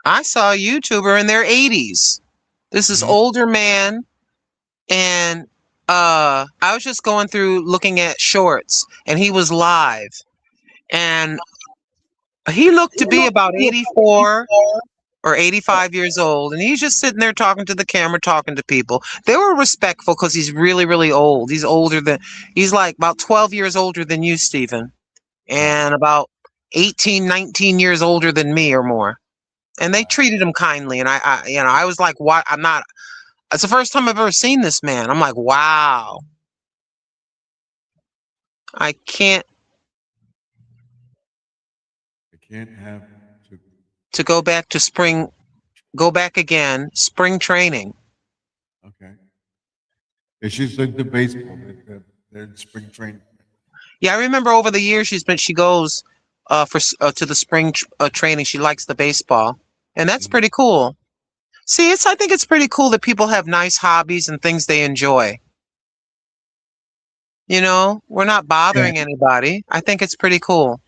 I saw a YouTuber in their 80s. This is Mhm. older man, and I was just going through looking at shorts, and he was live, and he looked to be about 84 or 85 years old, and he's just sitting there talking to the camera, talking to people. They were respectful because he's really, really old. He's like about 12 years older than you, Stephen, and about 18, 19 years older than me or more. And they treated him kindly, and I was like, "What? I'm not." It's the first time I've ever seen this man. I'm like, "Wow." I can't I can't have to go back to go back again, spring training. okay. It's just like the baseball, they're in spring training. Yeah, I remember over the years she goes to the spring training. She likes the baseball, and that's pretty cool. See, I think it's pretty cool that people have nice hobbies and things they enjoy. You know, we're not bothering anybody. I think it's pretty cool.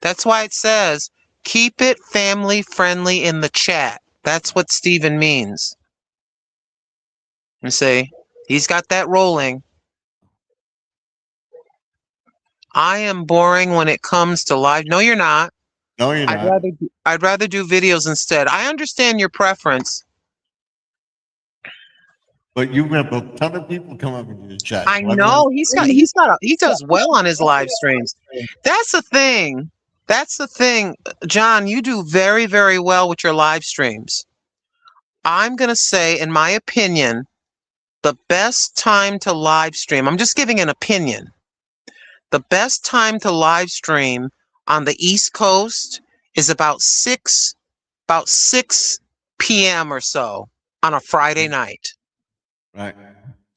That's why it says keep it family friendly in the chat. That's what Steven means. You see, he's got that rolling. I am boring when it comes to live. No, you're not. No, you're not. I'd rather do videos instead. I understand your preference. But you have a ton of people come up into the chat. I so everyone- know he does well on his live streams. That's the thing. That's the thing. John, you do very, very well with your live streams. I'm going to say, in my opinion, the best time to live stream, I'm just giving an opinion. The best time to live stream on the East Coast is about 6 p.m. or so on a Friday night. Right.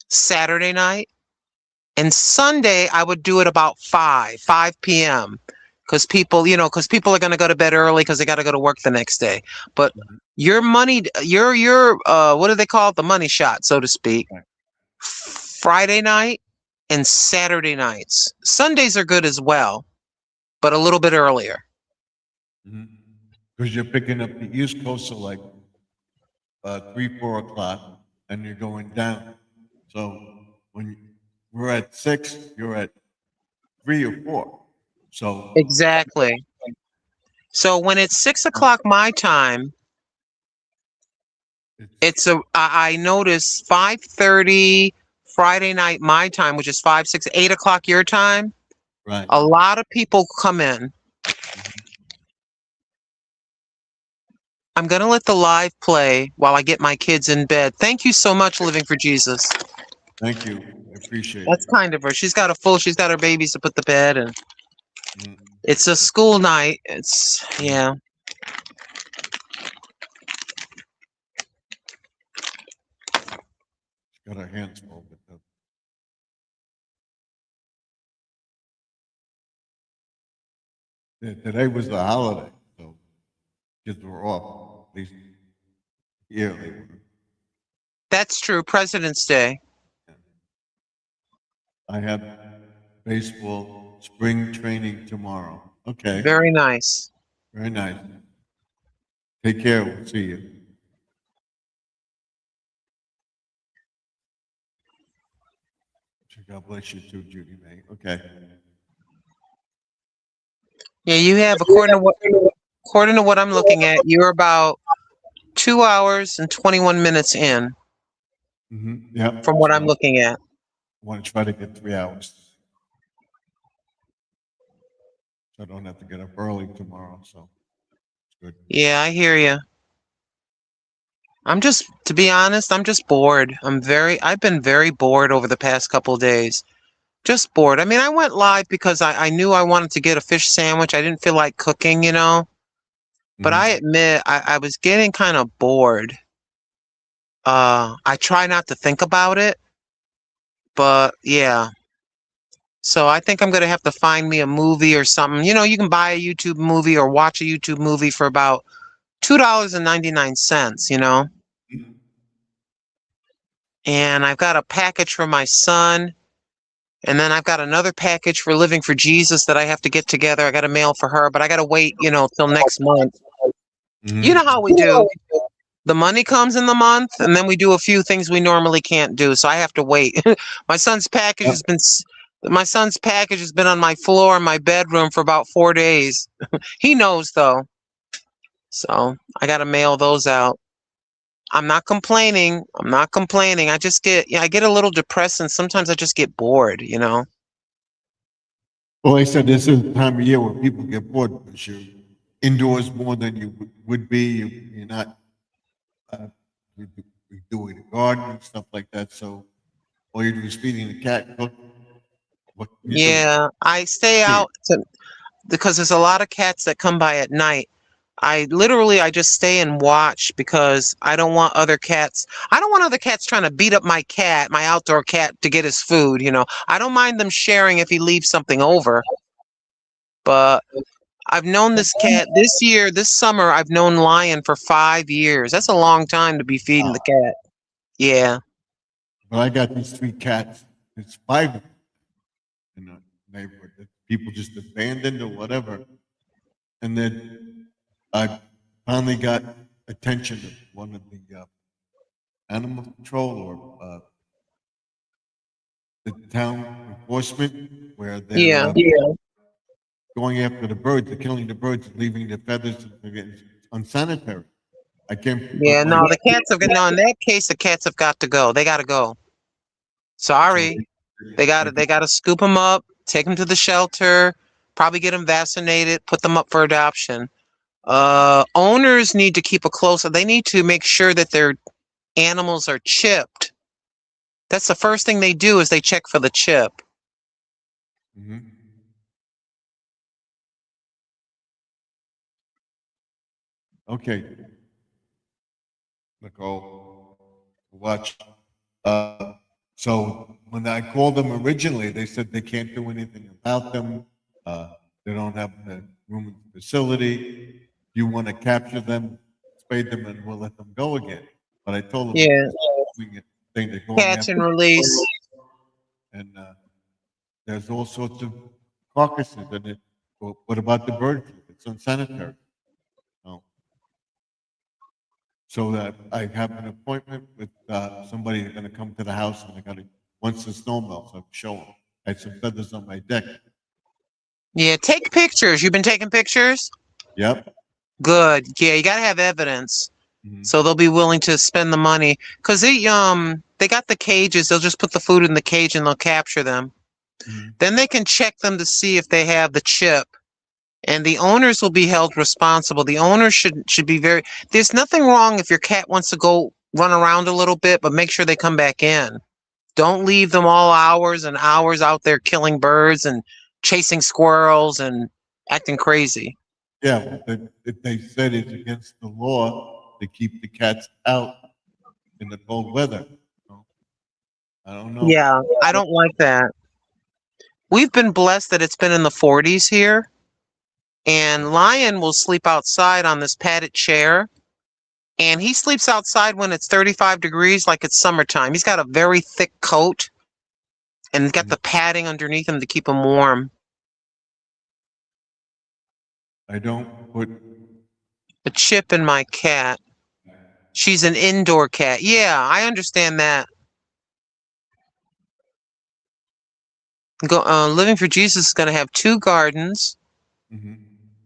Saturday night, and Sunday I would do it about 5 p.m. because people are going to go to bed early because they got to go to work the next day. But your what do they call it? The money shot, so to speak. Right. Friday night and Saturday nights. Sundays are good as well, but a little bit earlier. Because you're picking up the East Coast at like 3-4 o'clock, and you're going down. So we're at 6, you're at 3 or 4. So Exactly. So when it's 6 o'clock my time, I notice 5:30 Friday night my time, which is 5, 6, 8 o'clock your time. right. A lot of people come in. I'm gonna let the live play while I get my kids in bed. Thank you so much, Living for Jesus. Thank you. I appreciate That's it. kind of her. She's got her babies to put to bed, and Mm. it's a school night. Yeah. She's got her hands full with them. Yeah, today was the holiday, so Kids were off, at least here they were. That's true. President's Day. I have baseball spring training tomorrow. Okay, Very nice. very nice. Take care. We'll see you. God bless you too, Judy May. Okay. Yeah, you have according to what I'm looking at, you're about 2 hours and 21 minutes in Yep. from what I'm looking at. Want to try to get 3 hours. So I don't have to get up early tomorrow, so it's good. Yeah, I hear you. To be honest, I'm just bored. I've been very bored over the past couple of days. Just bored. I mean, I went live because I knew I wanted to get a fish sandwich. I didn't feel like cooking, you know. But I admit I was getting kind of bored. I try not to think about it, but yeah. So I think I'm gonna have to find me a movie or something. You know, you can buy a YouTube movie or watch a YouTube movie for about $2.99, you know. And I've got a package for my son. And then I've got another package for Living for Jesus that I have to get together. I got to mail for her, but I got to wait, you know, till next month. You know how we do. The money comes in the month, and then we do a few things we normally can't do. So I have to wait. My son's package has been on my floor in my bedroom for about 4 days. He knows though. So I got to mail those out. I'm not complaining. I get a little depressed, and sometimes I just get bored, you know. Well, I said this is the time of year where people get bored because you're indoors more than you would be. You're not doing the garden and stuff like that. So all you do is feeding the cat. Cook. Yeah, I stay out because there's a lot of cats that come by at night. I just stay and watch because I don't want other cats trying to beat up my outdoor cat to get his food, you know. I don't mind them sharing if he leaves something over. But I've known this cat this summer, I've known Lion for 5 years. That's a long time to be feeding the cat. Yeah. But I got these 3 cats. It's 5 of them in the neighborhood that people just abandoned or whatever. And then I finally got attention of one of the animal control or the town enforcement where they're going after the birds, they're killing the birds, leaving the feathers, it's unsanitary. I can't. Yeah, no, in that case, the cats have got to go. They got to go. Sorry. They got to scoop them up, take them to the shelter, probably get them vaccinated, put them up for adoption. Owners need to keep they need to make sure that their animals are chipped. That's the first thing they do is they check for the chip. Okay. Nicole, watch. So when I called them originally, they said they can't do anything about them. They don't have the room in the facility. You want to capture them, spay them, and we'll let them go again. But I told them, they're going catch and release. And there's all sorts of carcasses in it. Well, what about the bird food? It's unsanitary. So that I have an appointment with somebody who's going to come to the house, and once the snow melts, I'll show them. I had some feathers on my deck. Yeah, take pictures. You've been taking pictures? Yep. Good. Yeah, you got to have evidence. So they'll be willing to spend the money because they got the cages. They'll just put the food in the cage and they'll capture them. Then they can check them to see if they have the chip. And the owners will be held responsible. The owners should be there's nothing wrong if your cat wants to go run around a little bit, but make sure they come back in. Don't leave them all hours and hours out there killing birds and chasing squirrels and acting crazy. Yeah, if they said it's against the law to keep the cats out in the cold weather. I don't know. Yeah, I don't like that. We've been blessed that it's been in the 40s here. And Lion will sleep outside on this padded chair. And he sleeps outside when it's 35 degrees, like it's summertime. He's got a very thick coat and got the padding underneath him to keep him warm. I don't put, A chip in my cat. She's an indoor cat. Yeah, I understand that. Living for Jesus is going to have 2 gardens, mhm.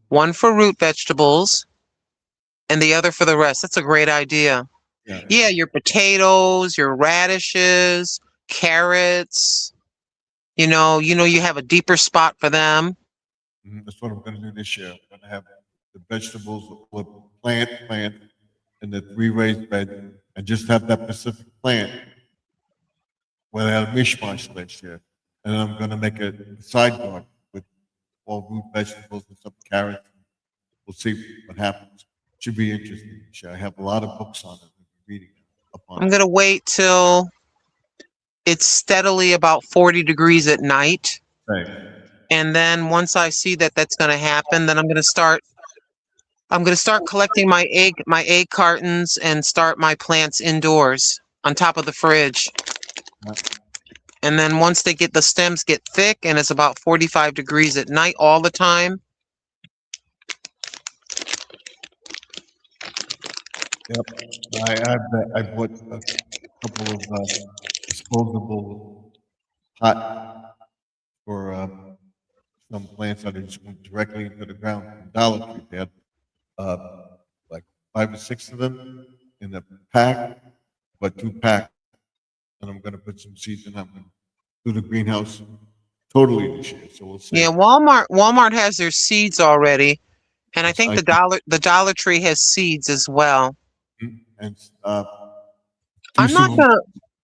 one for root vegetables and the other for the rest. That's a great idea. Yeah. Yeah, your potatoes, your radishes, carrots. You have a deeper spot for them. That's what I'm gonna do this year. I'm gonna have the vegetables with plant, and the 3 raised bed, and just have that specific plant. Where I had a mishmash last year, and I'm gonna make a side garden with all root vegetables and some carrots. We'll see what happens. Should be interesting. I have a lot of books on it. I'm reading up on I'm it. going to wait till it's steadily about 40 degrees at night. Right. And then once I see that that's going to happen, then I'm going to start collecting my egg cartons and start my plants indoors on top of the fridge. And then once the stems get thick and it's about 45 degrees at night all the time. Yep. I bought a couple of disposable pot for some plants that I just went directly into the ground from Dollar Tree. They had like 5 or 6 of them in a pack, but 2 packs. And I'm gonna put some seeds in them and do the greenhouse totally this year. So we'll see. Yeah, Walmart has their seeds already, and I think the Dollar Tree has seeds as well. And I'm not gonna.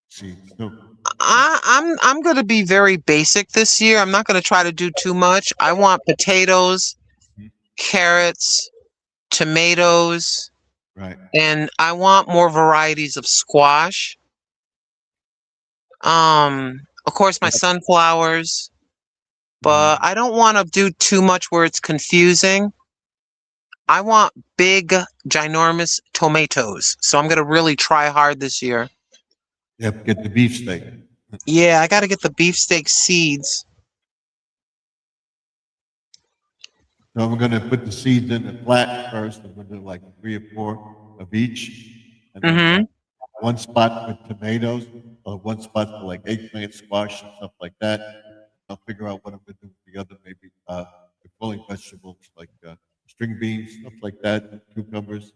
seeds. No. I'm gonna be very basic this year. I'm not gonna try to do too much. I want potatoes, carrots, tomatoes, Right. and I want more varieties of squash. Of course, my sunflowers, but I don't want to do too much where it's confusing. I want big, ginormous tomatoes. So I'm gonna really try hard this year. Yep. Get the beefsteak. Yeah, I got to get the beefsteak seeds. So I'm gonna put the seeds in the flat first. I'm gonna do like 3 or 4 of each. And then one spot for tomatoes, or one spot for like eggplant, squash, and stuff like that. I'll figure out what I'm gonna do with the other, maybe the falling vegetables like string beans, stuff like that, cucumbers,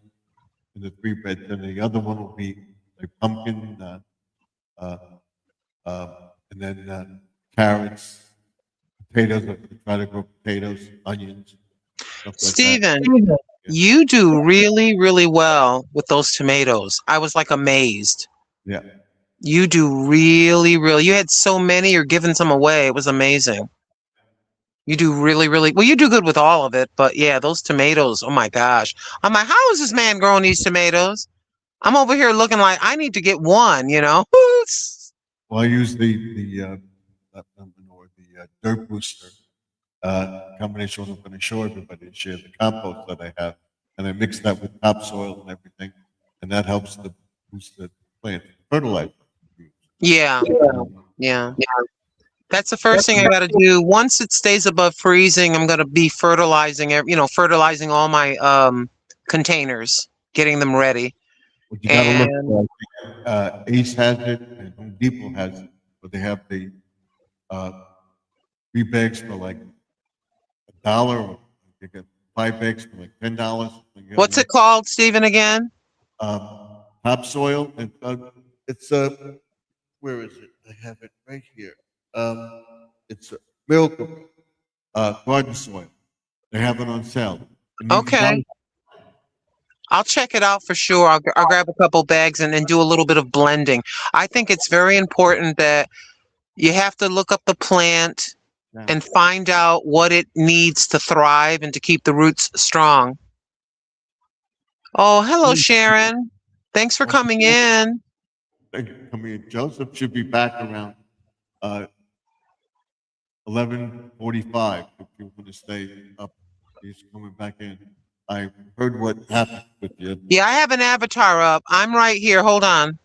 in the 3 beds. And the other one will be like pumpkin, and then carrots, potatoes. I try to grow potatoes, onions, stuff like that. Steven, you do really, really well with those tomatoes. I was like amazed. Yeah. You do really, really. You had so many. You're giving some away. It was amazing. You do really, really well. You do good with all of it, but yeah, those tomatoes. Oh my gosh! I'm like, how is this man growing these tomatoes? I'm over here looking like I need to get one. Well, I use the dirt booster combination. I'm going to show everybody and share the compost that I have, and I mix that with topsoil and everything, and that helps to boost the plant fertilizer. Yeah. That's the first thing I got to do. Once it stays above freezing, I'm going to be fertilizing all my containers, getting them ready. But you got to look. Ace has it, and Home Depot has it, but they have the 3 bags for like $1, or you get 5 bags for like $10. What's it called, Stephen, again? Topsoil, and it's where is it? I have it right here. It's a Miracle garden soil. They have it on sale. Okay. I'll check it out for sure. I'll grab a couple bags and do a little bit of blending. I think it's very important that you have to look up the plant and find out what it needs to thrive and to keep the roots strong. Oh, hello, Sharon. Thanks for coming in. Thank you for coming in. Joseph should be back around 11:45 if you want to stay up He's coming back in. I heard what happened with you. Yeah, I have an avatar up. I'm right here. Hold on.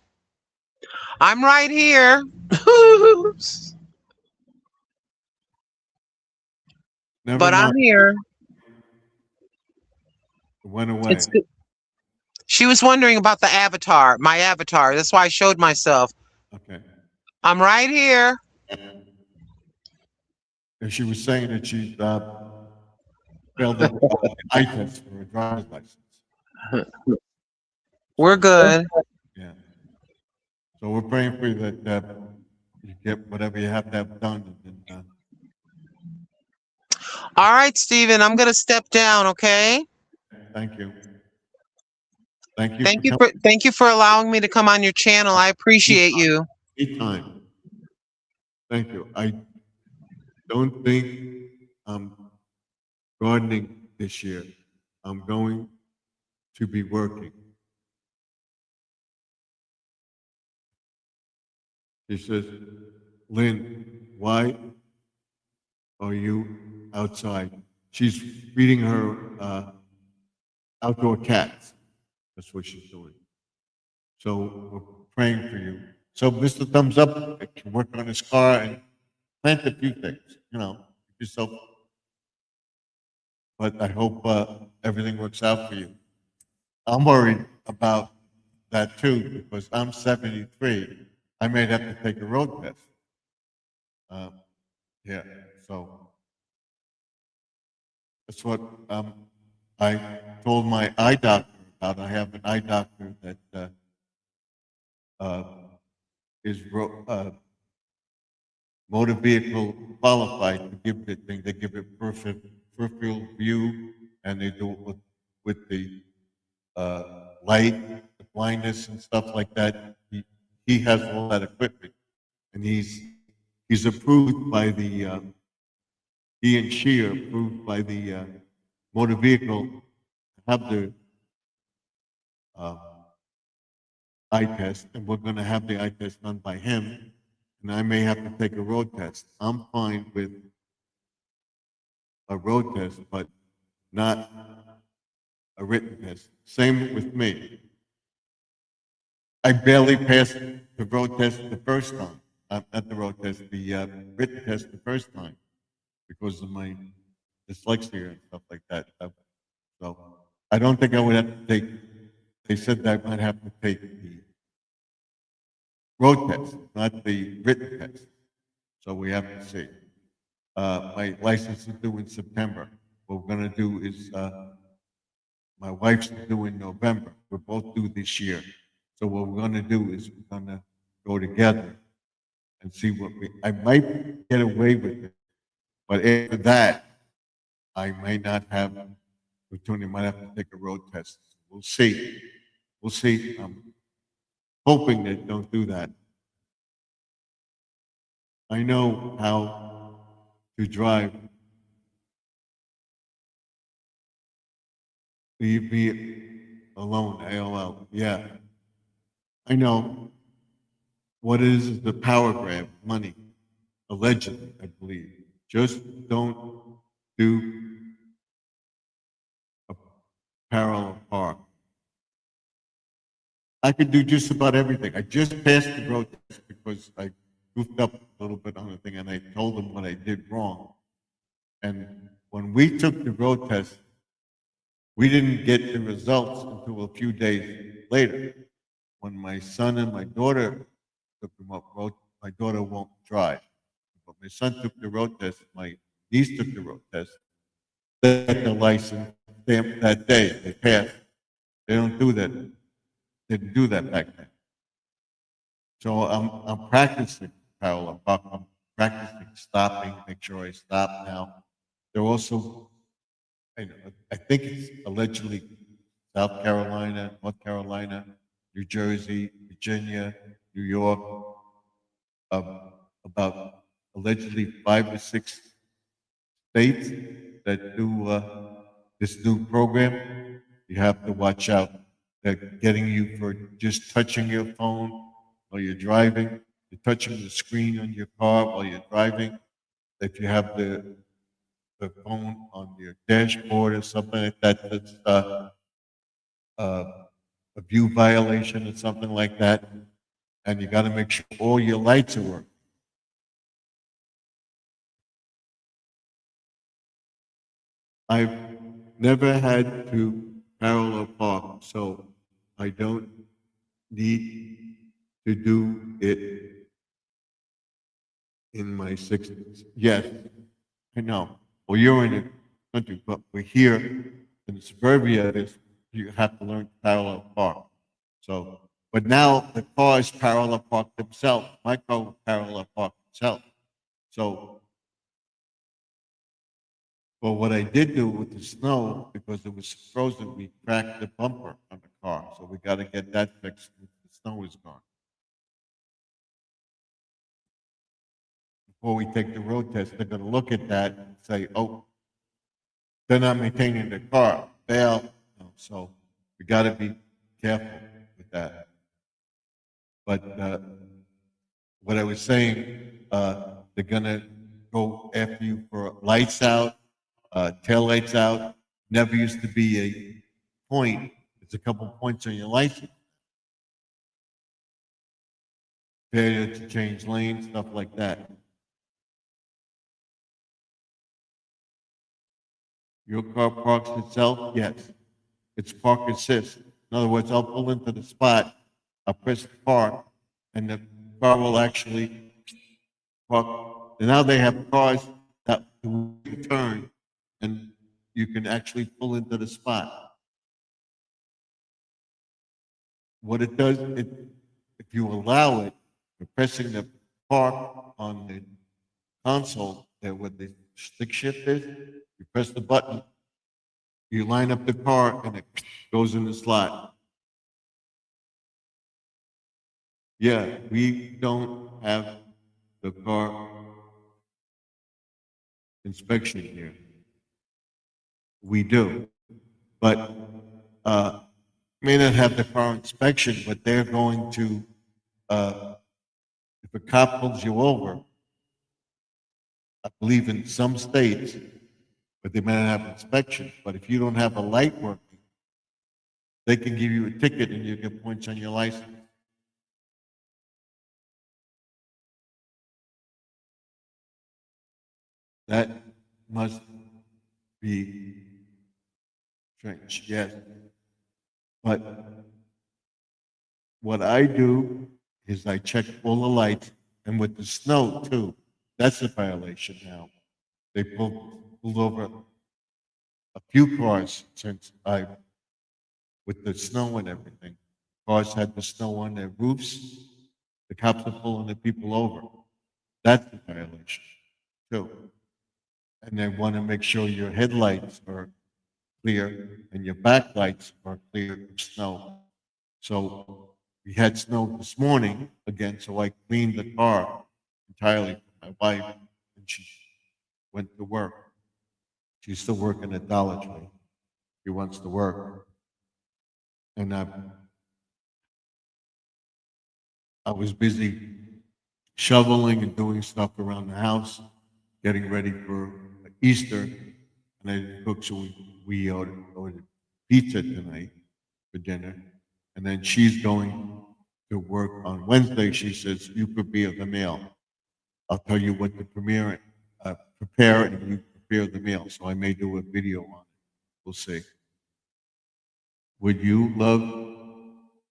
I'm right here. Never But mind. I'm here. It went away. It's good. She was wondering about the avatar, my avatar. That's why I showed myself. Okay. I'm right here. And she was saying that she failed the eye test for a driver's license. We're good. Yeah. So we're praying for you that you get whatever you have to have done. And, All right, Stephen, I'm gonna step down, okay? thank you. Thank you. Thank you for allowing me to come on your channel. I appreciate you. Anytime. Thank you. I don't think I'm gardening this year. I'm going to be working. She says, Lynn, why are you outside? She's feeding her outdoor cats. That's what she's doing. So we're praying for you. So Mr. Thumbs Up can work on his car and plant a few things, yourself. But I hope everything works out for you. I'm worried about that too because I'm 73. I may have to take a road test. Yeah, so that's what I told my eye doctor about. I have an eye doctor that is motor vehicle qualified to give the thing. They give it peripheral view, and they do it with the light, the blindness, and stuff like that. He has all that equipment, and he's approved by the he and she are approved by the motor vehicle to have the eye test, and we're going to have the eye test done by him, and I may have to take a road test. I'm fine with a road test, but not a written test. Same with me. I barely passed the road test the first time. Not the road test, the written test the first time because of my dyslexia and stuff like that. So I don't think I would have to take, they said that I might have to take the road test, not the written test. So we have to see. My license is due in September. What we're going to do is, my wife's due in November. We're both due this year. So what we're going to do is we're going to go together and see I might get away with it. But after that, I may not have opportunity. I might have to take a road test. We'll see. We'll see. I'm hoping they don't do that. I know how to drive. Leave me alone, AOL. Yeah. I know. What is the power grab? Money. Allegedly, I believe. Just don't do a parallel park. I could do just about everything. I just passed the road test because I goofed up a little bit on the thing and I told them what I did wrong. And when we took the road test, we didn't get the results until a few days later. When my son and my daughter took them up, my daughter won't drive. But my son took the road test, my niece took the road test. They got their license stamped that day. They passed. They don't do that. They didn't do that back then. So I'm practicing parallel park. I'm practicing stopping. Make sure I stop now. They're also, I think it's allegedly South Carolina, North Carolina, New Jersey, Virginia, New York, about allegedly 5 or 6 states that do this new program. You have to watch out. They're getting you for just touching your phone while you're driving. You're touching the screen on your car while you're driving. If you have the the phone on your dashboard or something like that, that's a view violation or something like that, and you got to make sure all your lights are working. I've never had to parallel park, so I don't need to do it in my 60s. Yes, I know. Well, you're in the country, but we're here in the suburbia. You have to learn to parallel park. So, but now the cars parallel park themselves. My car will parallel park itself. So, but what I did do with the snow, because it was frozen, we cracked the bumper on the car. So we got to get that fixed. The snow is gone. Before we take the road test, they're going to look at that and say, oh, they're not maintaining the car. Fail. So we got to be careful with that. But what I was saying, they're going to go after you for lights out, tail lights out. Never used to be a point. It's a couple points on your license. Failure to change lanes, stuff like that. Your car parks itself? Yes. It's park assist. In other words, I'll pull into the spot, I'll press the park, and the car will actually park. And now they have cars that will turn, and you can actually pull into the spot. What it does, if you allow it, you're pressing the park on the console there where the stick shift is, you press the button, you line up the car, and it goes in the slot. Yeah, we don't have the car inspection here. We do. But may not have the car inspection, but they're going to, if a cop pulls you over, I believe in some states, but they may not have inspection. But if you don't have a light working, they can give you a ticket and you get points on your license. That must be strange, yes. But what I do is I check all the lights, and with the snow too, that's a violation now. They pulled over a few cars since with the snow and everything. Cars had the snow on their roofs. The cops are pulling the people over. That's a violation too. And they want to make sure your headlights are clear and your backlights are clear of snow. So we had snow this morning again, so I cleaned the car entirely for my wife, and she went to work. She's still working at Dollar Tree. She wants to work. And I was busy shoveling and doing stuff around the house, getting ready for Easter, and I didn't cook, so we ordered pizza tonight for dinner. And then she's going to work on Wednesday. She says, you prepare the meal. I'll tell you what to prepare, and you prepare the meal. So I may do a video on it. We'll see.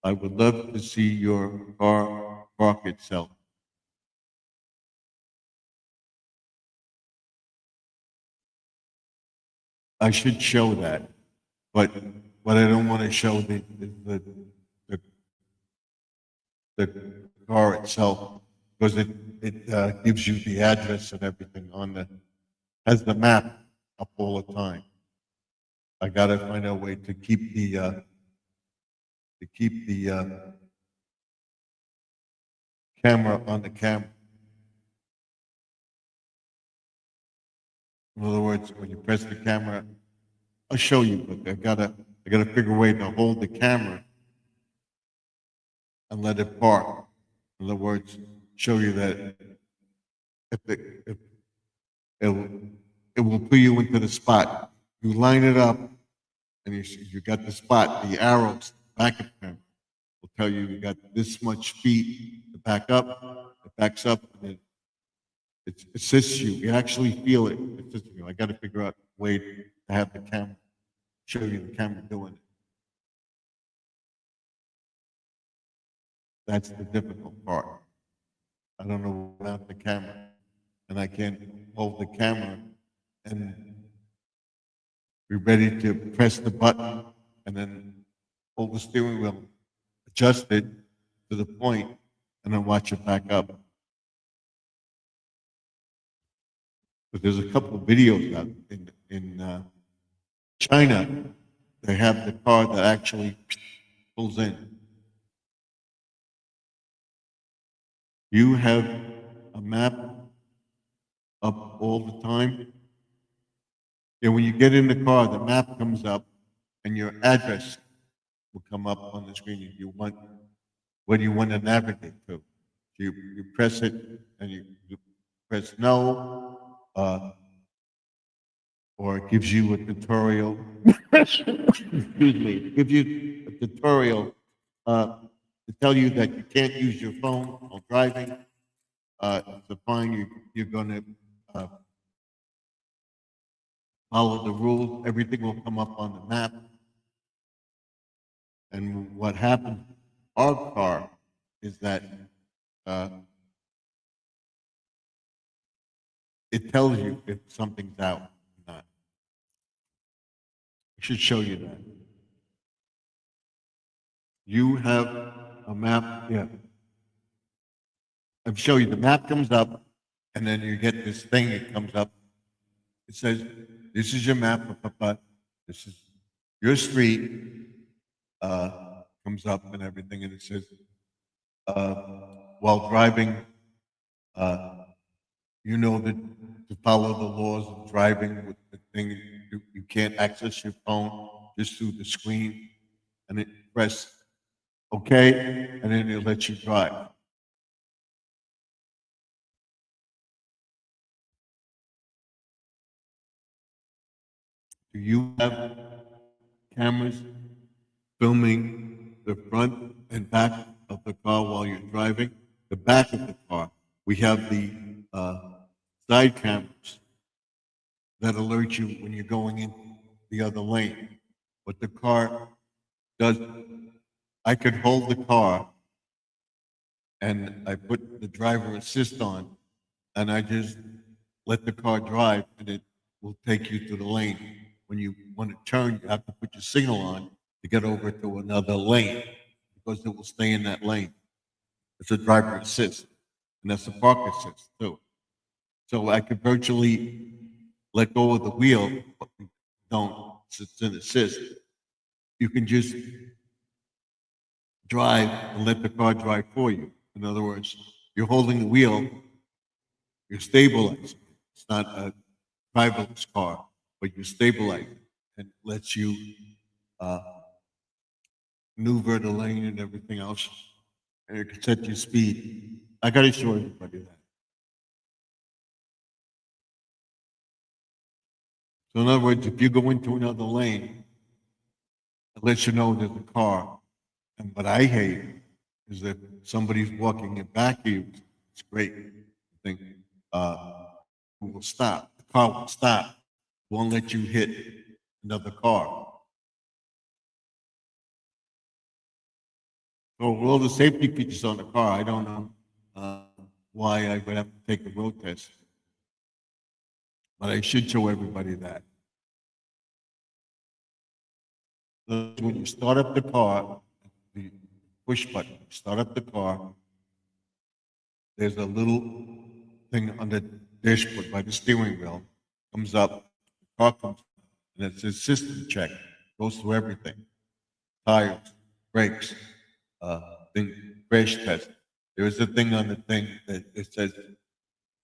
I would love to see your car park itself. I should show that, but what I don't want to show the car itself, because it gives you the address and everything has the map up all the time. I gotta find a way to keep the camera on the camera. In other words, when you press the camera, I'll show you, but I gotta figure a way to hold the camera and let it park. In other words, show you that it will put you into the spot. You line it up, and you got the spot. The arrows, backup camera, will tell you got this much feet to back up. It backs up, and it assists you. You actually feel it. It assists you. I got to figure out a way to have the camera show you the camera doing it. That's the difficult part. I don't know about the camera, and I can't hold the camera and be ready to press the button and then hold the steering wheel, adjust it to the point, and then watch it back up. But there's a couple of videos out in China. They have the car that actually pulls in. You have a map up all the time. And when you get in the car, the map comes up and your address will come up on the screen. Where do you want to navigate to? You press it and you press no, or it gives you a tutorial. Excuse me. It gives you a tutorial to tell you that you can't use your phone while driving. It's a fine. You're going to follow the rules. Everything will come up on the map. And what happened, our car, is that it tells you if something's out or not. I should show you that. You have a map, yeah. I'll show you. The map comes up, and then you get this thing. It comes up. It says, "This is your map. This is your street." Comes up and everything, and it says, "While driving, you know that to follow the laws of driving with the thing, you can't access your phone just through the screen." And it press OK, and then it'll let you drive. Do you have cameras filming the front and back of the car while you're driving? The back of the car, we have the side cameras that alert you when you're going in the other lane. What the car does, I could hold the car and I put the driver assist on, and I just let the car drive, and it will take you to the lane. When you want to turn, you have to put your signal on to get over to another lane, because it will stay in that lane. It's a driver assist, and that's a park assist too. So I could virtually let go of the wheel, but don't, it's an assist. You can just drive and let the car drive for you. In other words, you're holding the wheel, you're stabilizing. It's not a driverless car, but you're stabilizing, and lets you maneuver the lane and everything else, and it can set your speed. I got to show everybody that. So in other words, if you go into another lane, it lets you know there's a car. And what I hate is that somebody's walking in back of you. It's great. I think who will stop. The car will stop. Won't let you hit another car. So with all the safety features on the car, I don't know why I would have to take a road test. But I should show everybody that. When you start up the car, the push button, start up the car, there's a little thing on the dashboard by the steering wheel, comes up, the car comes up, and it says system check, goes through everything. Tires, brakes, crash test. There is a thing on the thing that it says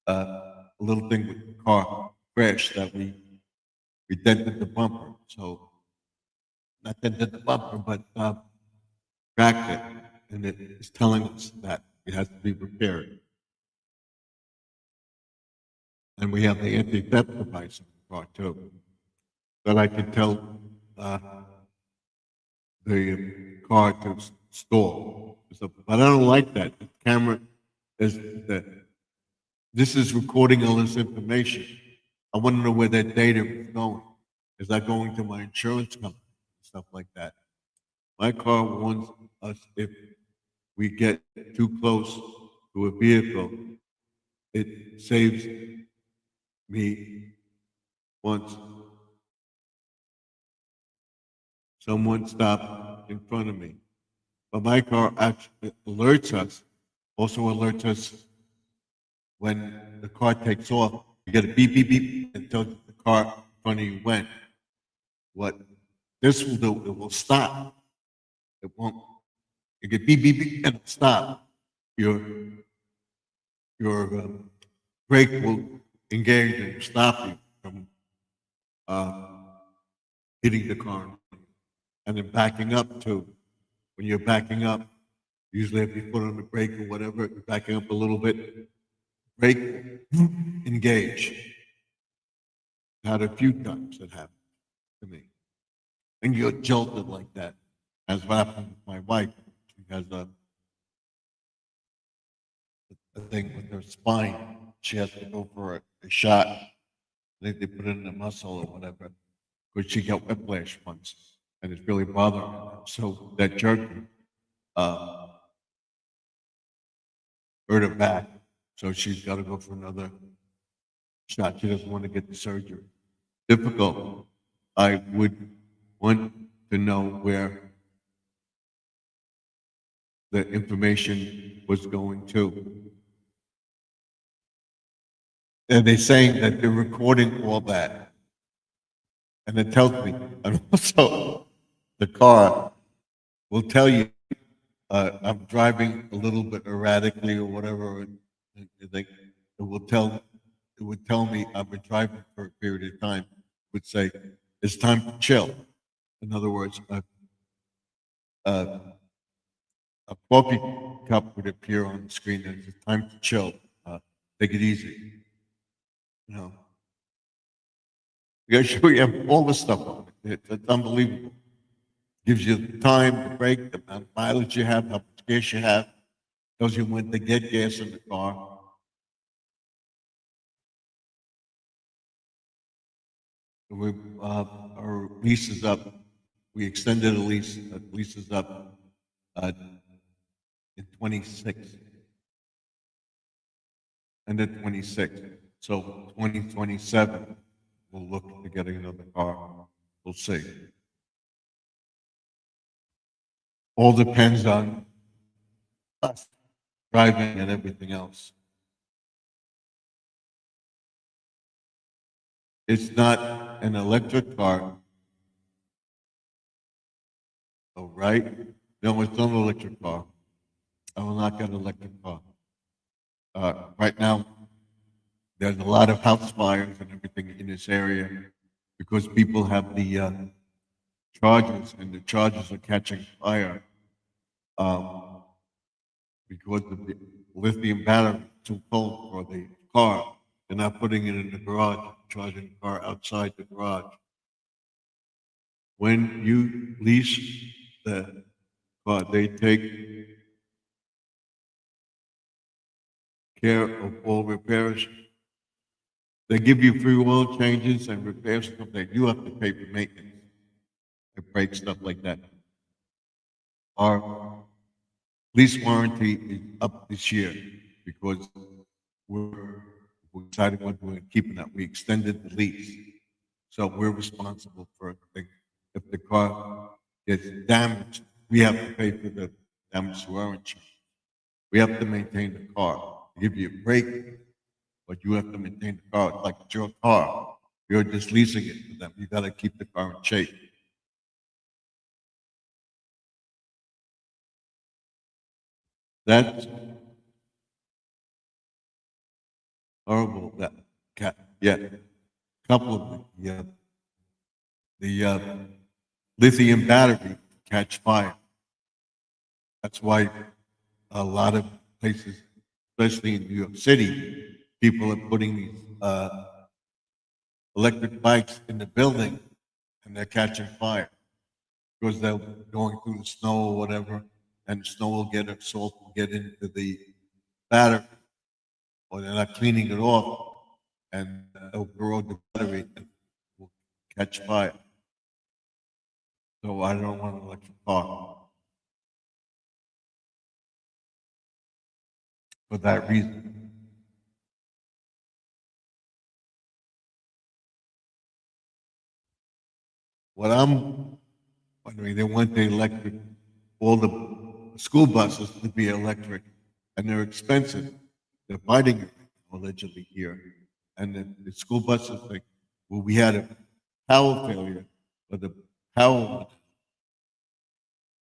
a little thing with the car crash that we dented the bumper. So not dented the bumper, but cracked it, and it is telling us that it has to be repaired. And we have the anti-theft device on the car too. That I can tell the car to stall. So, but I don't like that. The camera is that this is recording all this information. I want to know where that data is going. Is that going to my insurance company? Stuff like that. My car warns us if we get too close to a vehicle. It saves me once someone stopped in front of me. But my car actually alerts us, also alerts us when the car takes off. You get a beep, beep, beep, and tells you the car in front of you went. What this will do, it will stop. It won't. You get beep, beep, beep, and it'll stop. Your brake will engage and stop you from hitting the car. And then backing up too. When you're backing up, usually if you put on the brake or whatever, you're backing up a little bit, brake, engage. Had a few times that happened to me. And you're jolted like that. That's what happened with my wife. She has a thing with her spine. She has to go for a shot. I think they put it in the muscle or whatever. Because she got whiplash once. And it's really bothering her. So that jerk hurt her back. So she's got to go for another shot. She doesn't want to get the surgery. Difficult. I would want to know where the information was going to. And they're saying that they're recording all that. And it tells me, and also the car will tell you I'm driving a little bit erratically or whatever. It would tell me I've been driving for a period of time. It would say it's time to chill. In other words, a coffee cup would appear on the screen and it's time to chill. Take it easy. You know, you sure you have all this stuff on it. It's unbelievable. Gives you the time, the brake, the amount of mileage you have, how much gas you have. Tells you when to get gas in the car. Our lease is up. We extended a lease. The lease is up in 26. And then 26. So 2027, we'll look to getting another car. We'll see. All depends on us driving and everything else. It's not an electric car. Oh, right? No, it's not an electric car. I will not get an electric car. Right now, there's a lot of house fires and everything in this area because people have the chargers and the chargers are catching fire because of the lithium battery too cold for the car. They're not putting it in the garage, charging the car outside the garage. When you lease the car, they take care of all repairs. They give you free oil changes and repair stuff that you have to pay for maintenance and break stuff like that. Our lease warranty is up this year because we decided what we're keeping that. We extended the lease. So we're responsible for it. If the car gets damaged, we have to pay for the damage to our insurance. We have to maintain the car. They give you a break, but you have to maintain the car. It's like it's your car. You're just leasing it to them. You got to keep the car in shape. That's horrible. That yeah, couple of them. Yeah, the lithium battery catch fire. That's why a lot of places, especially in New York City, people are putting these electric bikes in the building and they're catching fire because they're going through the snow or whatever, and the snow will get, or salt will get into the battery, or they're not cleaning it off, and it'll corrode the battery and will catch fire. So I don't want an electric car for that reason. What I'm wondering, they want the electric, all the school buses to be electric, and they're expensive. They're fighting it allegedly here. And the school buses, like, well, we had a power failure, but the power went,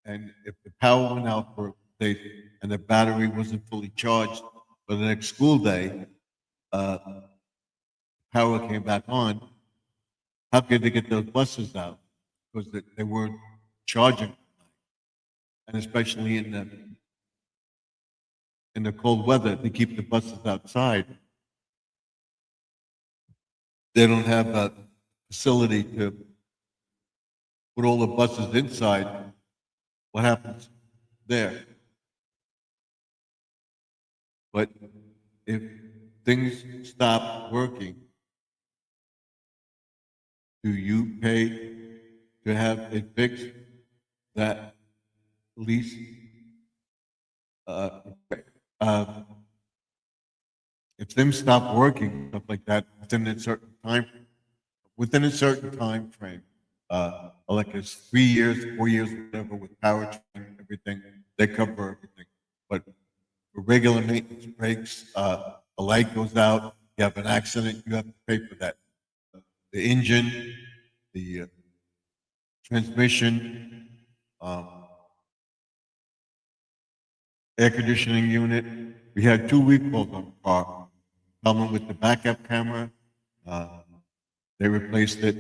and if the power went out for a day and the battery wasn't fully charged for the next school day, power came back on. How could they get those buses out? Because they weren't charging, and especially in the cold weather, they keep the buses outside. They don't have a facility to put all the buses inside. What happens there? But if things stop working, do you pay to have it fixed? That lease, if things stop working, stuff like that, within a certain time frame, like it's 3 years, 4 years, whatever, with powertrain, everything, they cover everything. But for regular maintenance breaks, a light goes out, you have an accident, you have to pay for that. The engine, the transmission, air conditioning unit. We had 2 recalls on the car. Problem with the backup camera, they replaced it.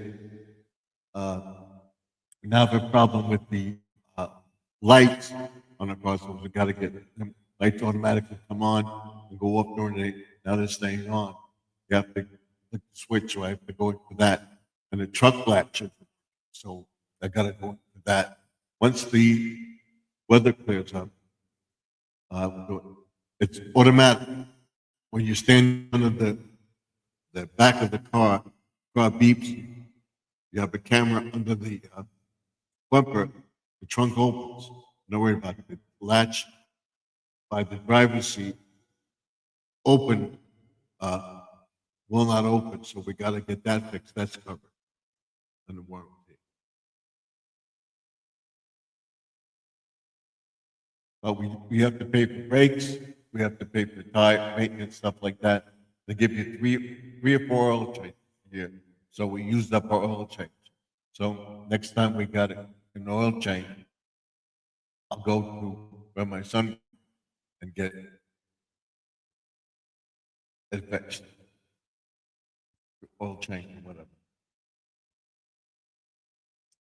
Now the problem with the lights on the car, so we got to get them lights automatically come on and go off during the day. Now they're staying on. You have to click the switch, so I have to go for that. And the truck latch, so I got to go for that. Once the weather clears up, it's automatic. When you stand under the back of the car beeps. You have a camera under the bumper. The trunk opens. Don't worry about it. The latch by the driver's seat open will not open, so we got to get that fixed. That's covered under warranty. But we have to pay for brakes. We have to pay for tire maintenance, stuff like that. They give you three or four oil changes here. So we used up our oil change. So next time we got an oil change, I'll go to where my son and get it fixed. Oil change or whatever.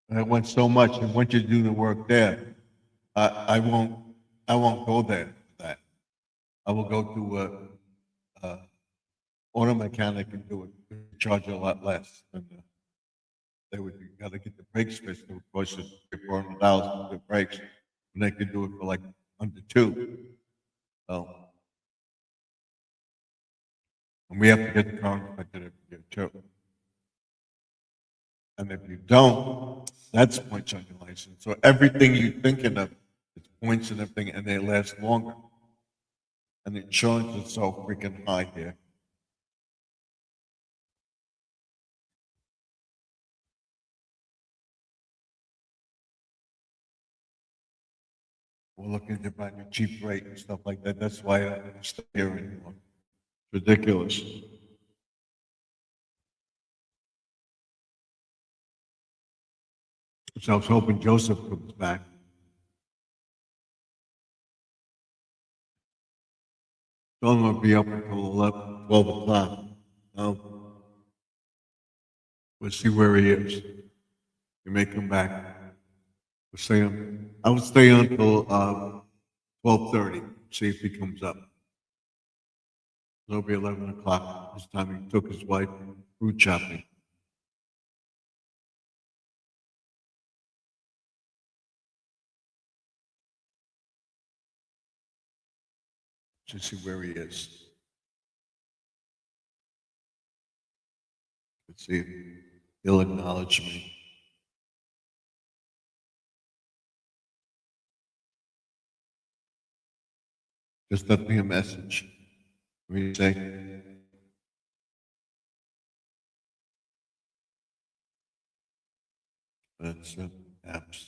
And I went so much, and once you do the work there, I won't go there for that. I will go to a auto mechanic and do it, charge a lot less. And they would got to get the brakes fixed. Of course, it's $400 for the brakes, and they could do it for like under $2. So, and we have to get the car inspected every year too. And if you don't, that's points on your license. So everything you're thinking of, it's points and everything, and they last longer. And the insurance is so freaking high here. We're looking to buy a cheap rate and stuff like that. That's why I don't stay here anymore. It's ridiculous. So I was hoping Joseph comes back. Told him I'll be up until 11, 12 o'clock. We'll see where he is. He may come back. I would stay until 12:30, see if he comes up. It'll be 11 o'clock. This time he took his wife fruit shopping. to see where he is. Let's see if he'll acknowledge me. Just left me a message. What do you say? That's apps.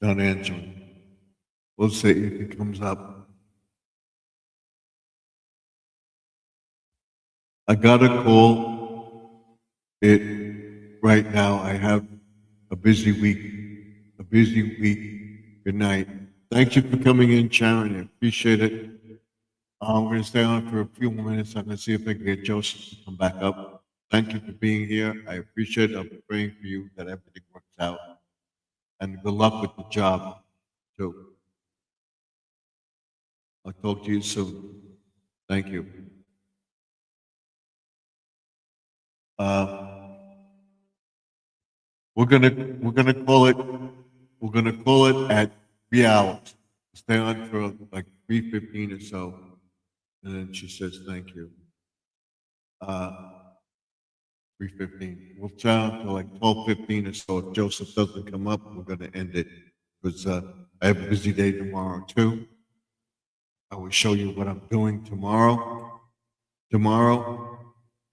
Not answering. We'll see if it comes up. I got a call. Right now. I have a busy week. A busy week. Good night. Thank you for coming in, Sharon. I appreciate it. I'm going to stay on for a few more minutes. I'm going to see if I can get Joseph to come back up. Thank you for being here. I appreciate it. I'm praying for you that everything works out. And good luck with the job, too. I'll talk to you soon. Thank you. We're gonna call it at 3 hours. Stay on for like 3:15 or so. And then she says, thank you. 3:15. We'll try until like 12:15 or so. If Joseph doesn't come up, we're gonna end it. Because I have a busy day tomorrow too. I will show you what I'm doing tomorrow.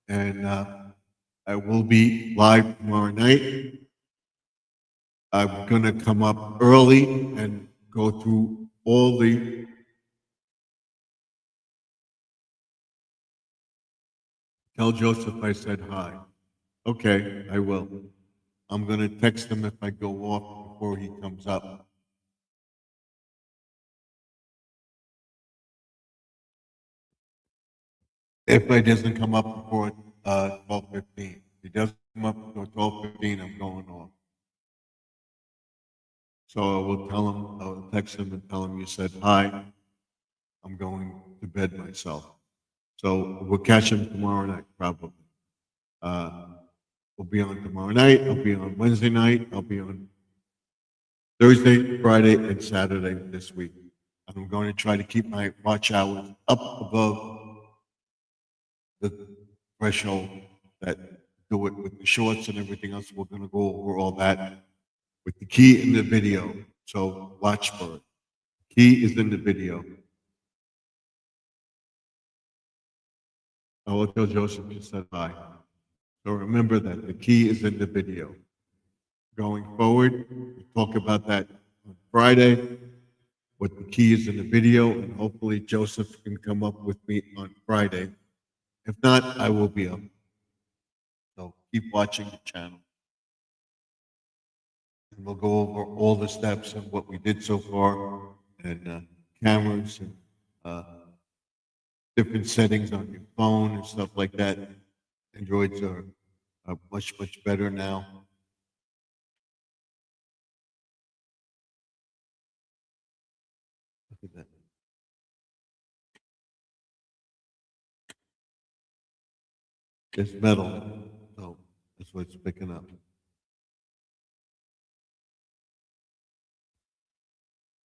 And I will be live tomorrow night. I'm gonna come up early and go through all the tell Joseph I said hi. Okay, I will. I'm gonna text him if I go off before he comes up. If he doesn't come up before 12:15. If he doesn't come up before 12:15, I'm going off. So I will text him and tell him you said hi. I'm going to bed myself. So we'll catch him tomorrow night, probably. We'll be on tomorrow night. I'll be on Wednesday night. I'll be on Thursday, Friday, and Saturday this week. And I'm going to try to keep my watch hours up above the threshold that do it with the shorts and everything else. We're going to go over all that with the key in the video. So watch for it. Key is in the video. I will tell Joseph you said hi. So remember that the key is in the video. Going forward, we'll talk about that on Friday, what the key is in the video, and hopefully Joseph can come up with me on Friday. If not, I will be up. So keep watching the channel. And we'll go over all the steps and what we did so far, and cameras and different settings on your phone and stuff like that. Androids are much, much better now. Look at that. It's metal, so that's what it's picking up.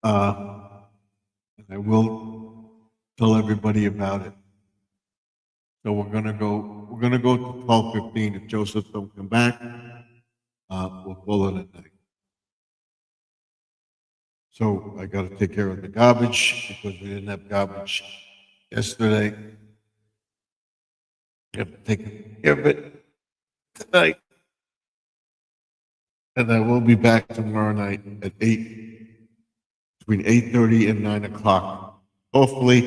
And I will tell everybody about it. So we're gonna go to 12:15. If Joseph don't come back, we'll call it a night. So I gotta take care of the garbage because we didn't have garbage yesterday. I have to take care of it tonight. And I will be back tomorrow night at 8, between 8:30 and 9 o'clock. Hopefully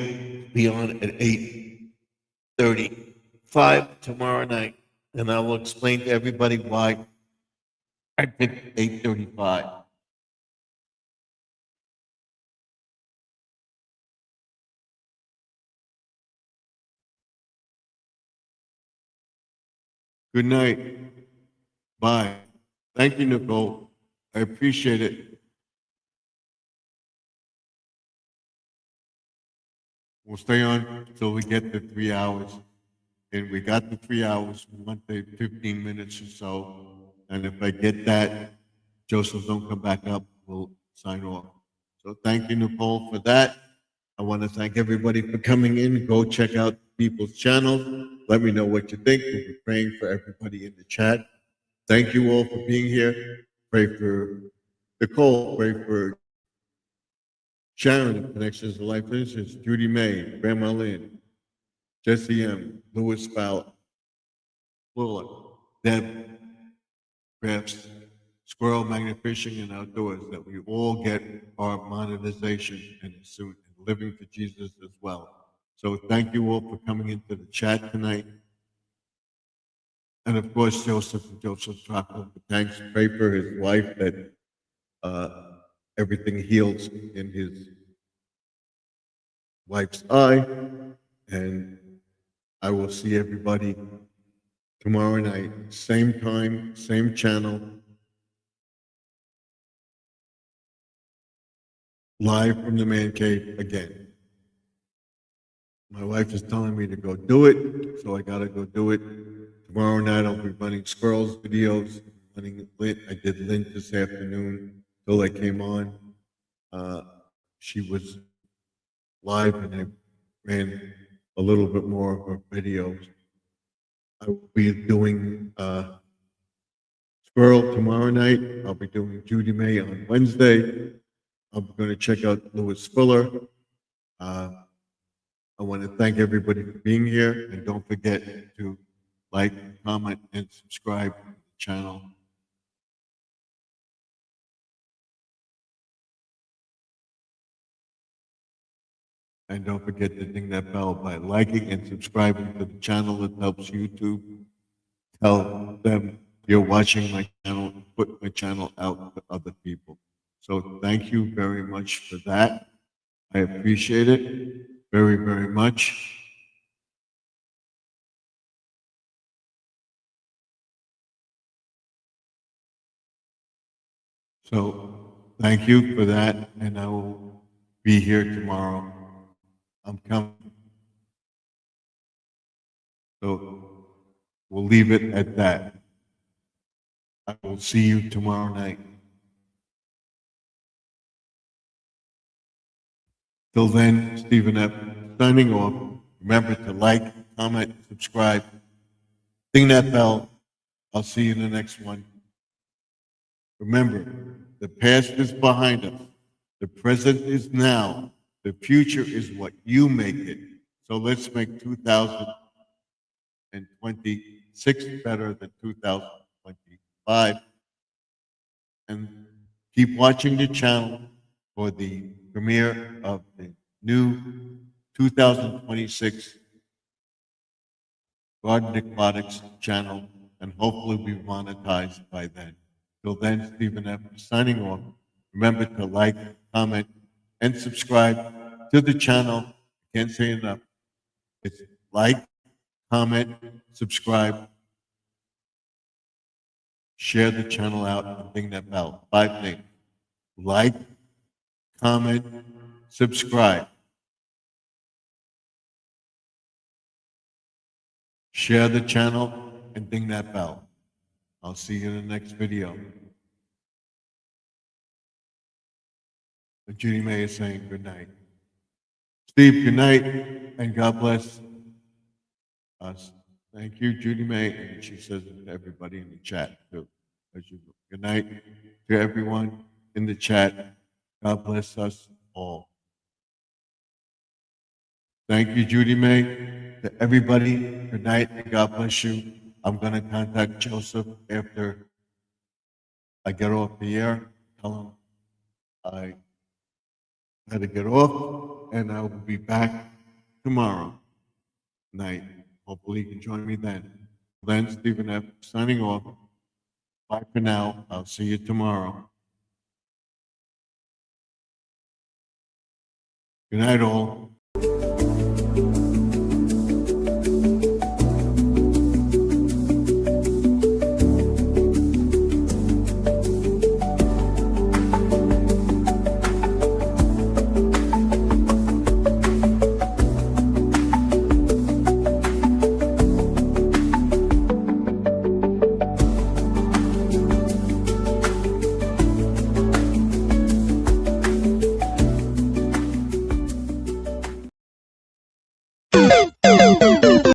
be on at 8:35 tomorrow night. And I will explain to everybody why I picked 8:35. Good night. Bye. Thank you, Nicole. I appreciate it. We'll stay on until we get the 3 hours. And we got the 3 hours, we want the 15 minutes or so. And if I get that, Joseph, don't come back up, we'll sign off. So thank you, Nicole, for that. I want to thank everybody for coming in. Go check out people's channels. Let me know what you think. We'll be praying for everybody in the chat. Thank you all for being here. Pray for Nicole. Pray for Sharon of Connections to Life Ministries, Judy May, Grandma Lynn, Jesse M., Louis Fowl, Fuller, Deb, Crafts, Squirrel Magnificing and Outdoors, that we all get our monetization and soon living for Jesus as well. So thank you all for coming into the chat tonight. And of course, Joseph and Joseph's Chocolate, thanks. Pray for his wife that everything heals in his wife's eye. And I will see everybody tomorrow night, same time, same channel, live from the man cave again. My wife is telling me to go do it, so I gotta go do it. Tomorrow night I'll be running Squirrels videos, running Lint. I did Lint this afternoon till I came on. She was live and I ran a little bit more of her videos. I will be doing Squirrel tomorrow night. I'll be doing Judy May on Wednesday. I'm going to check out Louis Fuller. I want to thank everybody for being here, and don't forget to like, comment, and subscribe to the channel. And don't forget to ding that bell by liking and subscribing to the channel. It helps YouTube tell them you're watching my channel, put my channel out to other people. So thank you very much for that. I appreciate it very, very much. So thank you for that, and I will be here tomorrow. I'm coming. So we'll leave it at that. I will see you tomorrow night. Till then, Stephen F. signing off. Remember to like, comment, subscribe, ding that bell. I'll see you in the next one. Remember, the past is behind us. The present is now. The future is what you make it. So let's make 2026 better than 2025. And keep watching the channel for the premiere of the new 2026 Garden Aquatics channel, and hopefully be monetized by then. Till then, Stephen F. signing off. Remember to like, comment, and subscribe to the channel. I can't say enough. It's like, comment, subscribe, share the channel out, and ding that bell. 5 things. Like, comment, subscribe, share the channel, and ding that bell. I'll see you in the next video. Judy May is saying good night. Steve, good night, and God bless us. Thank you, Judy May, and she says it to everybody in the chat too. As usual. Good night to everyone in the chat. God bless us all. Thank you, Judy May. To everybody, good night, and God bless you. I'm going to contact Joseph after I get off the air. Tell him I had to get off, and I will be back tomorrow night. Hopefully, you can join me then. Then, Stephen F. signing off. Bye for now. I'll see you tomorrow. Good night, all.